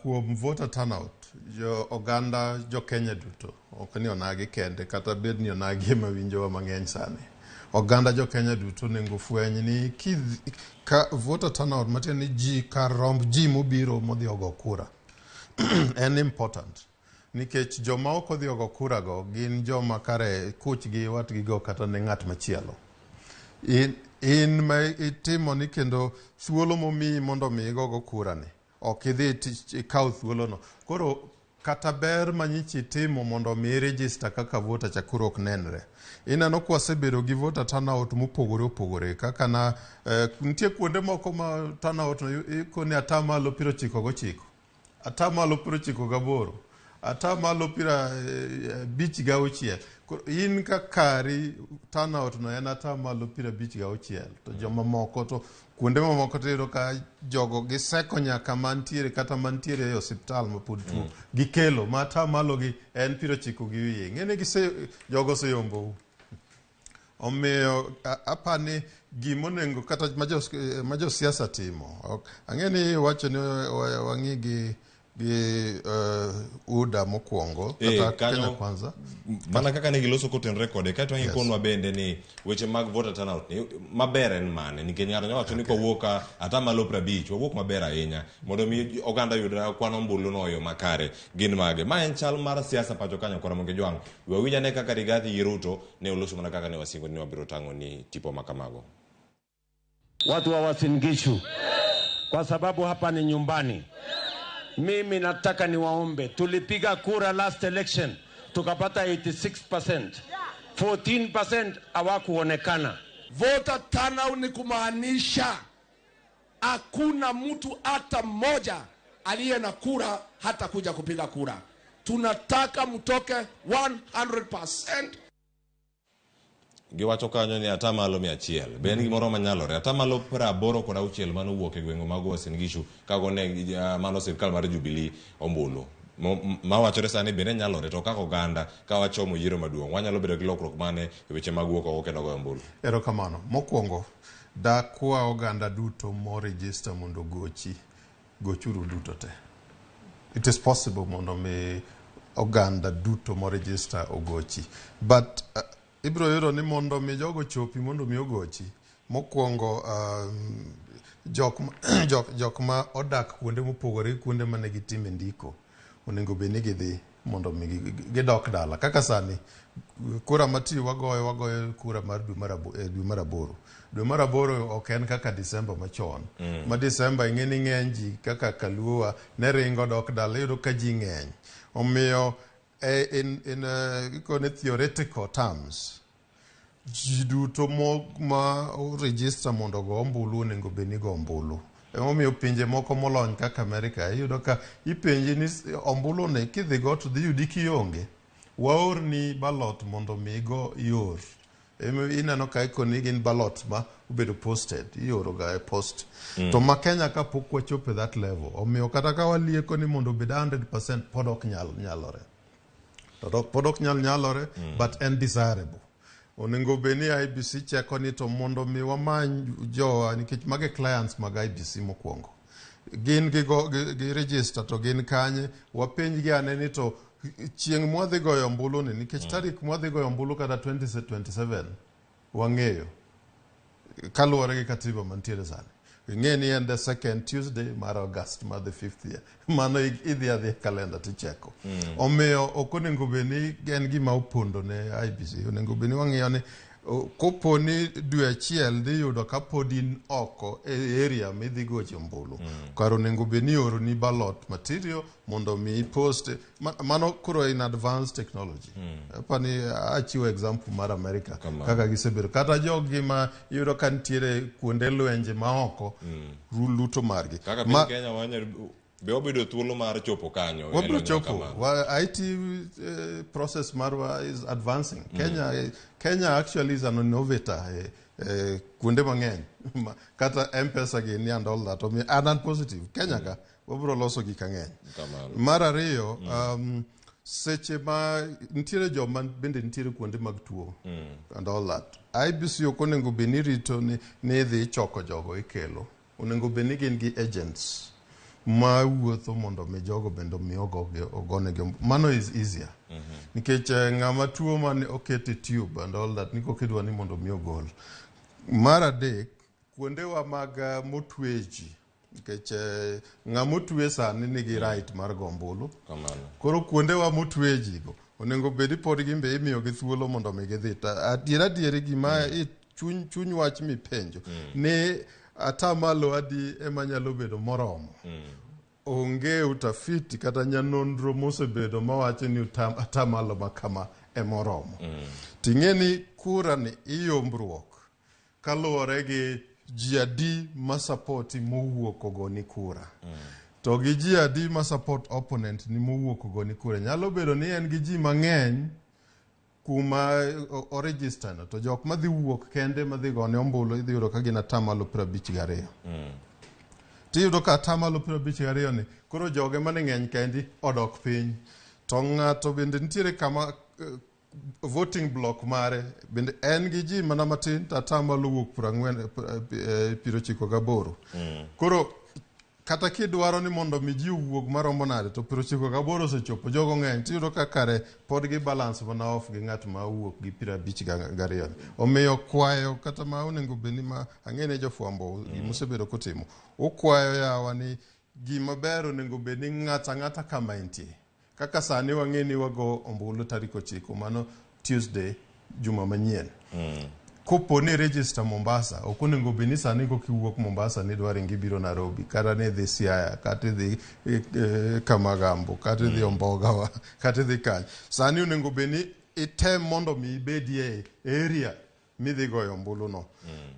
Kuom voter turnout jo oganda jo Kenya duto ok ni onagi kende kata bed ni onagi mawinjowa mang'eny sani. Oganda jo Kenya duto nengo fweny ni ka voter turnout matiende ni ji kar romb ji mobiro modhi ogo kura en important nikech joma ok odhi ogo kura go gin joma kare kuchgi watgi go kata ne ng'at machielo. in ma itimo ni kendo thuolo momiyi mondo mi igogo kurani ok idhi ikaw thuolono. Koro kata ber manyichi timo mondo mi register kaka voter chakuro ok nenre. Ineno kwasebedo gi voter turnout mopogore opogore kaka na nitie kuonde moko ma turnout ikone atamalo 99, atamalo 98, atamalo 56. In ka kari turnout no en atamalo 56 to joma moko to kuonde mamoko tero ka jogo giseko nyaka mantiere kata mantiere e hospital mapod tuo gikelo ma atamalo gi en 90 gi wiye. Ng'ene jogo seyombo. Omiyo apani gimonengo kata ma jo siasa timo. Ang'eni wacho ni wang'i gi UDA mokwongo kata Kenya Kwanza. Mana kaka ne giloso kotenre kode kato ngikonwa bende ni weche mag voter turnout ni maber en mane nikech ng'ato nyawacho ni kowuok atamalo 50 wawuok maber ahinya mondo mi oganda yud kwan ombulu no yo makare gin mage. Ma en chal mar siasa pacho kanyo kora monge jwang. Wawinja ne kaka Rigathi Ruto ne oloso mana kaka ne wasingo ni wabiro tango ni tipo makamago. Watu wa Uasin Gishu, kwa sababu hapa ni nyumbani. Mimi nataka niwaombe, tulipiga kura last election tukapata 86%, 14% hawakuonekana. Voter turnout ni kumaanisha hakuna mtu hata mmoja aliye na kura hata kuja kupiga kura. Tunataka mtoke 100%. Giwacho kanyo ni atamalo 100. Ben gimoro manyalore atamalo 86 mano wuok e gwengo mag Uasin Gishu kago ne mano sirkal mar Jubilee ombulu. Ma wachore sani bende nyalore to kako ganda ka wachomo yiero maduong' wanyalo bedo gi lokruok mane e weche mag wuok oko kendo goyo ombulu. Erokamano. Mokwongo dakwa oganda duto mo register mondo gochuru duto te. It is possible mondo me oganda duto mo register ogochi. But ibro yudo ni mondo mi jogo chopi mondo mi ogochi. Mokwongo jok ma odak kuonde mopogore kuonde mane gitime ndiko onego beni gidhi mondo mi gidok dala. Kaka sani kura mati wagoyo kura mar dwe mar aboro. Dwe mar aboro ok en kaka Disemba machon. Ma Disemba ing'eni ng'eny ji kaka Kaluowa ne ringo dok dala yudo ka ji ng'eny. Omiyo in theoretical terms ji duto ma register mondo go ombulu onego beni go ombulu. Omiyo pinje moko molony kaka Amerika iyudo ka ipenji ni ombulu ne kidhi go to dhi yudi kionge. Waor ni ballot mondo mi go ior. Ineno ka ikoni gin ballot ma ubedo posted ioro ga e post. To ma Kenya ka pok wachope that level. Omiyo kata ka walieko ni mondo bed 100% podok nyalore. Podok nyalore but undesirable. Onego beni IBC cheko ni to mondo mi wamany jowa nikech mage clients mag IBC mokwongo. Gin gi register to gin kanye wapenj gi ane ni to chieng' mwadhi goyo ombulu ni nikech tarik mwadhi goyo ombulu kata 2027 wang'eyo kaluwore gi katiba mantiere sani. Ng'e ni en the second Tuesday mar August mar the 5th year. Mano idhi kalenda ticheko. Omiyo ok onego beni en gima opondo ne IBC. Onego beni wang'iyo ni kopo ni dwe achiel dhi yudo ka pod in oko e area midhi goche ombulu. Karo onego beni oro ni ballot material mondo mi post mano kuro in advanced technology. Pani achiwo example mar America kaka gisebedo kata jogi ma yudo ka ntiere kuonde lwenje ma oko luto margi. Kaka piny Kenya wanya be obedo thuolo mar chopo kanyo. Wabiro chopo. IT process marwa is advancing. Kenya actually is an innovator. Kuonde mang'eny. Kata M-Pesa gini and all that. And positive. Kenya ka wabiro loso gik ang'eny. Mar ariyo seche ma ntiere joma bende ntiere kuonde mag tuo and all that. IBC ok onego beni rito ni dhi choko jogo ikelo. Onego beni gin gi agents ma wuotho mondo mi jogo bendo mi ogonegi. Mano is easier. Nikech ng'ama tuo mane okete tube and all that niko kidwa ni mondo mi ogol. Mar adek kuondewa mag motweji nikech ng'ama otwe sani nigi right mar go ombulu. Koro kuondewa motweji go onego bedi pod gimbe imiyo gi thuolo mondo mi gidhi. Adieri gima chuny wach mipenjo ni atamalo adi ema nyalo bedo moromo. Onge utafiti kata nyanonro mosebedo mawacho ni atamalo makama emoromo. Ting'eni kura ni iyombruok kaluwore gi ji adi ma support mowuok ogoni kura. To gi ji adi ma support opponent ni mowuok ogoni kura. Nyalo bedo ni en gi ji mang'eny kuma o register no, to jok madhi wuok kende madhi gone ombulu idhi yudo ka gin atamalo 52. Tiyudo ka atamalo 52 ni koro joge mane ng'eny kendi odok piny. To ng'ato bende nitiere kama voting block mare bende en gi ji mana matin to atamalo wuok 98. Koro kata kidwaro ni mondo mi ji wuog maromo nade to 98 osechopo jogo ng'eny tiyudo ka kare pod gi balance mana off gi ng'at ma wuok gi 52. Omiyo kwayo kata ma onego beni ma ang'ene jofwambo gimusebedo kotimo ukwayo yawa ni gima ber onego beni ng'ata kama intie. Kaka sani wang'eni wago ombulu tarik 9 mano Tuesday juma manyien. Kopo ni register Mombasa, okonego beni sani kiwuok Mombasa ni dwari ngibiro Nairobi, kata ni dhi Siaya, kata dhi Kamagambo, kata dhi Ombogawa, kata dhi Kany. Sani onego beni item mondo mi ibedie area midhi goyo ombulu no.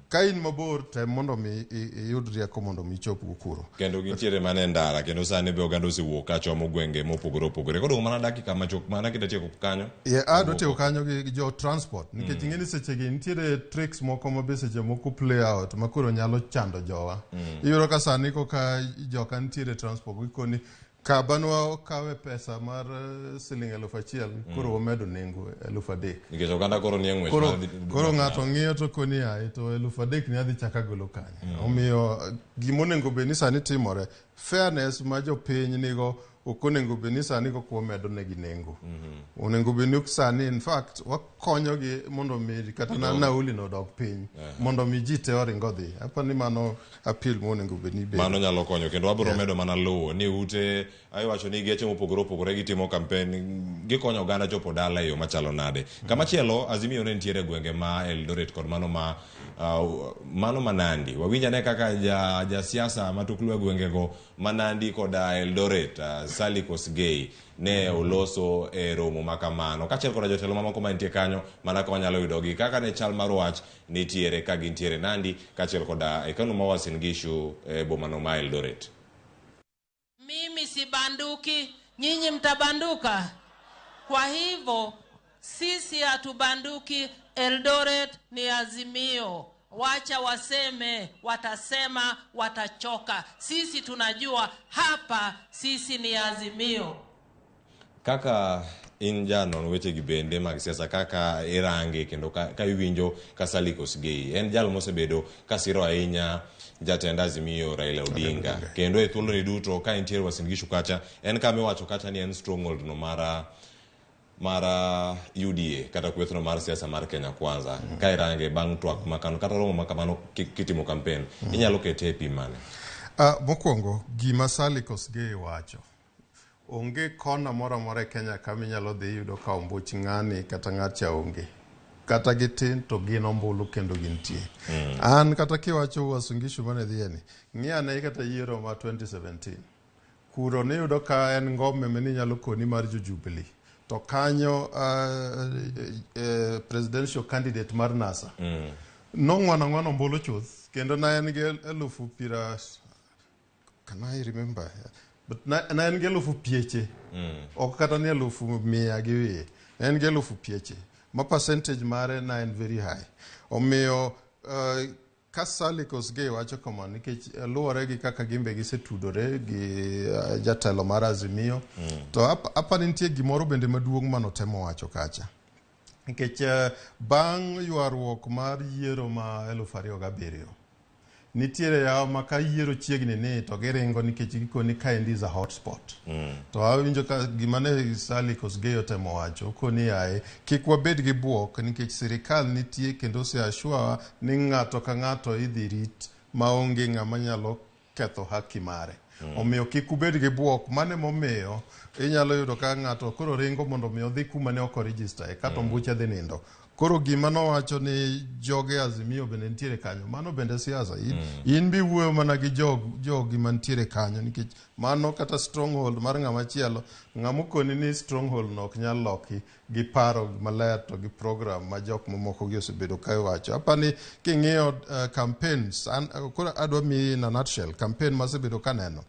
Ka in mabor tem mondo mi iyud rieko mondo mi chop kuro. Kendo gintiere mane ndara kendo sani be oganda osewuok ka chomo gwenge mopogore opogore. Koro mana dakika machok mana kidatieko kanyo. Do tieko kanyo gi jo transport. Nikech ing'eni seche gi nitiere tricks moko ma be seche moko play out ma koro nyalo chando jowa. Iyudo ka sani ka joka nitiere transport gikoni kabanwa kawe pesa mar siling 1,000 koro wamedo nengo 3,000. Nikech oganda koro ni ng'wech koro ng'ato ng'iyo to koni ai to 3,000 ni adhi chaka golo kanye. Omiyo gimonengo be ni sani timore fairness ma jopiny nigo okonengo be ni sani ko medo negi nengo. Onengo be ni sani in fact wakonyo gi mondo mi kata nauli no dog piny mondo mi ji te oringo dhi. Apa ni mano appeal monengo be ni be. Mano nyalo konyo kendo wabiro medo mana luwo ni ute ayo wacho ni geche mopogore opogore gitimo campaign gikonyo oganda chopo dala e yo machalo nade. Kamachielo Azimio ne nitiere gwenge ma Eldoret kod mano ma Nandi. Wawinja ne kaka ja siasa matuklu gwenge go Manandi kod Eldoret Sally Kosgei ne oloso e romo makamano kachiel kod jotelo mamoko mantie kanyo mana ka wanyalo yudo gi kaka ne chal mar wach nitiere ka gintiere Nandi kachiel kod Kanu ma Uasin Gishu bomano ma Eldoret. Mimi sibanduki, nyinyi mtabanduka. Kwa hivyo sisi hatubanduki. Eldoret ni Azimio. Wacha waseme, watasema, watachoka. Sisi tunajua hapa sisi ni Azimio. Kaka injano weche gi bende mag siasa kaka irange kendo ka iwinjo ka Sally Kosgei en jal mosebedo kasiro ahinya jatend Azimio Raila Odinga kendo e thuolo ni duto ka intiere Uasin Gishu kacha en kama iwacho kacha ni en stronghold no mara UDA kata kwethno mar siasa mar Kenya Kwanza ka irange bang' twak makano kata romo makamano kitimo campaign inyalo kete pi mane. Mokwongo gima Sally Kosgei wacho onge kona mora e Kenya kama inyalo dhi yudo ka ombuch ng'ani kata ng'acha onge kata gitin to gin ombulu kendo gintie. An kata kiwacho Uasin Gishu mane dhieni ng'iane kata yiero ma 2017 kuro ne yudo ka en ngome meni nyalo koni mar Jubilee to kanyo presidential candidate mar NASA nong'wana ombulu chuth kendo na en gi 10,000 can I remember but na en gi 1,000 pieche ok kata ni 100,000 gi wiye en gi 1,000 pieche ma percentage mare na en very high. Omiyo ka Sally Kosgei wacho kamano nikech luwore gi kaka gimbe gisetudore gi jatelo mar Azimio to apa nitie gimoro bende maduong' manotemo wacho kacha nikech bang' ywaruok mar yiero ma 2007 nitiere yawa ma ka yiero chiegni ni to giringo nikech gikoni ka endi za hotspot to awinjo ka gima ne Sally Kosgei otemo wacho koni yae kik wabed gi buok nikech sirikal nitie kendo se ashua ni ng'ato ka ng'ato idhi rit maonge ng'ama nyalo ketho haki mare. Omiyo kik ubed gi buok mane momiyo inyalo yudo ka ng'ato koro ringo mondo mi odhi kuma ne ok register kata ombuche dhi nindo Koro gima nowacho ni joge Azimio bende nitiere kanyo, mano bende siasa. In bi wuoyo mana gi jogi mantiere kanyo, nikech mano kata stronghold mar ng'ama chielo, ng'ama koni ni stronghold no ok nyal loki gi paro maler to gi program ma jok mamoko gi osebedo ka wacho. Apani king'iyo campaigns, koro adwa mi in a nutshell, campaign masebedo kaneno.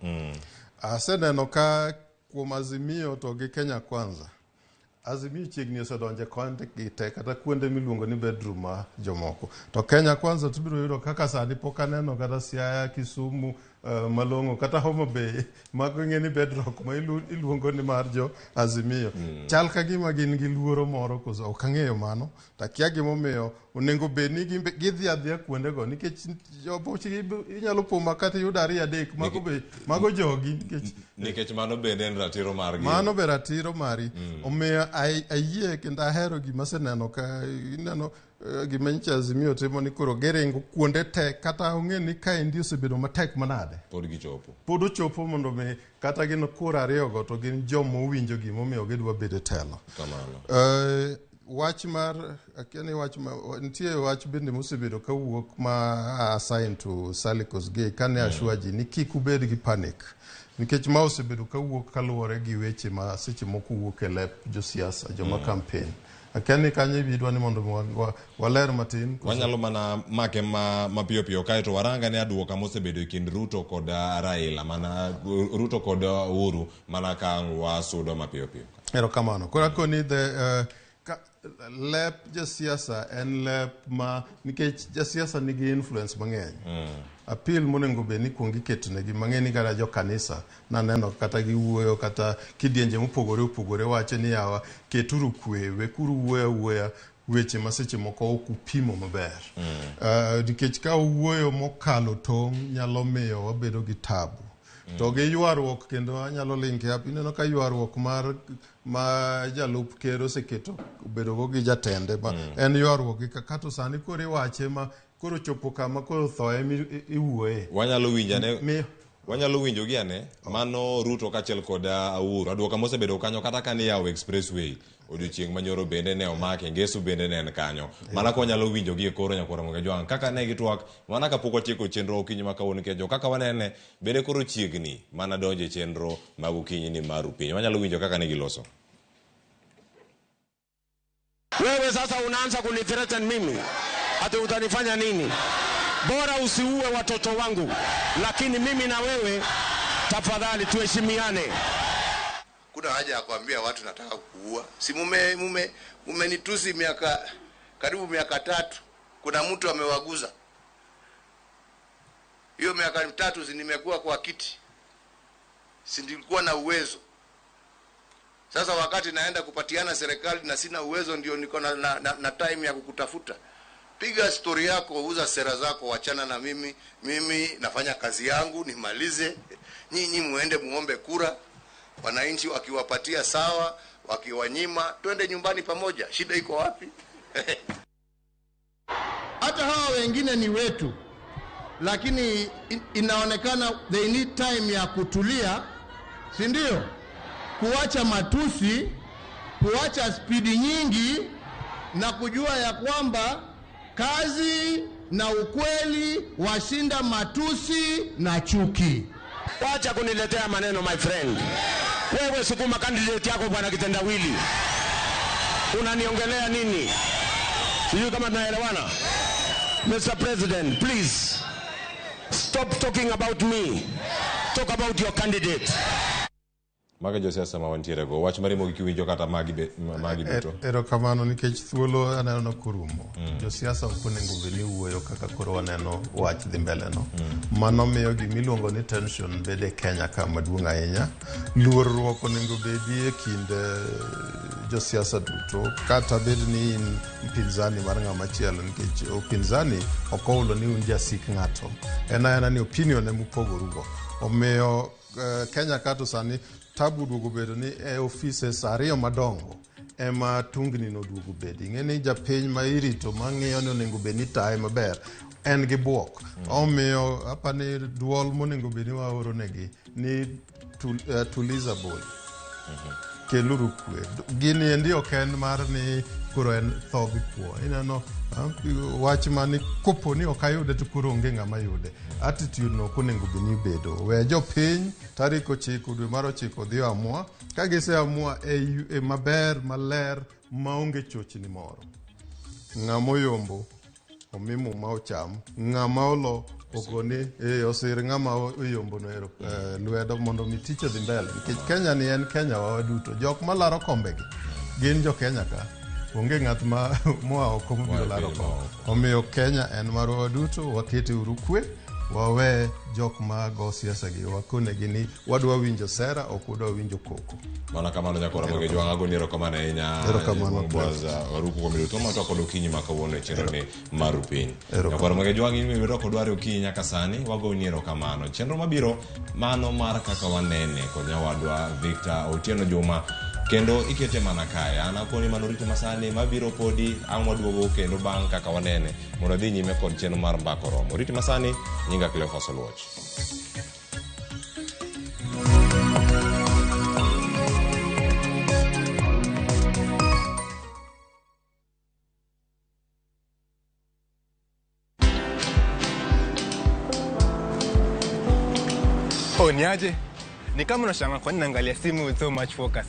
Aseneno ka kuom Azimio to gi Kenya Kwanza. Azimio chiegni osedonje konde gite kata kuonde miluongo ni bedroom ma jomoko. To Kenya Kwanza tibiro yudo kaka sani pok aneno kata Siaya, Kisumu, Malongo kata Homa Bay mago ng'e ni bedrock ma iluongo ni mar jo Azimio. Chal ka gima gin gi luoro moro koso ok ang'eyo mano. Takia gimomiyo onego bed ni gidhi adhiya kuonde go nikech jobochgi inyalo poma kata yudo 2-3 mago jogi nikech mano bende en ratiro margi. Mano be ratiro mari. Omiyo ayie kendo ahero gima seneno ka ineno gima nyicha Azimio timo ni koro geringo kuonde te kata ong'e ni ka endi osebedo matek manade. Pod gichopo. Pod ochopo mondo me kata gin kura ariyo go to gin jomo owinjo gimomiyo gidwa bedo telo. Kamano. Wach mar akeni wach ma nitie wach bende mosebedo ka wuok ma assign to Salikos Gay kane ashwaji ni kik ubed gi panic. Nikech ma osebedo ka wuok kaluwore gi weche ma seche moko wuok e lep josiasa joma campaign. Akeni kanye bidwa ni mondo waler matin. Wanyalo mana make mapiyo piyo kae to waranga ne aduoka mosebedo e kind Ruto kod Raila, mana Ruto kod Uhuru mana ka wasudo mapiyo piyo. Erokamano. Kora koni lep jasiasa en lep ma nikech jasiasa nigi influence mang'eny. Appeal monengo be ni kuongi ketnegi mang'eny kata jo kanisa naneno kata giwuoyo kata kidienje mopogore wacho ni yawa keturu kwe wekuru wuoya weche maseche moko okupimo maber. Nikech ka wuoyo mokalo tong' nyalo miyo wabedo gi tabu. To gi ywaruok kendo anyalo link up ineno ka ywaruok ma jalup ker oseketo bedo go gi jatende ma en ywaruok gi kakato sani kore wache ma koro chopo kama koro thoe iwuoye. Wanyalo winjo gi ane mano Ruto kachiel kod Uhuru aduoka mosebedo kanyo kata kan yawo expressway odiochieng' manyoro bende ne omake ngesu bende ne en kanyo mana ko nyalo winjo gi e koro nyakoro Ramogi Jwang kaka ne gitwak mana kapok otieko chenro okinyi ma kawuono kejo kaka wanene bende koro chiegni mana donje chenro mag okinyi ni maru piny. Wanyalo winjo kaka ne giloso. Wewe sasa unaanza kunithreaten mimi ati utanifanya nini? Bora usiue watoto wangu, lakini mimi na wewe tafadhali tuheshimiane. Kuna haja ya kuambia watu nataka kuua. Si mumenitusi karibu miaka 3. Kuna mtu amewaguza. Hiyo miaka 3 nimekuwa kwa kiti. Si nilikuwa na uwezo. Sasa wakati naenda kupatiana serikali na sina uwezo ndio niko na time ya kukutafuta. Piga story yako, uza sera zako, wachana na mimi. Mimi nafanya kazi yangu, nimalize. Nyinyi muende muombe kura. Wananchi wakiwapatia sawa, wakiwanyima, twende nyumbani pamoja. Shida iko wapi? Hata hawa wengine ni wetu. Lakini inaonekana they need time ya kutulia. Si ndio? Kuacha matusi, kuacha spidi nyingi na kujua ya kwamba kazi na ukweli washinda matusi na chuki. Wacha kuniletea maneno my friend. Wewe sukuma candidate yako bwana kitendawili. Unaniongelea nini? Sijui kama tunaelewana. Mr. President, please stop talking about me. Talk about your candidate. Maga josiasa ma wantiere go wach mari mogi kiwinjo kata magi beto. Erokamano nikech thuolo aneno kurumo. Josiasa ok onego bed ni wuoyo kaka koro waneno wach dhi mbele no. Mano miyo gimiluongo ni tension bede Kenya ka maduong' ahinya. Luorruok onego bedi e kind josiasa duto kata bed ni in mpinzani mar ng'ama chielo nikech opinzani ok oulo ni un jasik ng'ato. En ni opinion emopogorugo. Omiyo Kenya kato sani tabu duogo bedo ni offices ariyo madongo ema tungni no duogo bedo. Ing'eni japiny ma irito mang'iyo ni onego bed ni taye maber en gi buok. Omiyo apani duol monego bed ni waoro negi ni Tuliza Boy keluru kwe. Gini endi oken mar ni kuro en tho gi kuo. Ineno wach mani kopo ni okayude to kuro onge ng'ama yude. Attitude no konego bini bedo. We jopiny tarik 9 dwe mar 9 dhi amua. Ka gise amua e maber maler maonge chochni moro. Ng'ama oyombo omimu ma ocham. Ng'ama olo ogoni osir ng'ama oyombo no lwedo mondo mi tich odhi mbele. Nikech Kenya ni en Kenya wa duto. Jok malaro kombegi gin jo Kenya ka. Onge ng'at moa oko mobiro laro kombe. Omiyo Kenya en marwa duto, wakete uru kwe, wawe jok mago siasa gi wakonegi ni wadwa winjo sera ok wadwa winjo koko. Mana kamano nyakora Ramogi Jwang agoni erokamano ahinya. Erokamano Bwaza waruku kwa miruto ma toko okinyi ma kawuono e chenro ni mar piny. Nyakora Ramogi Jwang in mibiro kod dwaro okinyi nyaka sani wagoni erokamano. Chenro mabiro mano mar kaka wanene kod nyawadwa Victor Otieno Juma kendo ikete mana kae. An aponi manorito masani mabiro podi ang' waduogo kendo bang' kaka wanene mondo dhi nyime kod chenro mar mbako romo. Rito masani nyinga Cleophas Oluoch. Niaje? Ni kama unashangaa kwa nini naangalia simu with so much focus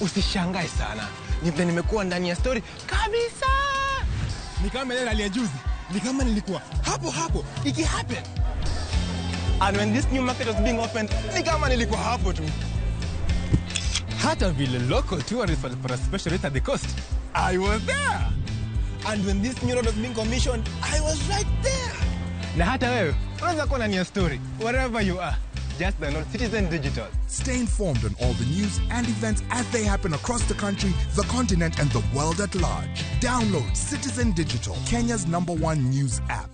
Usishangae sana. Ni vile nimekuwa ndani ya story kabisa. Ni kama ile hali ya juzi. Ni kama nilikuwa hapo iki happen. And when this new market was being opened, ni kama nilikuwa hapo tu. Hata vile local tourists for a special rate at the coast, I was there. And when this new road was being commissioned, I was right there. Na hata wewe, unaweza kuwa ndani ya story wherever you are. Just download Citizen Digital. Stay informed on all the news and events as they happen across the country, the continent, and the world at large. Download Citizen Digital, Kenya's #1 news app.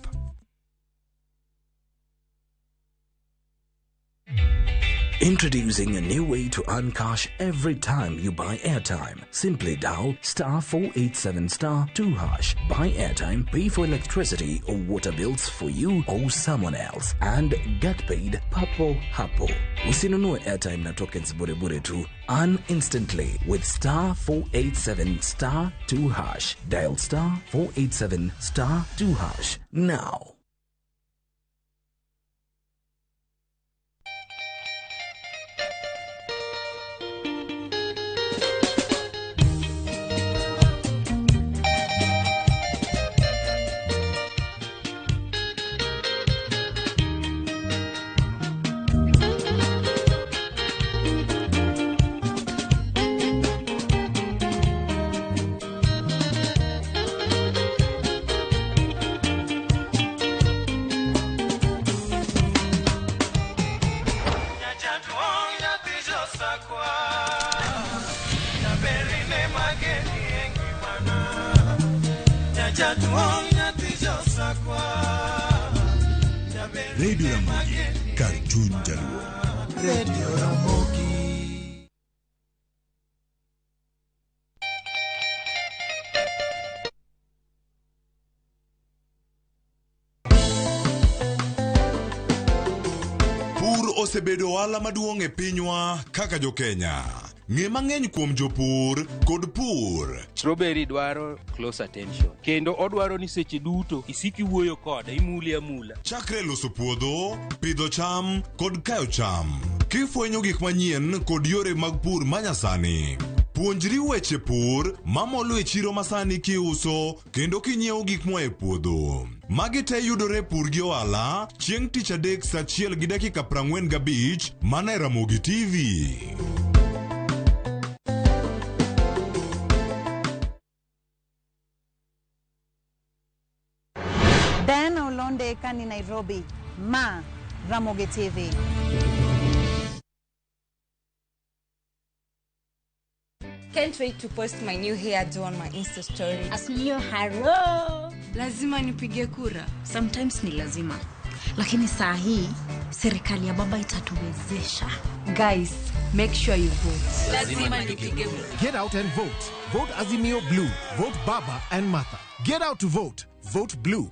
Introducing a new way to earn cash every time you buy airtime. Simply dial *487*2#. Buy airtime, pay for electricity or water bills for you or someone else, and get paid papo hapo. Usinunue airtime na tokens bure tu. Earn instantly with *487*2#. Dial *487*2# now. Radio Ramogi, Cartoon Jaluo. Radio Ramogi. Pur osebedo ohala maduong' e pinywa kaka jo Kenya. Ng'e mang'eny kuom jopur kod pur. Strawberry dwaro close attention. Kendo odwaro ni seche duto isiki wuoyo kode, imuli amula. Chakre loso puodho, pidho cham kod kayo cham. Kifwenyo gik manyien kod yore mag pur manyasani. Puonjri weche pur mamolo e chiro masani kiuso kendo kinyiewo gik moa e puodho. Magi te yudore pur gi ohala chieng' tich adek saa 1:45 mana e Ramogi TV. Dan Olonde Kani Nairobi, Ma Ramogi TV. Can't wait to post my new hairdo on my Insta story. As new hello. Lazima nipige kura. Sometimes ni lazima. Lakini saa hii serikali ya baba itatuwezesha. Guys, make sure you vote. Lazima nipige kura. Get out and vote. Vote Azimio Blue. Vote Baba and Martha. Get out to vote. Vote Blue.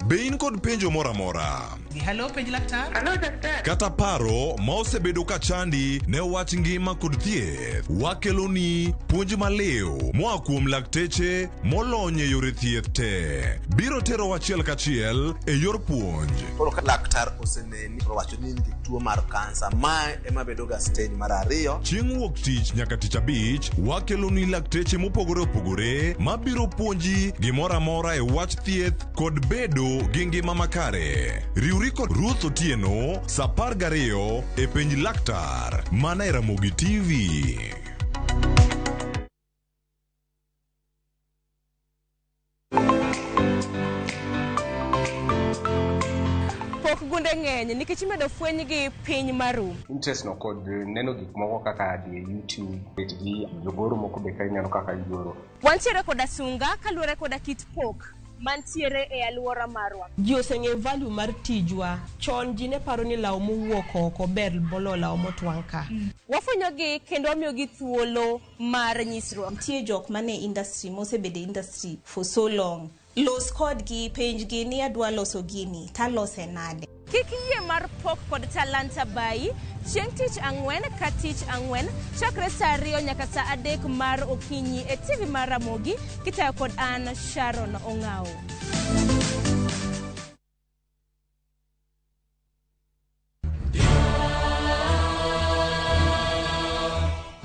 Be in kod penjo mora mora. Hello, penj laktar. Hello, daktar. Kata paro ma osebedo ka chandi ne wach ngima kod thieth. Wakeloni puonj maleo moa kuom lakteche molony e yore thieth te. Biro tero wachiel kachiel e yor puonj. Koro ka laktar oseneni wacho ni nigi tuo mar kansa, ma ema bedo ga stage mar 2. Chieng' wuok tich nyaka tich abich, wakeloni lakteche mopogore opogore ma biro puonji gimora mora e wach thieth kod bedo gi ngima makare. Riwri kod Ruth Otieno, sa 12 e penj laktar, mana e Ramogi TV. Pok gunde ng'eny nikech imedo fweny gi piny marum. Interest no kod neno gik moko kaka di YouTube, gi jogoro moko be kanyalo kaka igoro. Wantiere koda sunga kaluwore koda kit pok mantiere e aluora marwa. Ji oseng'e value mar tijwa. Chon ji ne paro ni law mowuok oko ber bolo law motwang' ka. Wafwenyogi kendo wamiyogi thuolo mar nyisruok. Nitie jok mane industry mosebede industry for so long. Los kodgi penjgi ni adwa loso gini talose nade. Kik yie mar pok kod talanta bayi chieng' tich ang'wen ka tich ang'wen chakre saa 2 nyaka saa 3 mar okinyi e TV mar Ramogi kitayo kod an Sharon Ong'ao.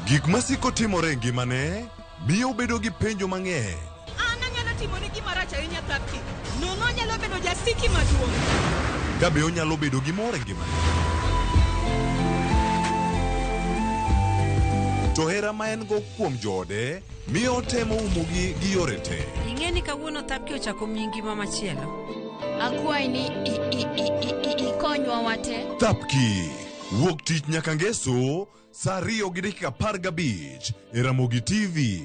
Gik masiko timore ngimane miyo bedo gi penjo mang'eny. Anyalo timo ni gima rach ahinya kapki. Nono nyalo bedo jasiki maduong'. Kabe onyalo bedo gi mor e ngimane. To hera ma en go kuom jode miyo temo umogi gi yore te. Ing'e ni kawuono Thapki ochako miyi ngima machielo. Akwayi ni ikonywa wate. Thapki wuok tich nyaka ngeso saa 2:15 e Ramogi TV.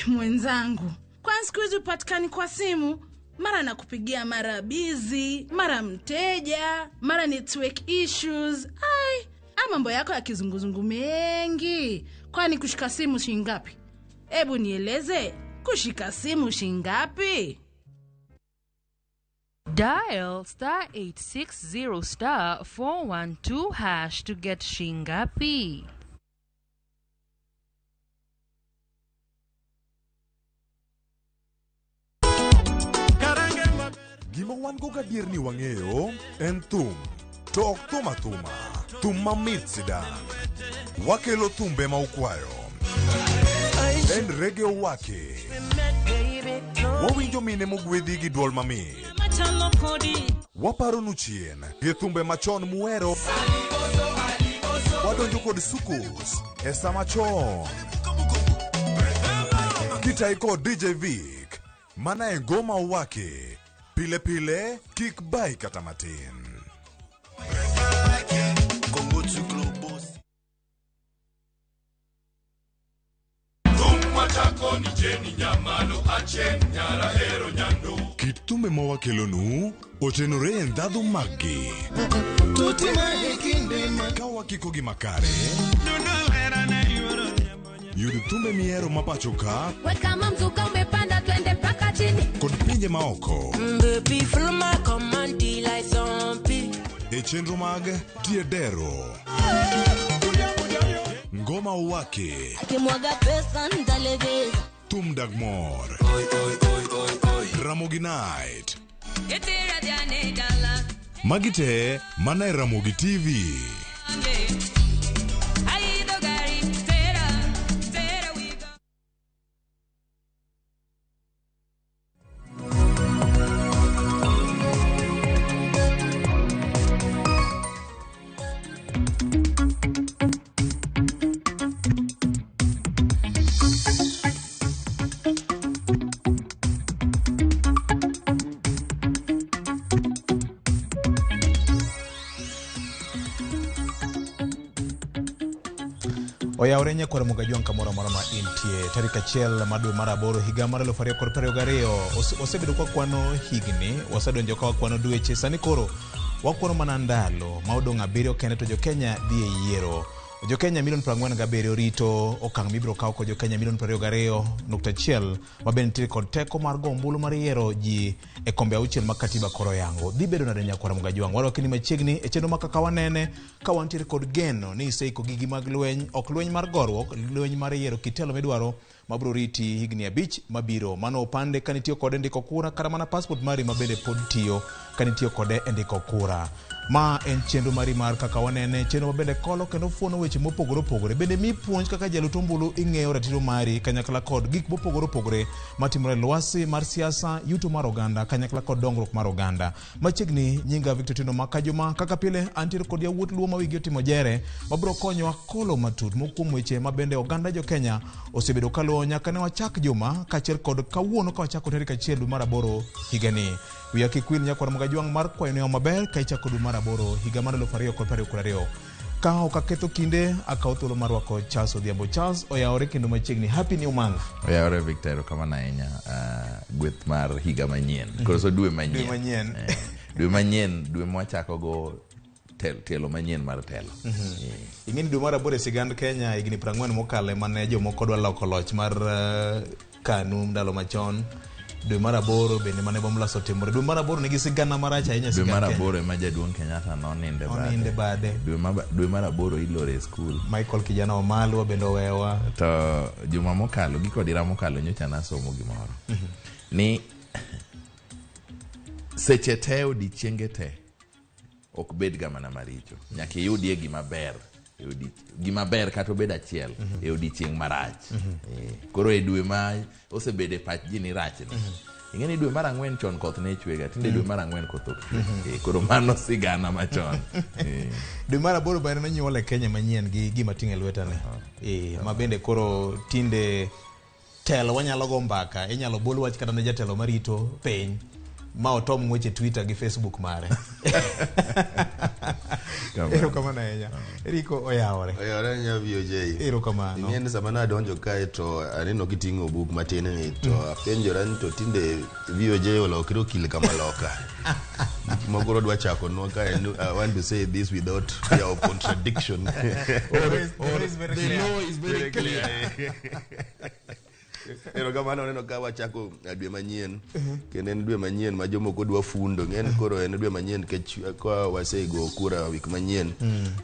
Mwenzangu, kwa siku hizi upatikani kwa simu, mara nakupigia mara busy, mara mteja, mara network issues. Mambo yako ya kizunguzungu mengi. Kwani kushika simu shingapi? Hebu nieleze, kushika simu shingapi? Dial *860 *412# to get shingapi. Gima wan go gadier ni wang'eyo en thum, to ok thum athuma, thum mamit sidan. Wakelo thumbe ma ukwayo. En rege owake. Wawinjo mine mogwedhi gi duol mamit. Waparo nu chien gi thumbe machon muero. Wadonjo kod sukus e sama chon. Kitai kod DJ Vic, mana e ngoma owake. Pile pile, kik bai kata matin. Kit thumbe mawakelonu otenore e ndhadhu maggi. Ka wakiko gi makare, yud thumbe mihero mapacho ka. Kama mzuka umepanda twende mpaka chini. Kod pinje maoko. Baby follow my command like zombie. E chenro mag tiedero. Ngoma owake. Kimwaga pesa ndalegeza. Thum Dagmor. Ramogi Night. Etera diane dala. Magite mana e Ramogi TV. Oyaore nyakwara Mugajuan kamora mora ma intie tarik 1 mar dwe mar 8 higa mar 2022 osebedo kwa kwano higni wasedonjo ka kwano dweche sani koro wakwano mana ndalo ma odong' 7 kende to jo Kenya dhi e yiero Jo Kenya milion 47 rito okang' mibiro kaw kod jo Kenya milion 22.1 maben nitie kod teko mar go ombulu mar yiero ji e kombe auchiel mag katiba koro yango. Dhi bedo nade Nyakwara Mugajwang'? Warwakni machiegni e chenro ma kaka wanene ka wantiere kod geno ni iseiko gigi mag lweny, ok lweny mar gorruok, lweny mar yiero kitelo midwaro mabro riti higni 5 mabiro. Mano opande kanitiyo kode ndiko kura kata mana passport mari mabende pod tiyo kanitiyo kode ndiko kura. Ma en chenro mari mar kaka wanene, chenro mabende kolo kendo fuono weche mopogore opogore. Bende mi puonj kaka jalut ombulu ing'eyo ratiro mari kanyakla kod gik mopogore opogore matimore lwasi mar siasa, yuto mar oganda kanyakla kod dongruok mar oganda. Machiegni nyinga Victor Tino Makajuma kaka pile antiere kod yawuot luo ma wigi otimo jere mabro konyowa kolo matut mokuom weche mabende oganda jo Kenya osebedo kaluwo nyaka ne wachak juma kachiel kod kawuono ka wachako tarik 1 dwe mar 8 higani. Wiya kik wil Nyakwara Mugajwang' mar kwayo ne maber ka ichako dwe mar 8 higa mar 2022. Ka ok aketho kinde akawo thuolo mar rwako Charles Odhiambo. Charles, oyawore kendo machiegni. Happy New Month. Oyawore Victor, kamano ahinya. Gweth mar higa manyien. Koro dwe manyien. Dwe manyien. Dwe manyien, dwe mwachako go telo manyien mar telo. Ing'eni dwe mar 8 sigand Kenya higni 40 mokale mane jomoko dwa loko loch mar KANU ndalo machon. Dwe mar 8 bende mane bomlaso timore. Dwe mar 8 nigi sigana marach ahinya sigand Kenya. Dwe mar 8 ema jaduong' Kenyatta noninde bade. Dwe mar 8 ilore skul. Michael kijana wa Malwa bende owewa. To juma mokalo giko dira mokalo nyocha nasomo gimoro. Ni seche te odiochienge te ok bed ga mana maricho. Nyaka iyudie gima ber. Gima ber kata obed achiel e odiochieng' marach. Koro e dwe ma osebede pach ji ni rach ni. Ing'eni dwe mar 4 chon koth ne chwega, tinde dwe mar 4 koth ok chwe. Koro mano sigana machon. Dwe mar 8 bende nonyuol e Kenya manyien gi gima ting'e lwetane. Ma bende koro tinde telo wanyalo go mbaka, inyalo bol wach kata ne jatelo marito piny ma otom ng'weche Twitter gi Facebook mare. Ero kamano ahinya. Eriko oyawore. Oyawore nya VOJ. Ero kamano. Ing'eni sama nadonjo kae to aneno kiting'o buk matin ni to apenjora ni to tinde VOJ olokiro kile kama loka. Mogoro dwa chako no ka I want to say this without fear of contradiction. The law is very clear. Ero kamano neno ka wachako dwe manyien kendo en dwe manyien ma jomoko dwa fundo ng'en koro en dwe manyien kech ka wasego kura wik manyien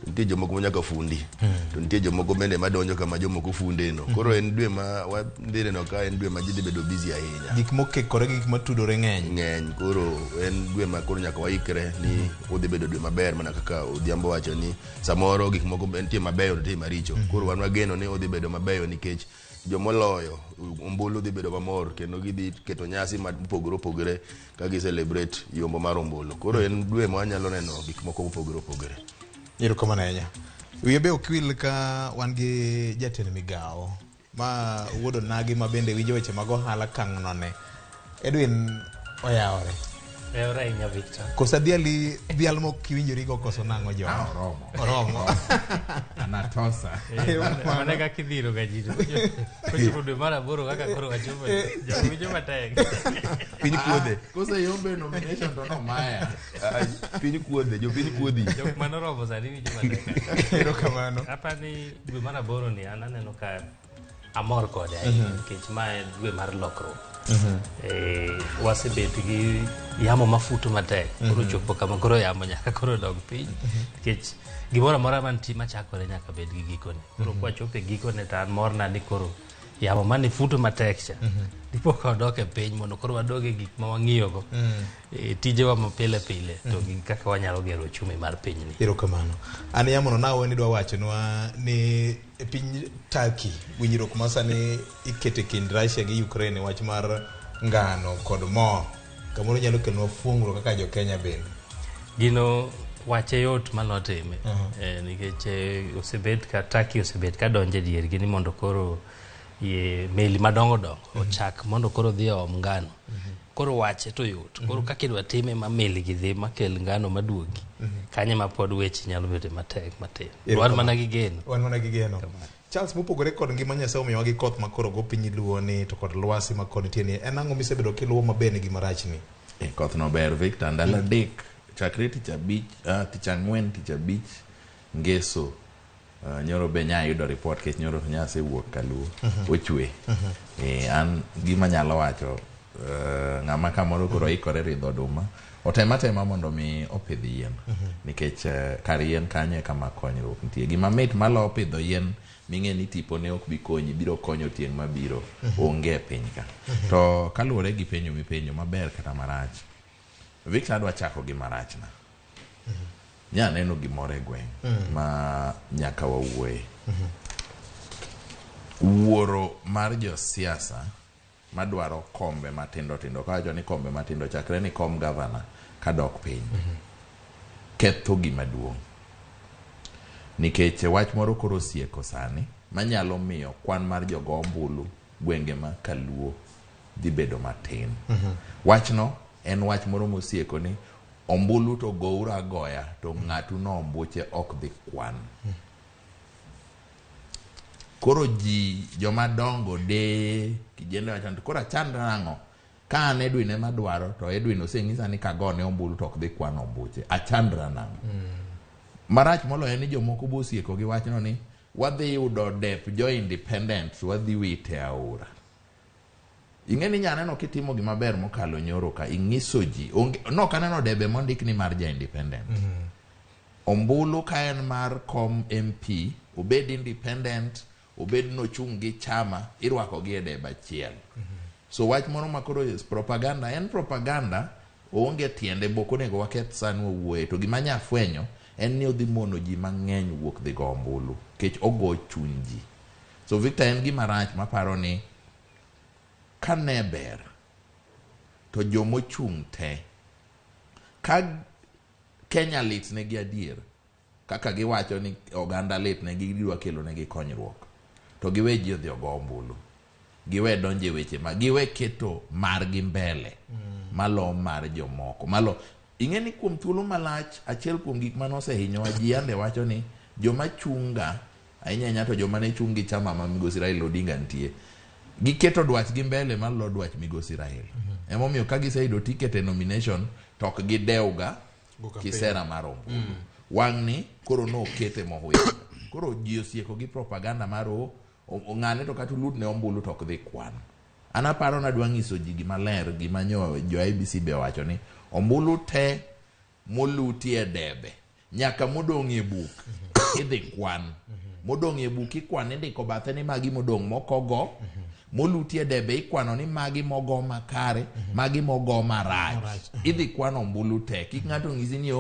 nitie jomoko manyaka fundi to nitie jomoko bende madonjo kama jomoko funde no koro en dwe ma wadhire no ka en dwe ma ji dhi bedo busy ahinya gik mokekore gik matudore ng'eny koro en dwe ma koro nyaka waikre ni udhi bedo dwe maber mana kaka Odhiambo wacho ni samoro gik moko nitie mabeyo nitie maricho koro wan wageno ni udhi bedo mabeyo nikech jomoloyo ombulu dhi bedo mamor kendo gidhi keto nyasi mopogore opogore ka gi celebrate yombo mar ombulu koro en dwe ma wanyalo neno gik moko mopogore opogore. Ero kamano ahinya. Wiye be okwil ka wan gi jatend migawo ma wuodo nagi ma bende winjo weche mag ohala kang' none. Edwin oyawore. Oyawore ahinya Victor. Kosa dhial mok kiwinjori go koso nang'o jo? Oromo. Anatosa. Mane kaka idhiro ga ji. Kochopo dwe mar 8 kaka koro wachopo. Jowinjo matek. Piny kuodhe. Kosa yombe nomination to no maya. Piny kuodhe, jopiny kuodhi. Jok manoromo sani winjo matek. Ero kamano. Hapa ni dwe mar 8 ni ananeno ka amor kode nikech ma en dwe mar lokruok. Wasebet gi yamo mafuto matek koro chopo kama koro yamo nyaka koro dog piny nikech gimoro amora mantie machakore nyaka bed gi gikone koro kwachopo e gikone to an morna ni koro yamo mane futo matek cha dipo ka odok e piny mondo koro wadog e gik ma wang'iyogo tijewa mapile pile to gi kaka wanyalo gero uchumi mar pinyni. Ero kamano. An yamono nawe ni dwa wachonwa ni e piny Turkey winjruok ma sani ikete kind Russia gi Ukraine wach mar ngano kod mo kamoro nyalo kelnwa fuong'ruok kaka jo Kenya bende. Gino wache yot malotime nikech osebet ka Turkey osebet ka donje dier gini mondo koro ye meli madongo dongo ochak mondo koro dhi om ngano koro wache to yot koro kaka idwa time ma meli gi dhi makel ngano maduogi kanye ma pod weche nyalo bedo matek matin wan mana gi geno Charles mopogore kod ngima Nyasaye omiyowa gi koth makoro go piny luo ni to kod lwasi makod tieni en ang'o misebedo kiluwo maber gi marach ni koth no ber Victor ndalo adek chakre tich 4 tich 5 ngeso nyoro be nya yudo report kech nyoro nyase wuok kaluo ochwe an gima nyalo wacho ng'ama kamoro koro ikore ridho oduma otema mondo mi opidh yien nikech kar yien kanyo kama konyruok nitie gima mit malo pidho yien ming'e ni tipo ne ok bi konyi biro konyo tieng' mabiro onge piny ka to kaluwore gi penjo mipenjo maber kata marach Victor adwa chako gi marachna nya neno gimoro e gweng' ma nyaka wawuoye wuoro mar josiasa madwaro kombe matindo kawacho ni kombe matindo chakre ni kom gavana kadok piny ketho gima duong' nikech wach moro koro osieko sani manyalo miyo kwan mar jogo ombulu gwenge ma kaluo dhi bedo matin wachno en wach moro mosieko ni ombulu to goura agoya to ng'atu no ombuche ok dhi kwan koro ji jomadongo de kijende wachon koro achandra nang'o ka an Edwin ema dwaro to Edwin oseng'isa ni kagone ombulu to ok dhi kwan ombuche achandra nang'o marach moloyo ni jomoko bosieko gi wachno ni wadhi yudo dep jo independent wadhi wite aora ing'e ni nyaneno kitimo gima ber mokalo nyoro ka ing'iso ji no kaneno debe mondik ni mar ja independent ombulu ka en mar kom MP obed independent obed nochung' gi chama irwako gi e debe achiel so wach moro makoro propaganda en propaganda oonge tiende boko nego waketh sani wawuoye to gima nyafwenyo en ni odhi mono ji mang'eny wuok dhi go ombulu kech ogo chuny ji so Victor en gima rach maparo ni ka ne ber to jomochung' te ka Kenya lit negi adier kaka giwacho ni oganda lit negi gidwa kelo negi konyruok to giwe ji odhi ogo ombulu giwe donje weche ma giwe keto margi mbele malo mar jomoko malo ing'e ni kuom thuolo malach achiel kuom gik manosehinyowa ji ande wacho ni joma chunga ahinya to joma ne chung gi chama ma Migosi Raila Odinga nitie giketo dwach gi mbele malo dwach Migosi Raila emomiyo ka giseyudo ticket e nomination to ok gidewga kisera mar ombulu wang' ni koro no kete mohuya koro ji osieko gi propaganda mar ng'ane to kata lut ne ombulu to ok dhi kwan an aparo nadwa ng'iso ji gima ler gima nyo jo IBC be wacho ni ombulu te moluti e debe nyaka modong' e buk idhi kwan modong' e buk ikwan indiko bathe ni magi modong' mokogo moluti e debe ikwano ni magi mogo makare magi mogo marach idhi kwan ombulu te kik ng'ato ng'isi ni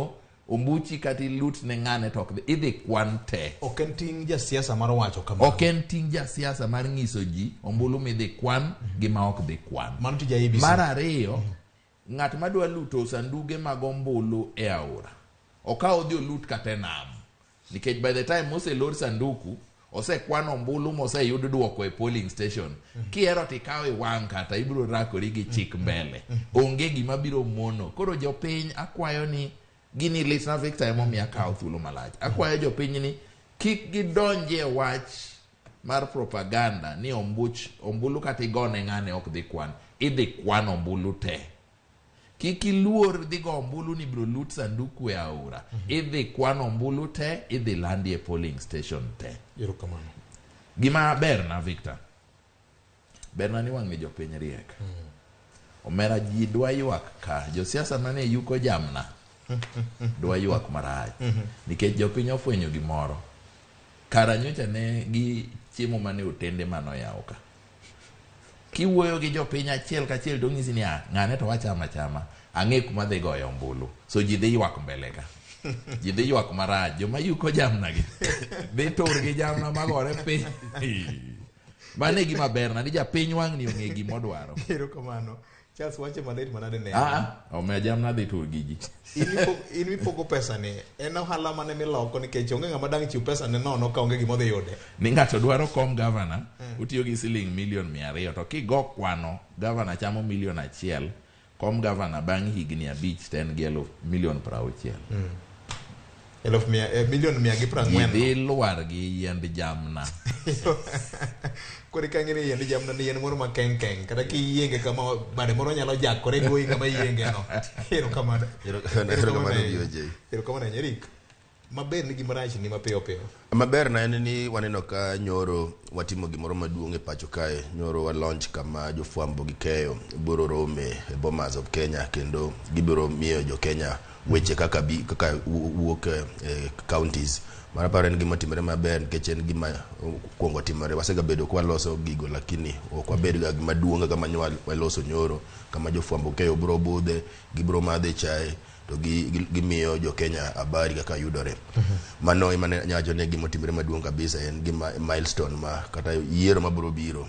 ombuchi kata lut ne ng'ane to idhi kwan te ok en ting' jasiasa mar wacho kamano ok en ting' jasiasa mar ng'iso ji ombulu midhi kwan gi ma ok dhi kwan mano tija IBC mar ariyo ng'at madwa luto sanduge mag ombulu e aora okaw odhi olut kata nam nikech by the time moselor sanduku osekwan ombulu moseyud duoko e polling station kiero tikaw i wang' kata ibiro rakori gi chik mbele onge gima biro mono koro jopiny akwayo ni gini lit na Victor emomiyo akaw thuolo malach akwayo jopiny ni kik gidonje e wach mar propaganda ni ombulu kata igone ng'ane ok dhi kwan idhi kwan ombulu te kik iluor dhi go ombulu ni biro lut sanduku e aora idhi kwan ombulu te idhi landi e polling station te gima ber na Victor ber na ni wang' ni jopiny riek omera ji dwa ywak ka josiasa mane yuko jamna dwa ywak marach nikech jopiny ofwenyo gimoro kara nyocha ne gi chiemo mane otende manoyaw ka kiwuoyo gi jopiny achiel kachiel to ng'isi ni ng'ane to wachama chama ang'e kuma dhi goyo ombulu so ji dhi ywak mbele ka ji dhi ywak marach joma yuko jamna gi dhi tur gi jamna magore piny mane gima ber na ni japiny wang' ni ong'e gimodwaro erokamano Charles wache malet manade ne omiya jamna dhi tur gi ji in mipogo pesa ni en ohala mane miloko nikech onge ng'ama dang' chiw pesa ne nono ka onge gimodhi yude ni ng'ato dwaro kom gavana utiyo gi siling milion 200 to kigo kwano gavana chamo milion 1 kom gavana bang' higni 5 to en gi milion 60 milion 140 dhi lwar gi yiend jamna kori kang'e ni yiend jamna ni yien moro ma keng kata kiyienge kama bade moro nyalo jakore goyi kama yienge no erokamano Nyerik maber ni gimarach ni mapiyo piyo. Maber na en ni waneno ka nyoro watimo gimoro maduong' e pacho kae. Nyoro wa launch kama jofwambo gi keyo biro rome e Bomas of Kenya, kendo gibiro miyo jo Kenya weche kaka wuok counties. Mara paro en gima timore maber nikech en gima kuongo timore. Wasega bedo kwa loso gigo, lakini ok wabed ga gima duong' kama waloso nyoro, kama jofwambo keyo biro budhe, gibiro madhe chai to gimiyo jo Kenya habari kaka yudore. Mano ema nyacho ne gima timore maduong' kabisa, en gima milestone ma kata yiero mabiro biro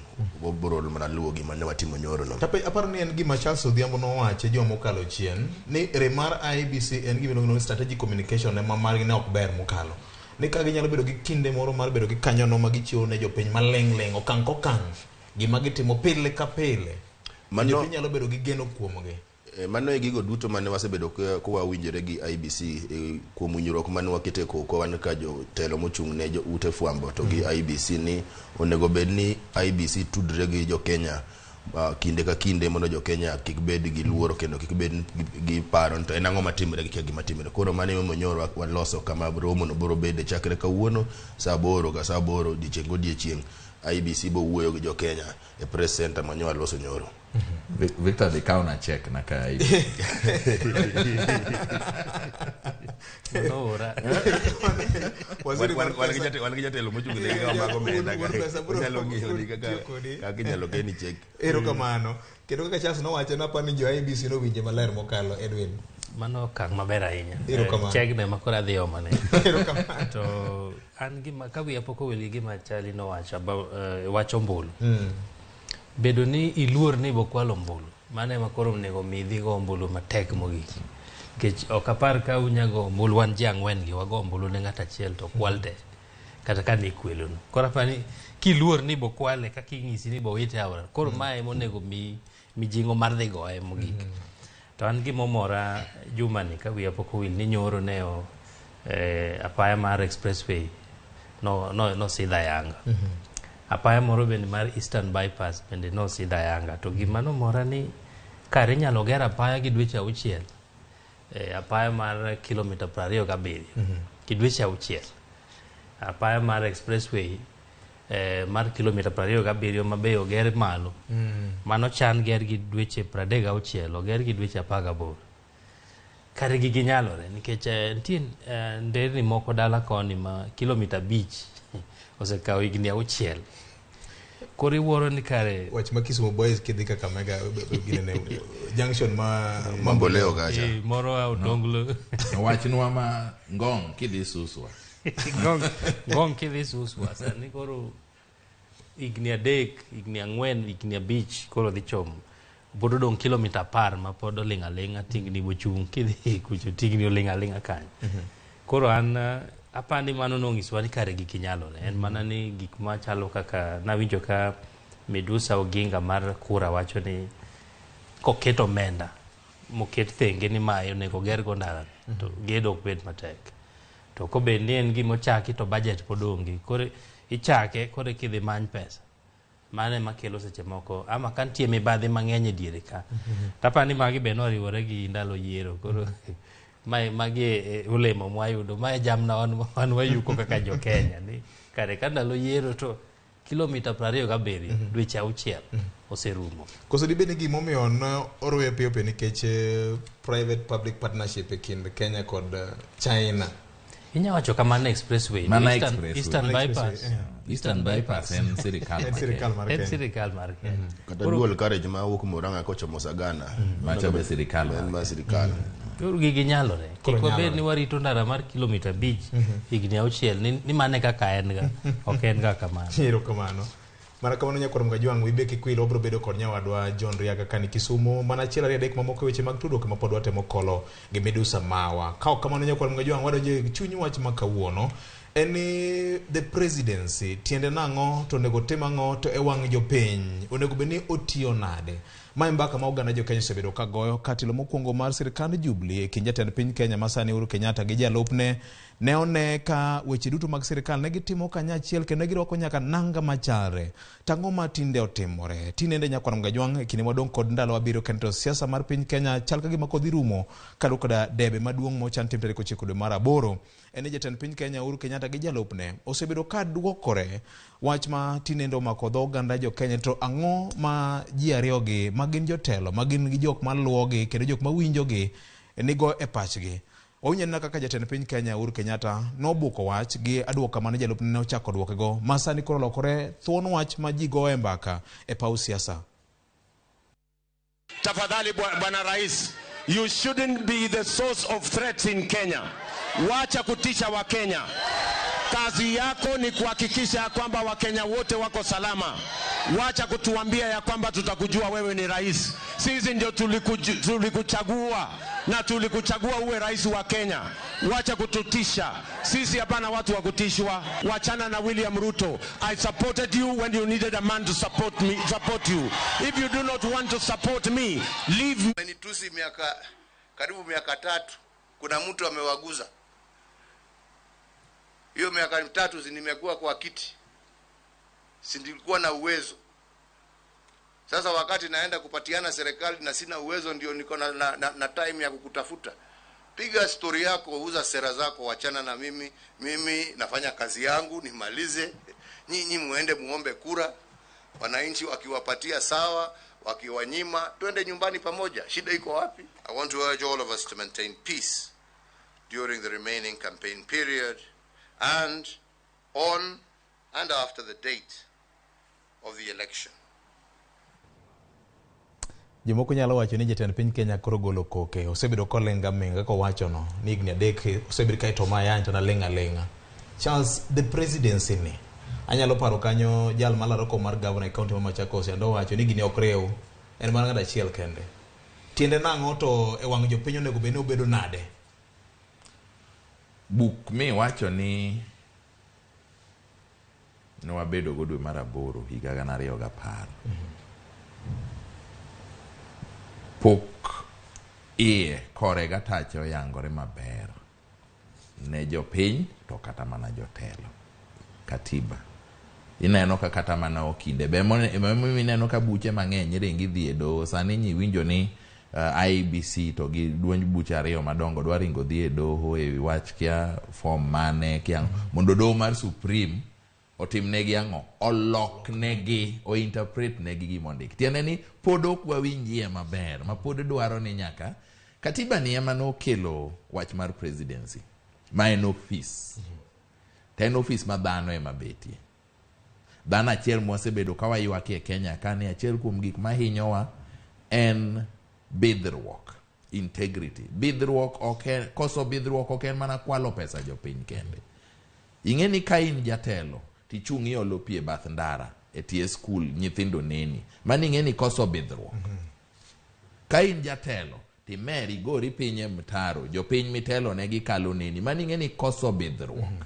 biro mana luwo gima ne watimo nyoro no. Tape aparo ni en gima Charles Odhiambo no wache jomo kalo chien ni remar IBC en gima iluongo ni strategic communication ema margi ne ok ber mokalo. Ni ka ginyalo bedo gi kinde moro mar bedo gi kanyono ma gichiwo ne jopiny maleng' okang' kokang' gima gitimo pile ka pile. Jopiny nyalo bedo gi geno kuomgi. Mano e gigo duto mane wasebedo ka wawinjore gi IBC kuom winjruok mane wakete koko wan ka jotelo mochung' ne ute fwambo to gi IBC ni onego bed ni IBC tudre gi jo Kenya kinde ka kinde mondo jo Kenya kik bed gi luoro kendo kik bed gi paro to en ang'o matimre gi gima timre. Koro mane monyoro waloso kama romo no biro bede chakre kawuono saa 8 ka saa 8 odiechieng' IBC bo wuoyo gi jo Kenya e press center manyo waloso nyoro. Victor de kauna check na ka IBC. Ora. Wan gi jatelo mochung' ne ga mago menda ga. Nyalo ng'iyo ni kaka inyalo geni check. Erokamano. Kendo kaka Charles nowacho na pani jo IBC no winje maler mokalo Edwin. Mano kang' maber ahinya. Check ne makora dhi omane. To an gima kawi apoko weli gima chali no wacho mbulu. Bedo ni iluor ni bokwalo mbulu. Mane makoro nego midhi go mbulu matek mogik. Kech okapar ka unyago mbulu wan ji ang'wen gi wago mbulu ne ng'at achiel to kwalde. Kata ka ni kwelo no. Kora pani kiluor ni bokwale kaka ing'isi ni bowite awra. Koro mae monego mijingo mar dhi goye mogik. To an gimomora juma ni kawi apoko wil ni nyoro neo apaya mar expressway no sidha yanga. Apaya moro bende mar Eastern Bypass bende no sidha yanga. To gima no mora ni kare nyalo gera apaya gi dweche 6. Apaya mar kilomita 27 gi dweche 6. Apaya mar expressway mar kilomita 27 mabe oger malo. Mano chan ger gi dweche 36 oger gi dweche 18. Kare gigi nyalore nikech nitie nderni moko dala koni ma kilomita 5 osekawo higni 6. Kori wuoro ni kare wach ma Kisumu boys kidhi kaka mega ginene junction ma mamboleo gacha moro au donglo wach nwa ma ngong kidhi suswa ngong kidhi suswa sani koro higni 3 higni 4 higni 5 koro dhi chomo bodo dong kilomita 10 ma pod olinga tingni bochung kidhi kucho tingni olinga kanyo. Koro an apandi mano nongiswa ni kare gik nyalore en mana ni gik machalo kaka nawinjo ka Medusa Oginga mar Kura wacho ni koketo menda moket thenge ni mayo nego ger go ndara to gedo ok bed matek. To ko be ni en gimo chaki to budget podongi kore ichake kore kidhi many pesa mane makelo seche moko ama kantie mibadhi mang'eny e diere ka. Tapani magi be no riwore gi ndalo yiero koro magi ulemo mwayudo mae jamna wan wayuko kaka jo Kenya ni kare ka ndalo yiero to kilomita 27 dweche 6 oserumo. Koso di bene gimo miyo orwe piyo nikech private public partnership e kind Kenya kod China. Inya wacho kamano expressway Eastern Bypass en sirikal mar Kenya. Kata dual carriage ma wuok Murang'a kochomo Sagana macho be sirikal ma sirikal. Koro gigi nyalore. Kik wabed ni warito ndara mar kilomita 5 higni 6 ni mane kaka en ga ok en ga kamano. Erokamano. Mana kamano nyakwar Mgajwang' wibe kikwilo obro bedo kod nyawadwa John Riaga kani Kisumu mana achiel ariyo adek mamoko weche mag tudruok ma pod watemo kolo gi Medusa Mawa. Kao kamano nyakwar Mgajwang' wadonje chuny wach ma kawuono en the presidency tiende nang'o to nego tim ang'o to e wang' jopiny onego beni otiyo nade. Mae mbaka ma oganda jo Kenya osebedo ka goyo katilo mokwongo mar sirikand Jubilee e kind jatend piny Kenya masani Uhuru Kenyatta gi jalupne ne one ka weche duto mag sirikal ne gitimo kanyachiel kendo girwako nyaka nanga machare. Tang'o ma tinde otimore? Tinende nyakwar Mgajwang' kinde madong' kod ndalo abiro kendo siasa mar piny Kenya chal ka gima kodhi rumo kado koda debe maduong' mochan tim tarik 9 dwe mar 8. En jatend piny Kenya Uhuru Kenyatta gi jalupne osebedo ka duokore wach ma tinendo omako dho oganda jo Kenya. To ang'o ma ji ariyogi magin jotelo magin gi jok maluwogi kendo jok mawinjogi nigo e pachgi? Onyena kaka jatend piny Kenya Uhuru Kenyatta nobuko wach gi aduoka mane jalupne ne ochako duokego masani koro lokore thuon wach ma ji go e mbaka e paw siasa. Tafadhali bwana rais, you shouldn't be the source of threats in Kenya. Wacha kutisha wa Kenya. Kazi yako ni kuhakikisha kwamba Wakenya wote wako salama. Wacha kutuambia ya kwamba tutakujua wewe ni rais. Sisi ndio tulikuchagua na tulikuchagua uwe rais wa Kenya. Wacha kututisha. Sisi hapana watu wa kutishwa. Wachana na William Ruto. I supported you when you needed a man to support you. If you do not want to support me, leave me. Nitusi karibu miaka 3 kuna mtu amewaguza. Hiyo miaka 3 nimekuwa kwa kiti. Sindikuwa na uwezo. Sasa wakati naenda kupatiana serikali na sina uwezo ndio niko na time ya kukutafuta. Piga story yako, uza sera zako, wachana na mimi. Mimi nafanya kazi yangu, nimalize. Nyinyi muende muombe kura. Wananchi wakiwapatia sawa, wakiwanyima, twende nyumbani pamoja. Shida iko wapi? I want to urge all of us to maintain peace during the remaining campaign period and on and after the date of the election. Jomoko nyalo wacho ni jatend piny Kenya koro golo koke. Osebedo kolenga menga ko wacho no ni igni adek osebedo ka ito mayanja na lenga. Charles, the presidency ni anyalo paro kanyo jal malaro ko mar governor county ma Machakos ando wacho ni gini okreu en mar ngada chiel kende. Tiende nang'o to e wang' jopiny onego bed ni obedo nade? Buk mi wacho ni no wabedo go dwe mar 8 higa 2010. Pok kore gatache oyangore maber ne jopiny to kata mana jotelo. Katiba ineno ka kata mana okinde be ineno ka buche mang'eny ringi dhi e doho. Sani winjo ni IBC to gi duond buche ariyo madongo dwa ringo dhi e doho e wach kia form mane kia mondo doho mar Supreme otim negi ang'o, olok negi, o interpret negi gimondik. Tiende ni pod ok wawinjie maber, ma pod dwaro ni nyaka katiba ni ema nokelo wach mar presidency ma en office. En office ma dhano ema betie. Dhano achiel mosebedo ka waywaki e Kenya kane achiel kuom gik mahinyowa en bidhruok, integrity. Bidhruok ok koso bidhruok ok en mana kwalo pesa jopiny kende. Ing'eni ka in jatelo tichung' iolo pi e bath ndara e tie skul nyithindo neni. Mani ing'eni koso bidhruok. Ka in jatelo timeri gori piny e mtaro jopiny mitelo ne gikalo neni. Mani ing'eni koso bidhruok.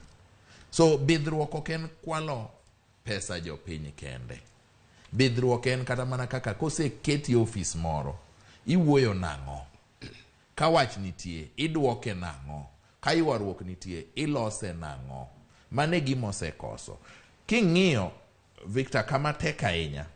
So bidhruok ok en kwalo pesa jopiny kende. Bidhruok en kata mana kaka koseketi office moro iwuoyo nang'o, ka wach nitie idwoke nang'o, ka ywaruok nitie ilose nang'o. Mane gima osekoso. King'iyo Victor kama tek ahinya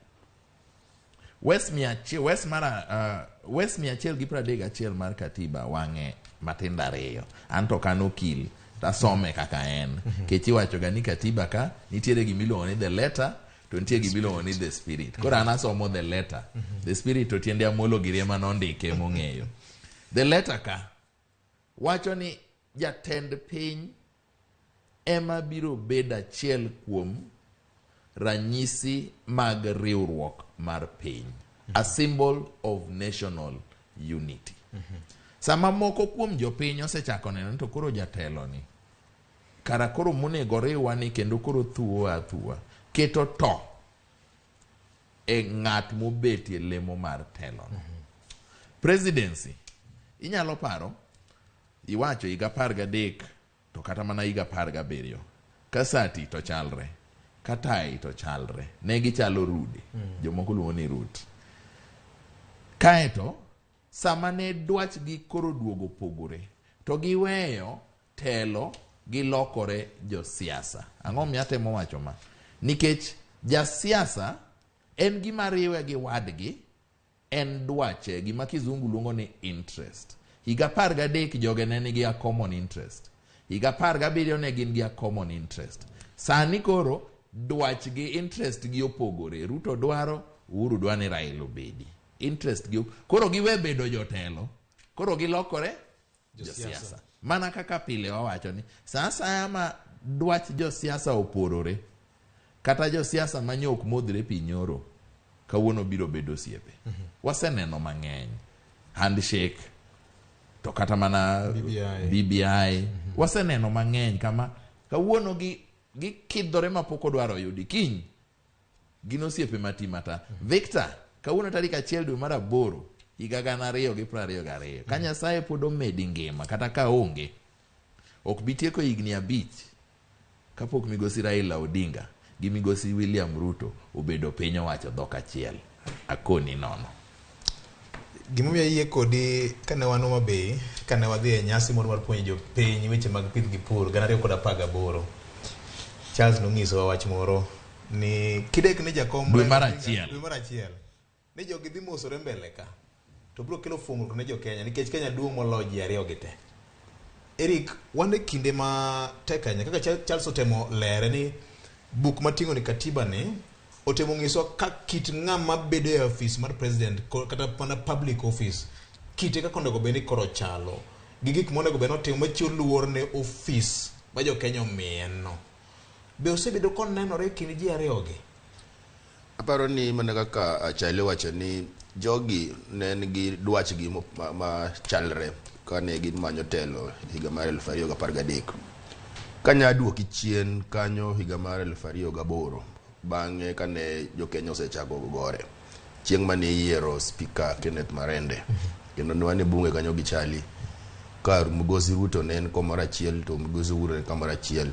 West 131 mar katiba wang'e matindo 2. Anto kan okil tasome kaka en. Kechi wacho ga ni katiba ka nitiere gimiluongo ni the letter to nitiere gimiluongo ni the spirit. Koro anasomo the letter. The spirit to tiende amolo giriema nondike mong'eyo. The letter ka wacho ni jatend piny ema biro bedo achiel kuom ranyisi mag riwruok mar piny. A symbol of national unity. Sama moko kuom jopiny osechako neno to koro jatelo ni kara koro monego riwa ni kendo koro thuwa keto to e ng'at mobetie lemo mar telo. Presidency inyalo paro iwacho higa 13 to kata mana higa 17 kasati to chalre katai to chalre ne gichalo rude jomoko luongo ni root. Kaeto sama ne dwach gi koro duogo pogore to giweyo telo gilokore josiasa. Ang'o miatemo wacho ma? Nikech jasiasa en gima riwe gi wadgi, en dwache, gima kizungu luongo ni interest. Higa 13 joge ne nigi a common interest. Higa 17 ne gin gi a common interest. Sani koro dwach gi interest gi opogore. Ruto dwaro, Uhuru dwa ni Raila obedi. Interest gi koro giwe bedo jotelo. Koro gilokore josiasa. Mana kaka pile wawacho ni sasa ama dwach josiasa oporore. Kata josiasa manyok modre pinyoro kawuono biro bedo siepe. Waseneno mang'eny. Handshake to kata mana BBI. Waseneno mang'eny kama kawuono gi kidhore mapoko dwaro yudi kiny. Gino siepe matimata. Victor, kawuono tarik 1 dwe mar 8 higa 2022. Ka Nyasaye pod omedi ngima kata ka onge, ok bitieko higni 5 kapok migosi Raila Odinga gi migosi William Ruto obedo piny owacho dhok achiel. Akoni nono. Gimomiyo yie kodi kane wan Homa Bay, kane wadhi e nyasi moro mar puonjo piny weche mag pith gi pur 2018, Charles nonyiso wach moro ni kidek ne jakom dwe mar achiel ne jogi dhi mosore mbele ka to bro kelo fungruok ne jo Kenya nikech Kenya duong' moloyo ji ariyo gi te. Eric, wan e kinde ma tek Kenya kaka Charles otemo lere ni buk mating'o ni katiba ni otemo ng'iso ka kit ng'ama bedo e office mar president kata mana public office kite kaka onego bed ni koro chalo gi gik monego bed notimo machiwo luor ne office ma jo Kenya omieno. Be osebedo konenore kind ji ariyogi? Aparo ni mana kaka achale wacho ni jogi ne nigi dwachgi ma chalre kane gimanyo telo higa mar 2013. Kanya duoki chien kanyo higa mar 2008 bang'e kane jo Kenya osechako gore chieng' mane yiero speaker Kenneth Marende kendo ne wane bunge kanyo gi chali ka Migosi Ruto ne en komoro achiel to Migosi Uhuru ne komoro achiel.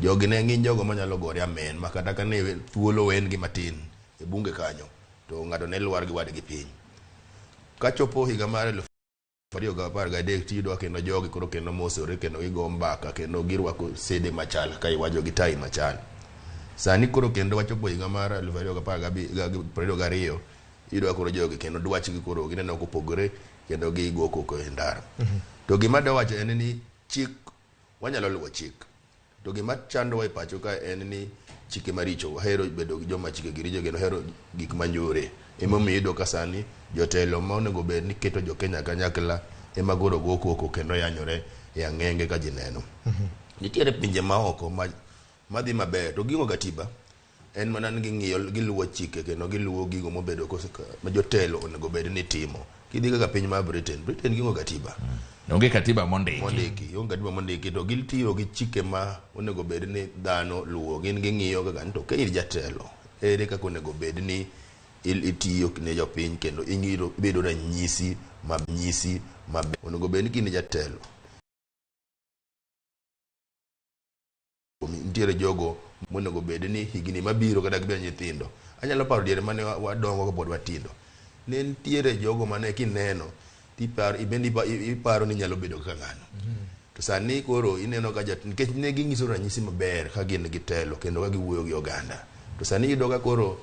Jogi ne ng'in jogo manyalo gore amen makata kane thuolo wen gi matin e bunge kanyo to ng'ato ne luar gi wadgi piny. Kachopo higa mar 2013 tiyudo kendo jogi koro kendo mosore kendo gigo mbaka kendo girwako sede machal ka iwajo gi tai machal. Sani koro kendo wachopo higa mar 2022 iyudo koro jogi kendo dwachgi koro gineno kopogore kendo gigo koko e ndara. To gima da wacho en ni chik wanyalo luwo chik. To gima chando e pacho ka en ni chike maricho wahero bedo gi joma chike girijo kendo hero gik manjore. Emomiyo iyudo ka sani jotelo ma onego bed ni keto jo Kenya kanyakla ema goro go koko kendo yanyore e ang'enge ka ji neno. Nitiere pinje maoko madhi maber to ging'o katiba en mana ni ging'iyo giluwo chike kendo giluwo gigo mobedo ma jotelo onego bed ni timo. Kidhi kaka piny mar Britain ging'o katiba. Onge katiba mondiki. Onge katiba mondiki to gitiyo gi chike ma onego bed ni dhano luwo. Gin ging'iyo kaka to ka ir jatelo ere kaka onego bed ni itiyo ne jopiny kendo ing'iro bedo ranyisi maber. Onego bed ni kin jatelo nitiere jogo monego bed ni higni mabiro kata gibedo nyithindo. Anyalo paro diere mane wadongo ka pod watindo ne nitiere jogo mane kineno iparo ni nyalo bedo kaka ng'ano. To sani koro ineno ka nikech ne ging'iso ranyisi maber ka gin gi telo kendo ka giwuoyo gi oganda. To sani iyudo ka koro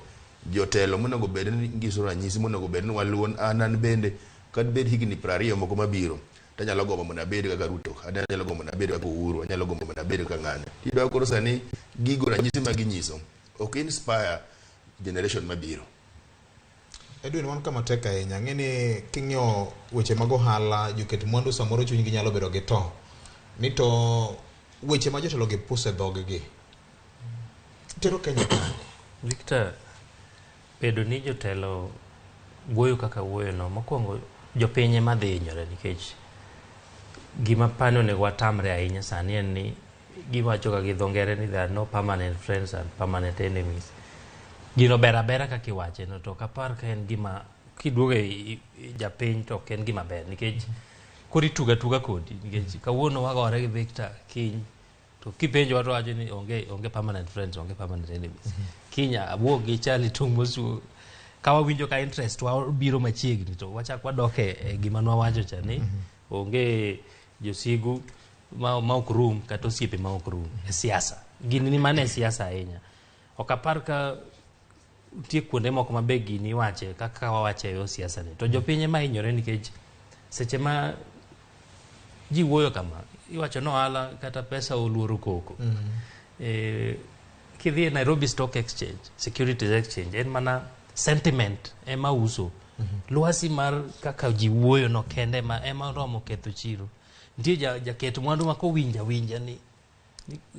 jotelo monego bed ni ngiso ranyisi monego bed ni waluon an bende kad bed higni 20 moko mabiro tanyalo gombo mondo abed kaka Ruto, anyalo gombo mondo abed kaka Uhuru, anyalo gombo mondo abed kaka ng'ane. Iyudo koro sani gigo ranyisi ma ginyiso ok inspire generation mabiro. Edwin, wan kama tek ahinya. Ng'eni king'iyo weche mag ohala joket mwandu samoro chunygi nyalo bedo gi to ni to weche ma jotelo gi puse dhoggi tero Kenya kanye? Victor, bedo ni jotelo wuoyo kaka wuoyo no mokwongo jopiny ema dhi hinyore nikech gima pano onego watamre ahinya sani en ni giwacho ka gi dho ngere ni there are no permanent friends and permanent enemies. Gino bera kaka iwache no to kapar ka en gima kiduogo e japiny to ok en gima ber nikech kori tuga kodi nikech kawuono wagore gi Victor kiny to kipenjo wato wacho ni onge permanent friends, onge permanent enemies. Kinya abwok gi Charlie tung mosu ka wawinjo ka interest wa biro machiegni to wachak wadoke gima nwa wacho cha ni onge josigu ma ok rum kata osiepe ma ok rum e siasa. Gini ni mane siasa ahinya. Ok apar ka tie kuonde moko ma be gini wache kaka wawache yo siasa ni. To jopiny ema hinyore nikech seche ma ji wuoyo kama iwacho no ala kata pesa oluoro koko. Kidhi Nairobi Stock Exchange, Securities Exchange, en mana sentiment ema uso. Luasi mar kaka ji wuoyo no kende ma ema romo ketho chiro. Nitie jaketo mwandu ma ko winja ni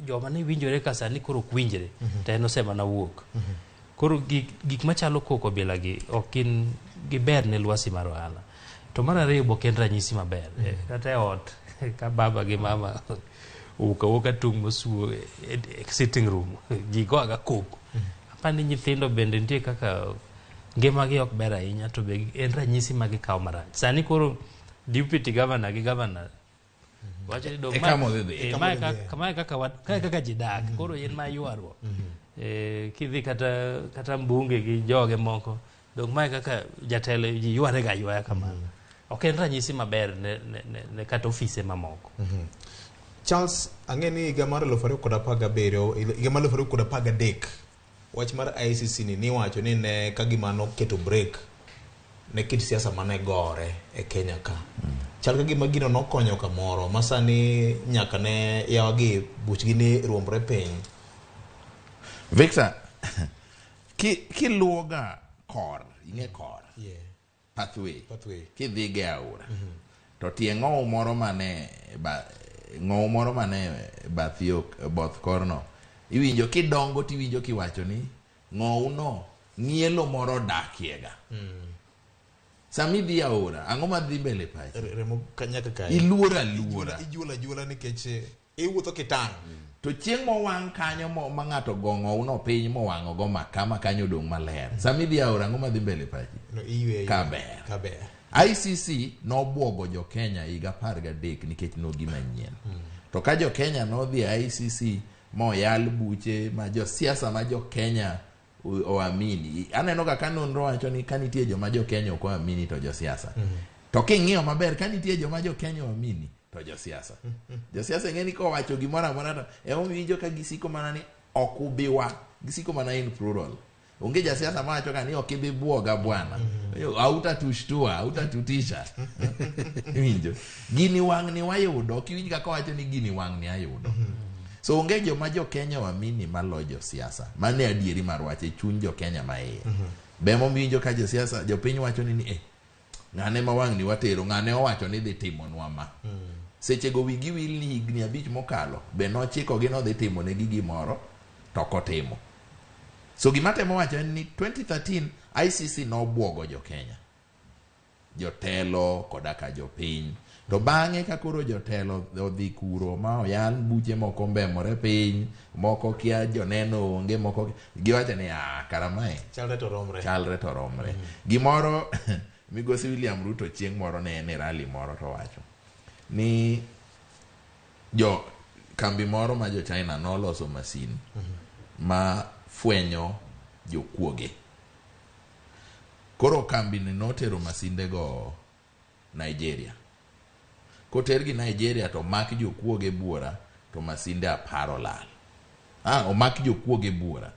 joma ni winjore ka sani koro kwinjre to en osema na wuok. Koro gik machalo koko bila gi okin giber ne luasi mar ohala. To mar ariyo bo ken ranyisi maber. Kata ot ka baba gi mama uka tung mosuo sitting room ji go aga koko. Apani nyithindo bende nitie kaka ngema gi ok ber ahinya to be en ranyisi ma gikawo marach. Sani koro deputy governor gi governor wacho ni dong kaka jidak koro yen ma yuarwo. Kidhi kata mbunge gi joge moko dong mae kaka jatelo ji yuare ga yuaya kamano. Ok en ranyisi maber ne kata ofise mamoko. Charles, angeni higa mar 2017 higa mar 2013 wach mar ICC ni wacho ni ne kagimano keto break ne kit siasa mane gore e Kenya ka. Chal ka gima gino nokonyo kamoro masani nyaka ne yawagi buchgi ni ruombre piny. Victor, kiluoga kor, inge kor. Pathway. Kidhi ge aora. To tie ng'owo moro mane both korno. Iwinjo kidongo tiwinjo kiwacho ni ng'owu no ng'ielo moro dakiega. Samidhi aora, ang'o madhi mbele pachi? Remo kanyaka kai. Iluora. Ijuola nikech iwuotho kitang'. To chieng' mowang' kanyo ma ng'ato gong'owu no piny mowang'o go makama kanyo dong' maler. Samidhi aora, ang'o madhi mbele pachi? No iwe. Kaber. ICC nobwogo jo Kenya higa 13 nikech no gima nyien. To ka jo Kenya nodhi ICC moyal buche ma jo siasa ma jo Kenya oamini. Aneno ka nonro wacho ni kanitie joma jo Kenya ok oamini to jo siasa. To king'iyo maber kanitie joma jo Kenya oamini to jo siasa. Jo siasa ng'eni ko wacho gimoro amora to winjo ka gisiko mana ni ok ubiwa. Gisiko mana in plural. Unge ja siasa mawacho ka ni ok ibi buoga bwana. Hautatushtua, hautatutisha. Winjo. Gini wang' ni wayudo, ok iwinj ka wacho ni gini wang' ni ayudo. So unge joma jo Kenya wamini malo jo siasa. Mane adieri mar wache chuny jo Kenya ma iye. Bemo winjo ka jo siasa, jo piny wacho ni ng'ane ma wang' ni watero, ng'ane owacho ni dhi timonwa ma. Seche go wigi wil ni higni 5 mokalo, be nochiko gi no dhi timo ne gimoro to kotimo. So gima temo wacho ni 2013 ICC nobwogo jo Kenya. Jotelo kodaka jo piny. To bang'e ka koro jotelo odhi kuro ma oyal buche moko mbemore piny, moko kia joneno onge, moko giwacho ni karamae chalre to romre. Gimoro migosi William Ruto chieng' moro ne en rally moro to wacho ni jo kambi moro ma jo China noloso masin ma fwenyo jokuoge. Koro kambi ni notero masinde go Nigeria. Kotergi Nigeria to mak jokuoge buora to masinde 10 lal. Omak jokuoge buora.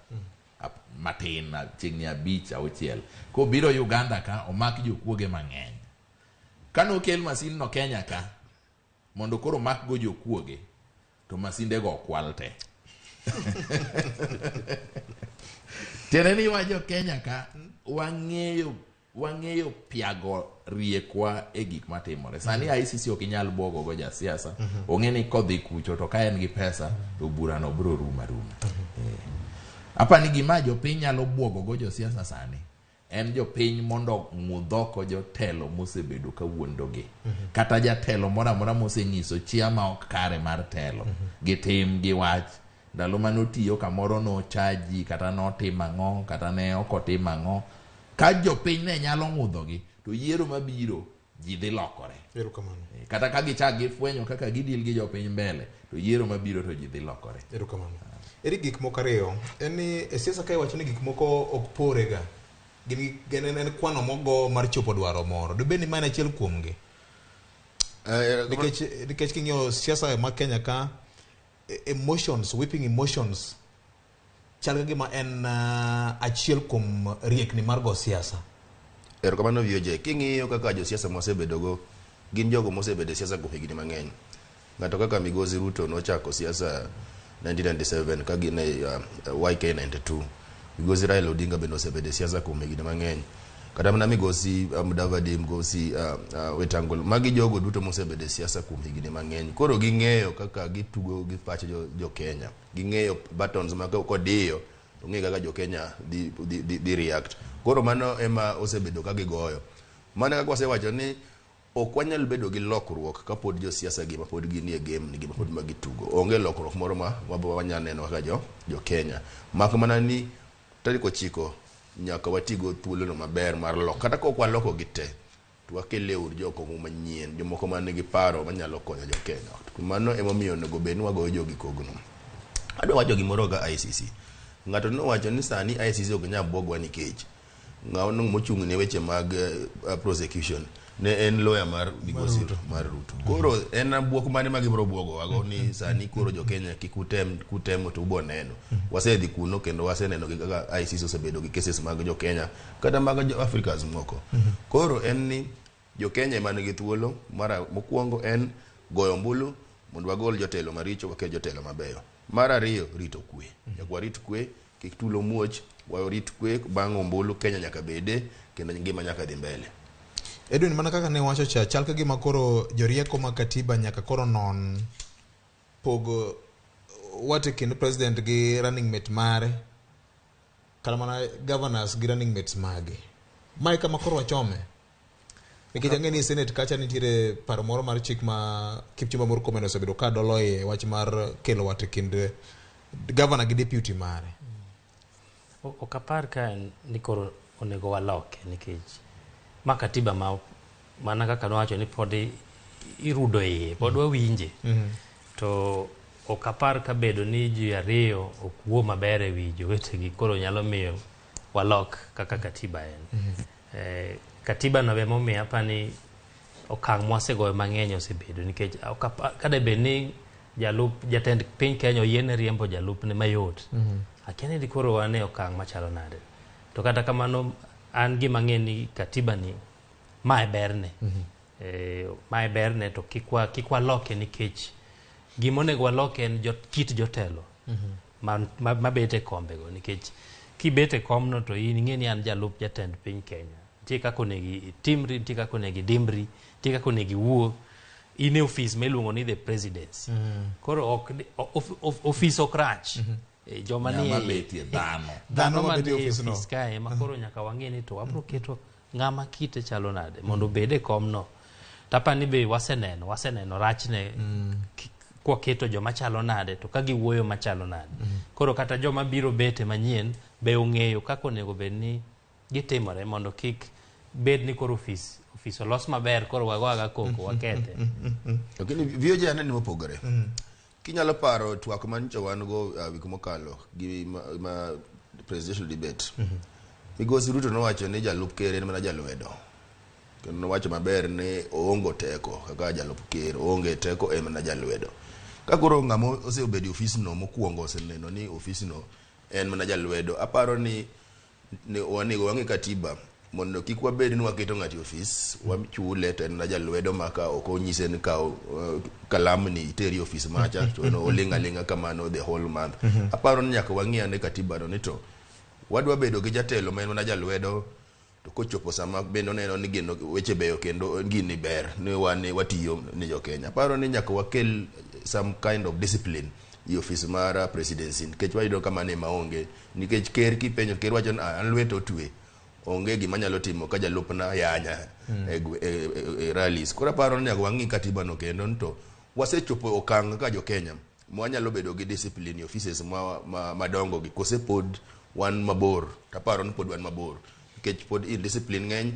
Matin na chiegni 5 6. Ko biro Uganda ka omak jokuoge mang'eny. Kano kel masin no Kenya ka mondo koro mak go jokuoge to masinde go kwalte. Teneni wajo Kenya ka wang'eyo piago riekwa e gik matimore. Sani ICC ok inyal bwogo go ja siasa. Ong'eni kodhi kucho to ka en gi pesa to bura no bro ruma. Apa ni gima jo piny nyalo bwogo go jo siasa sani. En jo piny mondo ng'udhoko jo telo mosebedo ka wuondogi. Kata ja telo mora moseng'iso chia ma ok kare mar telo. Gitim gi wach. Ndalo manotiyo kamoro no chaji kata notima ng'o kata ne okotima ng'o. Ka jo piny ne nyalo ng'udhogi to yiero mabiro ji dhi lokore. Kata ka gichak gifwenyo kaka gidil gi jo piny mbele to yiero mabiro to ji dhi lokore. Eri gik moko ariyo en ni siasa ka iwacho ni gik moko ok porega. Gin en kwano mogo mar chopo dwaro moro. Dibed ni mana achiel kuomgi. Nikech king'io siasa ma Kenya ka emotions, whipping emotions chal gima en achiel kuom riekni mar go siasa. Erokamano VOJ, king'iyo kaka jo siasa mosebedo go gin jogo mosebedo siasa kuom higni mang'eny. Ng'ato kaka Migosi Ruto nochako siasa 1997 ka gin YK 92. Migosi Raila Odinga bende osebedo siasa kuom higni mang'eny. Kata mana Migosi Mudavadi, Migosi Wetang'ula, magi jogo duto mosebedo siasa kuom higni mang'eny. Koro ging'eyo kaka gitugo gi pach jo Kenya. Ging'eyo buttons ma kodiyo to ng'e kaka jo Kenya di react. Koro mano ema osebedo ka gigoyo. Mana kaka wasewacho ni ok wanyal bedo gi lokruok ka pod jo siasa gi ma pod ginie game ni gima pod magitugo. Onge lokruok moro ma wanyalo neno kaka jo Kenya. Mak mana ni tarik 9 nyaka watigo thuolo no maber mar lok. Kata ka ok waloko gi te to wakele ur joko manyien, jomoko man nigi paro manyalo konyo jo Kenya. Mano ema omiyo onego bed ni wagoyo jogi kogno. Adwa wacho gimoro ga ICC. Ng'ato nowacho ni sani ICC ok nyal bwogwa nikech ng'awno mochung' ne weche mag prosecution ne en lawyer mar Migosi mar Ruto. Koro en bwok mane ma gibro bwogo wago ni sani koro jo Kenya kutemo to ubo neno. Wasedhi kuno kendo waseneno gi kaka ICC osebedo gi cases mag jo Kenya kata mag jo Africans moko. Koro en ni jo Kenya ema nigi thuolo mara mokwongo en goyo ombulu mondo wagol jotelo maricho wakel jotelo mabeyo. Mar ariyo rito kwe. Nyaka warit kwe, kik tulo muoch, warit kwe bang' ombulu Kenya nyaka bede kendo ngima nyaka dhi mbele. Edwin, mana kaka ne wacho cha chal ka gima koro jorieko ma katiba nyaka koro non pogo wate kendo president gi running mate mare kala mana governors gi running mates mage. Mae kama koro wachome. Nikech ang'e ni Senate kacha nitiere paro moro mar chik ma Kipchumba Murkomen osebedo ka doloye wach mar kelo wate kind governor gi deputy mare. Ok apar ka ni koro onego waloke nikech ma katiba mana kaka nowacho ni pod irudo iye, pod wawinje. To ok apar ka bedo ni ji ariyo ok wuo maber e wi jowetegi koro nyalo miyo walok kaka katiba en. Katiba no be momiyo apani okang' mwasegoyo mang'eny osebedo nikech kada bed ni jatend piny Kenya oyiene riembo jalupne mayot. Akia ni koro wan e okang' machalo nade. To kata kamano an gima ng'e ni katiba ni mae berne. Mae berne to kik waloke nikech gimonego waloke en kit jotelo mabete kombego nikech kibete komno to in ing'e ni an jalup jatend piny Kenya. Tie kako onegi timri, tie kako onegi dimbri, tie kako onegi wuo. In e office miluongo ni the presidency. Koro office ok rach. Joma ni betie dhano ma betie office kae ma koro nyaka wang'e ni to wabro keto ng'ama kite chalo nade mondo bede komno. Tapani be waseneno rachne kwa keto joma chalo nade to ka giwuoyo machalo nade. Koro kata joma biro bete manyien be ong'eyo kako onego bed ni gitimore mondo kik bed ni koro office olos maber koro wagoaga koko wakete. Lakini VOJ anani mopogore. Kinyalo paro twak mancho wan go wik mokalo gi ma presidential debate. Migosi Ruto nowacho ni jalup ker en mana jalwedo. Kendo nowacho maber ni oongo teko kaka jalup ker, oonge teko en mana jalwedo. Ka koro ng'amo osebedo office no mokwongo oseneno ni office no en mana jalwedo. Aparo ni onego wang'e katiba mondo kik wabed ni waketo ng'ati office wachule to en na jalwedo maka ok onyise ni kawo kalam ni iteri office macha to no olinga kamano the whole month. Aparo ni nyaka wang'e ne katiba no ni to wadwa bedo gi jatelo ma en na jalwedo to kochopo sama bendo neno ni gino weche beyo kendo gini ber ni watiyo ni jo Kenya. Aparo ni nyaka wakel some kind of discipline i office mara presidency nikech wayudo kama ne maonge nikech ker kipenjo ker wacho an lweto twe onge gima nyalo timo ka jalupna yanya e rallies. Koro aparo ni nyaka wang'i katiba no kendo to wasechopo okang' ka jo Kenya mwanyalo bedo gi discipline i offices madongo gi kose pod wan mabor. Taparo ni pod wan mabor nikech pod in discipline ng'eny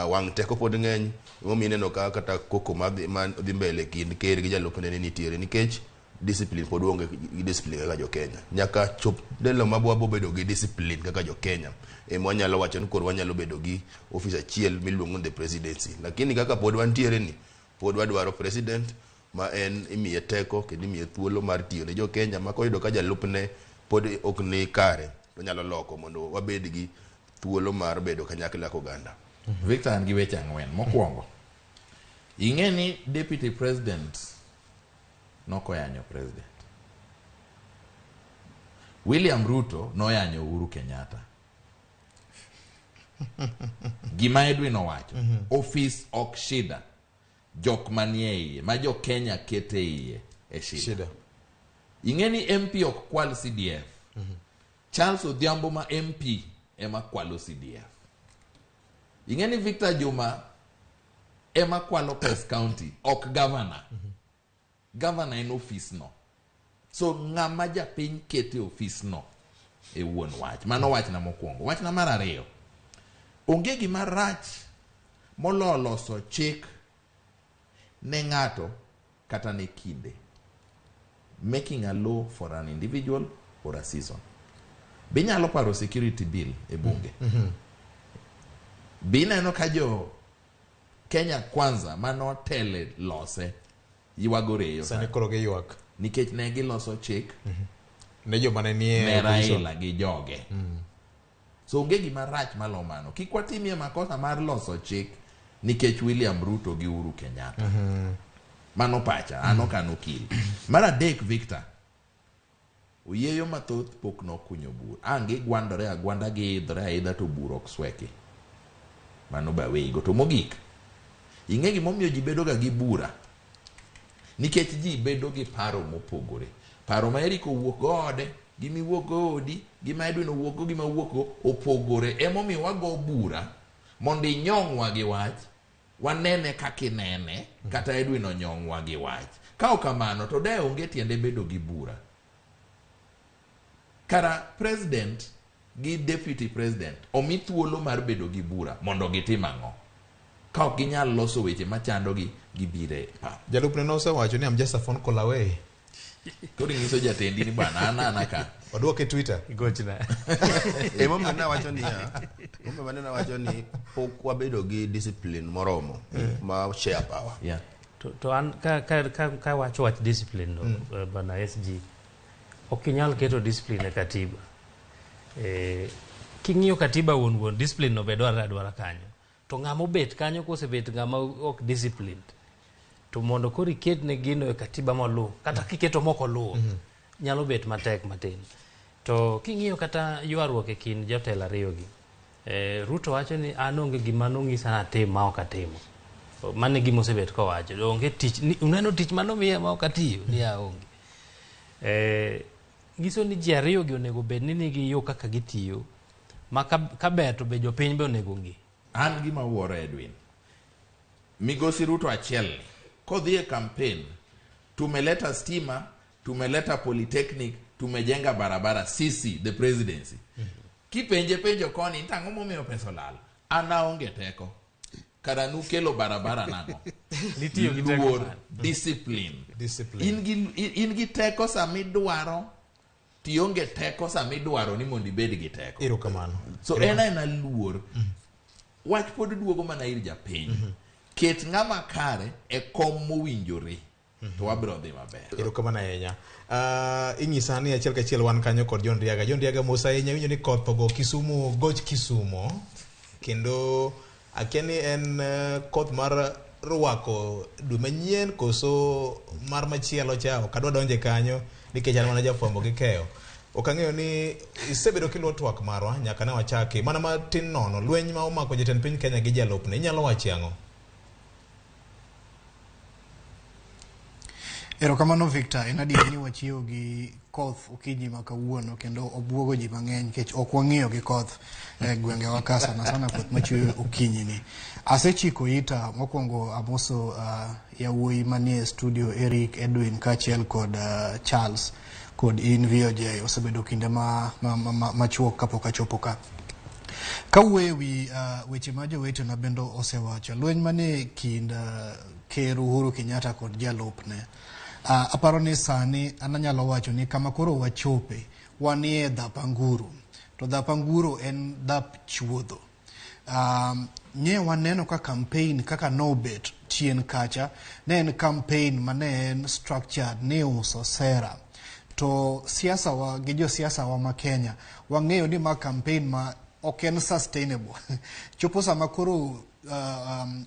wang' teko pod ng'eny momineno ka kata koko madhi mbele kind ker gi jalupne ni nitiere nikech discipline pod onge gi discipline kaka jo Kenya. Nyaka chop delo mabwabo bedo gi discipline kaka jo Kenya wanyalo wacho ni koro wanyalo bedo gi office achiel miluongo the presidency. Lakini kaka pod wantiere ni pod wadwaro president ma en imiye teko kendo imiye thuolo mar tiyo ne jo Kenya ma koyudo ka jalupne pod ok ni kare to nyalo loko mondo wabed gi thuolo mar bedo kanyakla koganda. Victor an gi weche ang'wen. Mokwongo, ing'e ni deputy president nokoyanyo president. William Ruto noyanyo Uhuru Kenyatta. Gima Edwin owacho, office ok shida, jok manie iye, ma jo Kenya kete iye e shida. Ing'e ni MP ok kwal CDF. Charles Odhiambo ma MP ema kwalo CDF. Ing'e ni Victor Juma ema kwalo Pes County, ok governor. Governor en office no. So ng'ama japiny kete office no e wuon wach. Mano wach na mokwongo. Wach na mar ariyo, onge gima rach mololoso chik ne ng'ato kata ne kinde. Making a law for an individual or a season. Binyalo paro security bill e bunge. Bineno ka jo Kenya Kwanza mano tele lose ywagoreyo. Sani koro ge ywak. Nikech ne giloso chik ne jo mane nie ne Raila gi joge. So onge gima rach malo mano. Kik watimie makosa mar loso chik nikech William Ruto gi Uhuru Kenyatta. Mano pacha, ano kano kili. Mar adek, Victor, oyeyo mathoth pok nokunyo bur. Ange gwandore agwanda gi idhore aidha to bur ok sweki. Mano ba weigo. To mogik, ing'e gimomiyo ji bedo ga gi bura. Nikech ji bedo gi paro mopogore. Paro ma Eric owuok gode, gimi wuok godi, gima Edwin owuok go, gima wuok go opogore. Emomiyo wago bura mondo inyong'wa gi wach, wanene kakinene, kata Edwin onyong'wa gi wach. Ka ok kamano to de onge tiende bedo gi bura. Kara president gi deputy president omi thuolo mar bedo gi bura mondo gitim ang'o. Ka ok ginyal loso weche machando gi bire pa. Jalupne no osewacho ni I'm just a phone call away. Kodi ngiso jatendi ni bana ana ka. Oduoke Twitter. Gochna. Emomiyo na wacho ni Emomiyo na wacho ni pok wabedo gi discipline moromo ma share power. Yeah. To an ka wacho wach discipline no bana SG. Okinyal keto discipline e katiba. King'iyo katiba wuon discipline no bedo adwara kanyo. To ng'amo bet kanyo kosebet ng'ama ok disciplined. To mondo kori ket ne gino e katiba molu, kata kiketo moko lu, nyalo bet matek matin. To king'iyo kata ywaruok e kin jotelo ariyo gi. Ruto wacho ni an onge gima nong'isa na tim ma ok atimo. Mane gima osebet kowacho. Onge tich, uneno tich manomiya ma ok atiyo, ni aonge. Ngiso ni ji ariyo gi onego bed ni nigi yo kaka gitiyo, ma ka ber to be jopiny be onego ng'i. An gima wuoro Edwin. Migosi Ruto achiel ni, kodhi e campaign, tumeleta stima, tumeleta polytechnic, tumejenga barabara, sisi, the presidency. Kipenjo koni, tango momiyo pesa lal. Ana onge teko. Kada nukelo barabara nago. Nitiyo gi teko. Discipline. In gi teko sami dwaro, tionge teko sami dwaro ni mondi bed gi teko. Ero kamano. So ena luor. Wach pod duogo mana ir japiny. Ket ng'ama kare e kom mowinjore. To wabiro dhi maber. Ero kamano ahinya. Inyisa ni achiel kachiel wan kanyo kod John Riaga. John Riaga Musa ahinya winjo ni koth ogo Kisumu, goch Kisumu. Kendo akiani en koth mar rwako dwe manyien koso mar machielo chao. Kadwa donje kanyo nikech an mana jafwambo gi keyo. Okang'eyo ni isebedo kiluwo twak marwa nyaka ne wachaki. Mana matin nono, lweny ma omako jatend piny Kenya gi jalupne. Inyalo wachi ang'o? Erokamano Victor, en adier ni wachieo gi koth okinyi ma kawuono kendo obwogo ji mang'eny nikech ok wang'iyo gi koth gwenge wa ka sana koth machwe okinyi ni. Asechiko ita mokwongo amoso yawuoyi manie studio Eric, Edwin kachiel kod Charles kod in VOJ osebedo kinde machuok kapok achopo ka. Kawuoye wi weche ma jowete na bendo osewacho lweny mane kind Ker Uhuru Kenyatta kod jalupne. Aparo ni sani ananyalo wacho ni kama koro wachope wanie dhap anguro. To dhap anguro en dhap chuodho. nye waneno ka campaign kaka nobet chien kacha ne en campaign mane en structured ne uso sera to siasa wa gi jo siasa wa ma Kenya wang'eyo ni ma campaign ma ok en sustainable chopo sama koro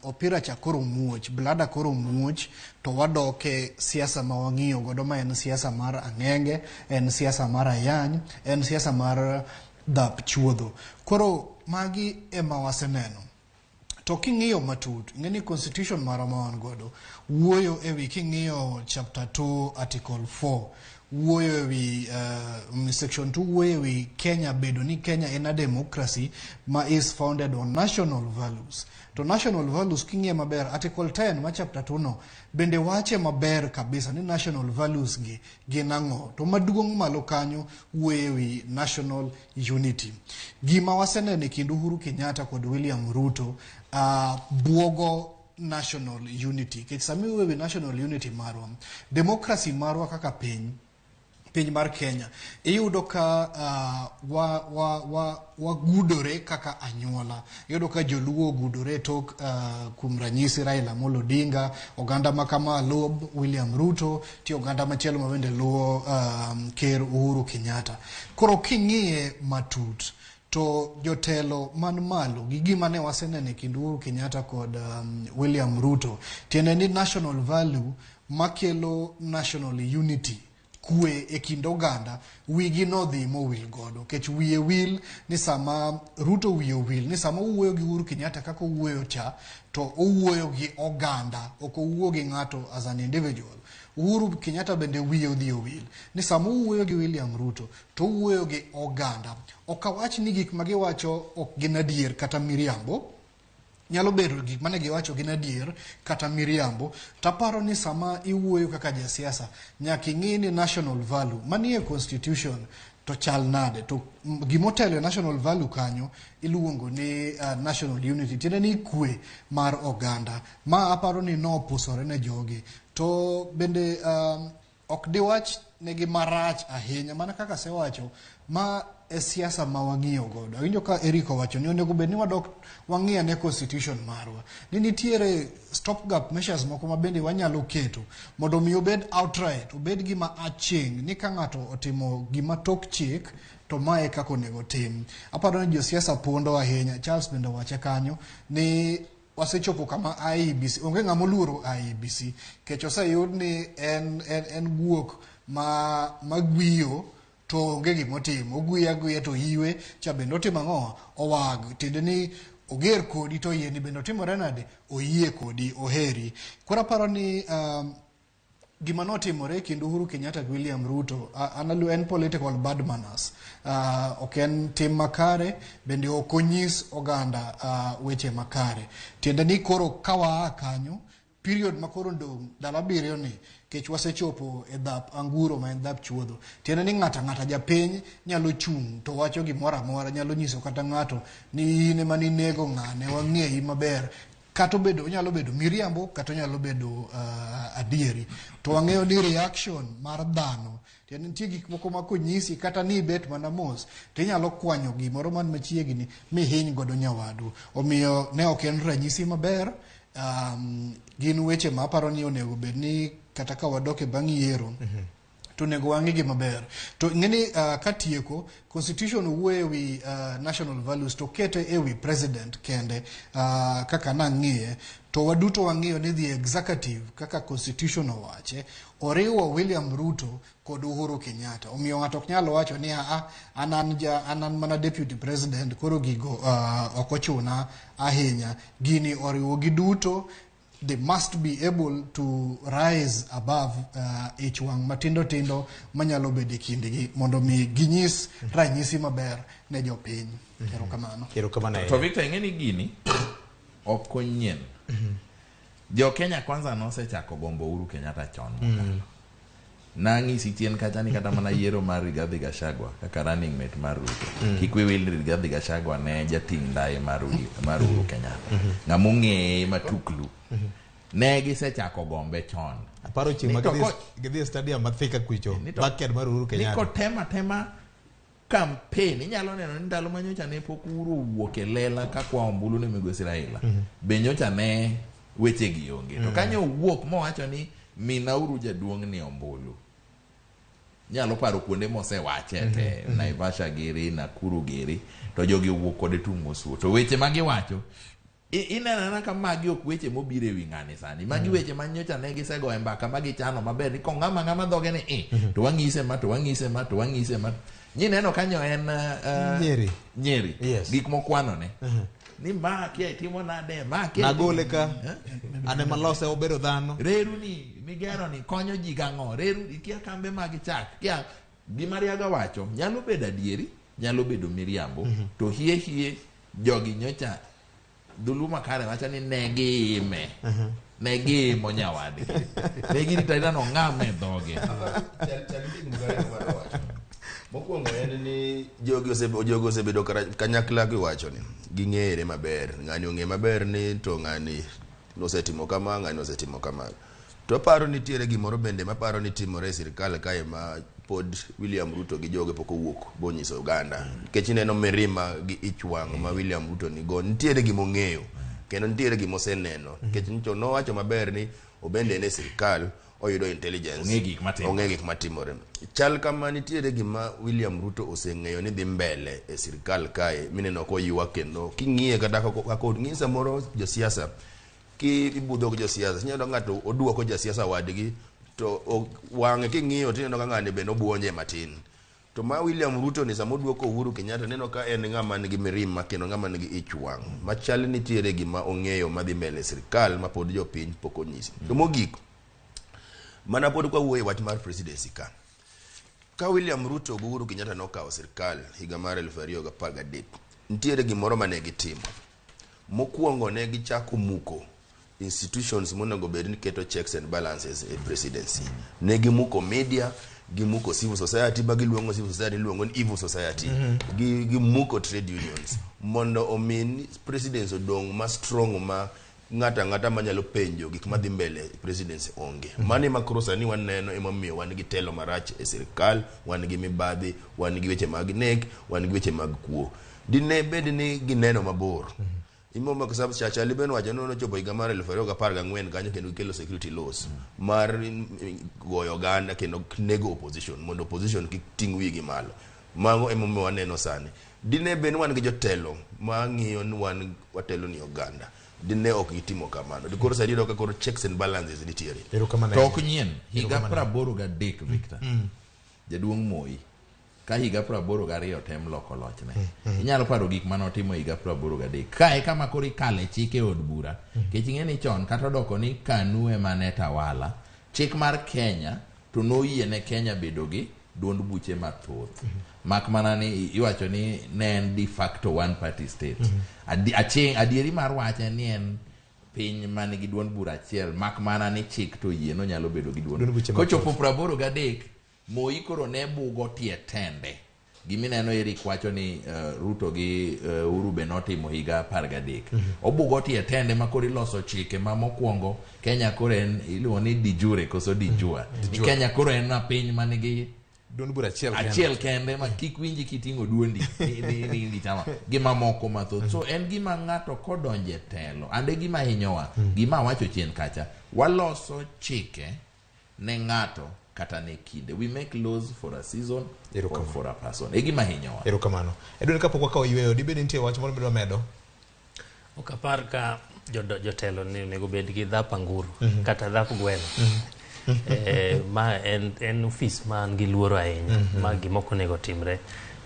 opira cha koro muoch blada koro muoch to wadoke siasa ma wang'iyo godo ma en siasa mar ang'enge en siasa mar ayany en siasa mar dhap chuodho koro magi ema waseneno to king'iyo matut ng'eni constitution mara ma wan godo wuoyo ewi king'iyo chapter 2 article 4 wuoyo ewi section 2 wuoyo ewi Kenya bedo ni Kenya en a democracy ma is founded on national values to national values king'iyo maber article 10 ma chapter 2 no bende wache maber kabisa ni national values gi gin ang'o to maduong' malo kanyo wuoyo ewi national unity gima waseneno kind Uhuru Kenyatta kod William Ruto buogo national unity kech sami wewe national unity marwa democracy marwa kaka piny mar Kenya iyudo ka wagudore kaka anyuola iyudo ka joluo gudore tok kum ranyisi Raila Amolo Odinga oganda makama luo William Ruto ti oganda machielo ma bende luo ker Uhuru Kenyatta koro king'iye matut to jotelo man malo gi gima ne wasenene kind Uhuru Kenyatta kod William Ruto tiende ni national value makelo national unity kwe e kind oganda wigi no dhi mowil godo kech wiye wil ni sama Ruto wiye wil ni sama uwuoyo gi Uhuru Kenyatta kaka uwuoyo cha to uwuoyo gi oganda ok uwuoyo gi ng'ato as an individual Uhuru Kenyatta bende wiye odhi owil ni sama uwuoyo gi William Ruto to uwuoyo gi oganda ok awach ni gik magiwacho ok gin adier kata miriambo nyalo bedo gik mane giwacho gin adier kata miriambo taparo ni sama iwuoyo kaka jasiasa nyaka ing'e ni national value manie constitution to chal nade to gimotelo national value kanyo iluongo ni national unity tiende ni kwe mar oganda ma aparo ni no pusore ne jogi to bende ok diwach negi marach ahinya mana kaka sewacho ma e siasa ma wang'iyo godo awinjo ka Eric owacho ni onego bed ni wadok wang'iyo ne constitution marwa ni nitiere stopgap measures moko ma bende wanyalo keto mondo mi obed outright obed gima aching ni ka ng'ato otimo gima tok chik to mae kako onego tim aparo ni josiasa pondo ahinya Charles bende wache kanyo ni wasechopo kama IEBC onge ng'ama oluoro IEBC kech oseyud ni en guok ma gwiyo to onge gimotimo ogwiya to iwe cha bende otimo ang'o owag tiende ni oger kodi to yie ni bende otimore nade oyie kodi oheri koro aparo ni gima notimore kind Uhuru Kenyatta gi William Ruto analu en political bad manners ok en tim makare bende ok onyis oganda weche makare tiende ni koro kawa kanyo period makoro ndong dala biriyo ni kech wasechopo e dhap anguro ma en dhap chuodho tiende ni ng'ata japiny nyalo chung to wacho gimoro amora nyalo nyiso kata ng'ato ni in ema ninego ng'ane wang'eyi maber kata obedo onyalo bedo miriambo kata onyalo bedo adieri to wang'eyo ni reaction mar dhano tiende nitie gik moko ma konyisi kata ni bet mana mos to inyalo kwanyo gimoro man machiegni mihiny godo nyawadu omiyo ne ok en ranyisi maber gin weche ma aparo ni onego bed ni kata ka wadoke bang' yiero to nego wang'igi maber to ng'eni katieko constitution wuoyo ewi national values to kete ewi president kende kaka nang'iye to waduto wang'iyo ni the executive kaka constitution owache oriwo William Ruto kod Uhuru Kenyatta omiyo ng'ato ok nyalo wacho ni anan mana deputy president koro gigo ok ochuna ahinya gini oriwo gi duto they must be able to rise above each wang matindo manyalo bede kindgi mondo mi ginyis ranyisi maber ne jopiny erokamano to Victor ing'eni gini ok onyien jo Kenya kwanza nosechako gombo Uhuru Kenyatta chon nang'isi chien kacha ni kata mana yiero mar Rigathi Gachagua kaka running mate mar Ruto kik we wil Rigathi Gachagua ne jating ndaye mar Uhuru Kenyatta ng'ama ong'eye matuklu ne gisechako gombe chon aparo chieng' ma gidhi stadium ma Thika kucho backyard mar Uhuru Kenyatta niko tema campaign inyalo neno ni ndalo manyocha ne pok uru wuok e lela ka kwa ombulu ne Migosi Raila be nyocha ne weche gi onge to kanyo wuok mowacho ni minauru jaduong' ni ombulu nyalo paro kuonde mosewache te Naivasha giri Nakuru giri to jogi wuok kode tung osuo to weche ma giwacho inena ka magi ok weche mobire wi ng'ani sani magi weche manyocha ne gisego e mbaka magi chano maber ni ng'ama dhoge ni to wang'ise ma Nyi neno kanyo en Nyeri gik mokwano ne ni ma kia itimo nade ma kia nagole ka ane malose obedo dhano reru ni migero ni konyo ji gang'o reru kia kambe magi chak kia gimariaga wacho nyalo bedo adieri nyalo bedo miriambo to hie jogi nyocha dhuluma kare wacha ni negimo nyawadi negirita no ng'ame dhoge mokwongo en ni jogi osebedo kanyakla giwacho ni ging'ere maber ng'ani ong'e maber ni to ng'ani nosetimo kama ng'ani nosetimo kama to paro ni tiere gimoro bende maparo ni timore e sirikal kae ma pod William Ruto gi joge pok owuok bonyiso Uganda nikech ineno mirima gi ichwang' ma William Ruto nigo nitiere gimong'eyo kendo nitiere gimoseneno nikech ncho nowacho maber ni obende ne sirikal oyudo intelligence ong'e gik matimore chal kama nitiere gima William Ruto oseng'eyo ni dhi mbele e sirikal kae mineno ko yuwa kendo king'iye kata kako ng'isa moro josiasa ki ibudho go josiasa nyalo ng'ato oduoko josiasa wadgi to wang'e king'iyo tineno ka ng'ani bende obuonje matin to ma William Ruto ni samoduoko Uhuru Kenyatta neno ka en ng'ama nigi mirima kendo ng'ama nigi ichwang' machal nitiere gima ong'eyo madhi mbele sirikal ma pod jopiny pok onyisi to mogik mana pod kwa wuoye wach mar presidency ka William Ruto gi Uhuru Kenyatta nokawo sirikal higa mar 2013 nitiere gimoro mane gitimo mokwongo ne gichako muko institutions monego bed ni keto checks and balances e presidency ne gimuko media gimuko civil society bagiluongo civil society luongo ni evil society gimuko trade unions mondo omin presidents odong ma strong ma ng'ata manyalo penjo gik madhi mbele presidency onge mani makrosa ni waneno emomiyo wan gi telo marach e sirikal wan gi mibadhi wan gi weche mag nek wan gi weche mag kuo dine bed ni gineno mabor imo kwa sababu chacha liben wacho no chopo higa mar 2014 kanyo kendo kelo security laws mar goyo ganda kendo nego opposition mondo opposition kik ting wigi malo mago emomiyo waneno sani dine bed wan gi jotelo ma ng'iyo ni wan watelo ni Uganda dine ok gitimo kamano dikoro sadi doka koro checks and balances nitiere to ok nyien higa 83 Victor jaduong' Moi ka higa 82 tem loko lochne inyalo paro gik manotimo higa 83 kae kama koro ikale chike od bura kech ng'eni chon kata doko ni KANU ema ne tawala chik mar Kenya to noyie ne Kenya bedo gi duond buche mathoth mak mana ni iwacho ni ne en de facto one party state adieri mar wache ni en piny manigi duond bura achiel mak mana ni chik to yie no nyalo bedo gi duond kochopo 83 Moi koro ne bugo tie tende gimineno Eric wacho ni Ruto gi Uhuru be notimo higa 13 obugo tie tende ma koro iloso chike ma mokwongo Kenya koro en iluongo ni de jure koso de jure Kenya koro en na piny manigi duond bura achiel kende ma kik winji kiting'o duondi ni tama gima moko mathoth so en gima ng'ato kodonje telo ande gima hinyowa gima wacho chien kacha waloso chike ne ng'ato kata ne kinde we make laws for a season or for a person gima hinyowa erokamano edwene kapok wakawo yweyo dibed nitie wach moro midwa medo okapar ka jotelo ni nego bed gi dhap anguro kata dhap gweno ma en ofis man gi luoro ahinya ma gimoko nego timre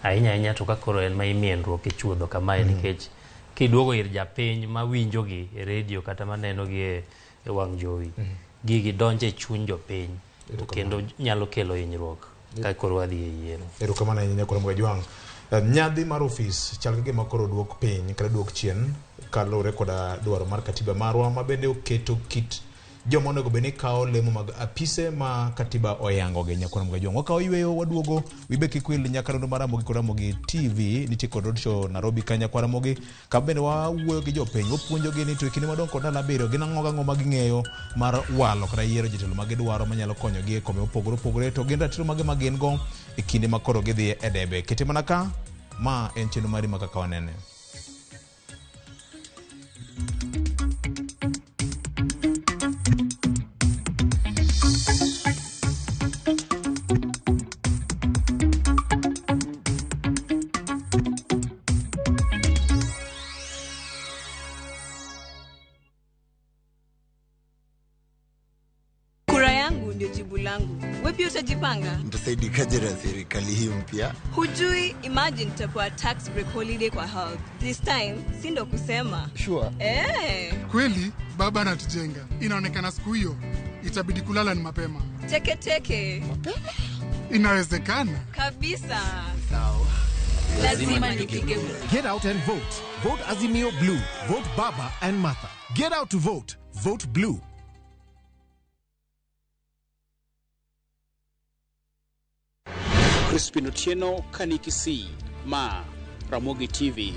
ahinya to kakoro en ma imienruok e chuodho kamae nikech kiduogo ir japiny ma winjo gi e radio kata maneno gi e wang' jowi gigi donje e chuny jopiny kendo nyalo kelo hinyruok ka koro wadhi e yiero erokamano ahinya koro Ramogi Tv nyadhi mar ofis chal ka gima koro duok piny kata duok chien kaluwore koda dwaro mar katiba marwa ma bende oketo kit joma onego beni kao lemo mag apise ma katiba oyango ge nyakwa Ramogi Jwang. Wakao yweyo waduogo wibeki kwil nyakarondo mar Ramogi kod Ramogi TV nitie kod road show Nairobi kanya kwa Ramogi. Kabende wawuoyo gi jopiny wapuonjogi ni to kinde madongo kod ndalo abiriyo gin ang'o ma ging'eyo mar walo kata yiero jotelo ma gidwaro manyalo konyogi e kombe mopogore opogore, to gin ratiro mage ma gin go e kinde ma koro gidhi e debe. Kete mana ka ma en chenro mari ma kaka wanene. Wepi utajipanga? Mtasaidikaje na serikali hii mpya? Hujui, imagine tapewa tax break holiday kwa health. This time, sindo kusema. Sure. Kweli, baba anatujenga. Inaonekana siku hiyo itabidi kulala ni mapema. Teke. Mapema? Inawezekana. Kabisa. Sawa. Lazima nipige. Get out and vote. Vote Azimio Blue. Vote Baba and Martha. Get out to vote. Vote Blue. Crispin Otieno, Kanikisi, Ma, Ramogi TV.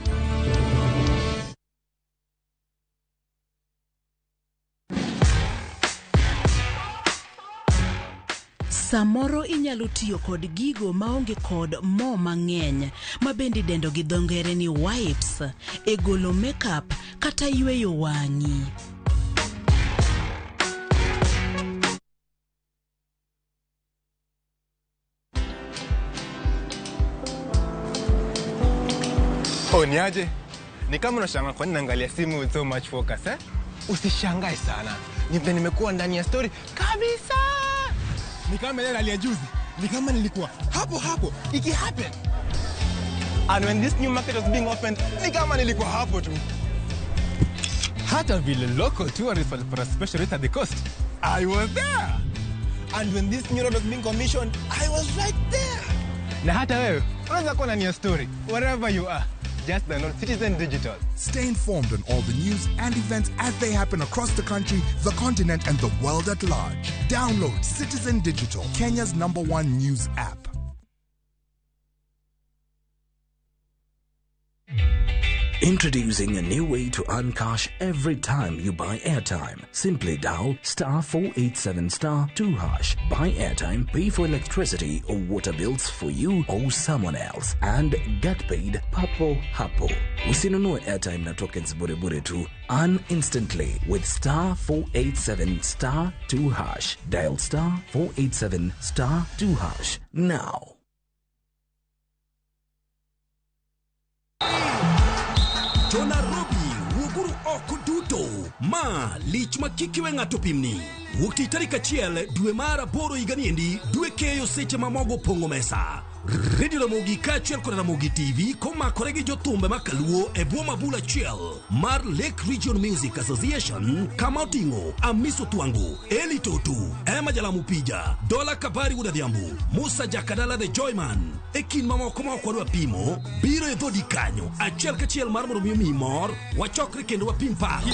Samoro inyalo tiyo kod gigo maonge kod mo mang'eny mabendi dendo gi dhongere ni wipes e golo makeup kata yweyo wang'i. Niaje? Ni kama unashangaa kwa nini naangalia simu with so much focus, Usishangae sana. Nimekuwa ndani ya story kabisa. Ni kama yeye alia juzi. Ni kama nilikuwa hapo iki happen. And when this new market was being opened, ni kama nilikuwa hapo tu. Hata vile local tourists for a special rate at the coast, I was there. And when this new road was being commissioned, I was right there. Na hata wewe unaweza kuwa ndani ya story wherever you are. Just download Citizen Digital. Stay informed on all the news and events as they happen across the country, the continent, and the world at large. Download Citizen Digital, Kenya's #1 news app. Introducing a new way to earn cash every time you buy airtime. Simply dial *487*2#. Buy airtime, pay for electricity or water bills for you or someone else, and get paid papo hapo. Usinunue airtime na tokens bure tu. Earn instantly with *487*2#. Dial *487*2# now. Nairobi, wuguru oko duto. Ma, lich makiki ng'ato pimni. Wukti tarik achiel, dwe mar aboro higaniendi, dwe keyo seche mamogo pongo mesa. Radio Ramogi kaachiel kod Ramogi TV komakore gi jothumbe makaluo e bwo mabula achiel mar Lake Region Music Association, kama oting'o Amiso Twangu, Eli Totu, Emma Jalamu Pija, Dola Kabari Udadhiambu, Musa Jakadala the Joyman. E kin mamoko ma okwadwa pimo, biro e dhodi kanyo achiel kachiel mar mondo miyo mimor, wachokre kendo wapim paro.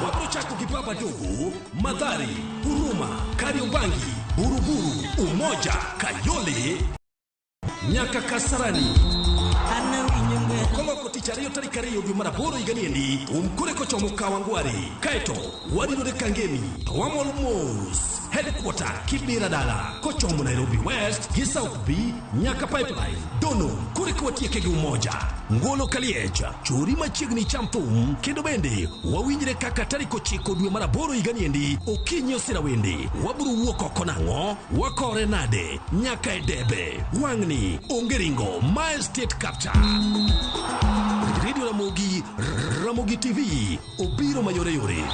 Wabro chako gi Papa Dogo, Madhari, Huruma, Kariobangi, Buruburu, Umoja, Kayole, nyaka Kasarani. Koloko tichario tarikario dwe mar aboro higaniendi, umkure kochomo Kawangware, kaeto wadinore Kangemi, wamol mos. Headquarter Kibera Dala, kochomo Nairobi West, gi South B, nyaka Pipeline, Dono, kure kwatieke gi Umoja, Ngolo Kaliecha, chori machiegni Chamthum, kendo bende wawinjre kaka tarik 9 dwe mar aboro higaniendi, okinyi osira wende, wabro wuok oko nang'o, wakore nade, nyaka e debe, wang'ni, ongeringo, my state capture. Radio Ramogi, Ramogi TV, obiro mayore yore.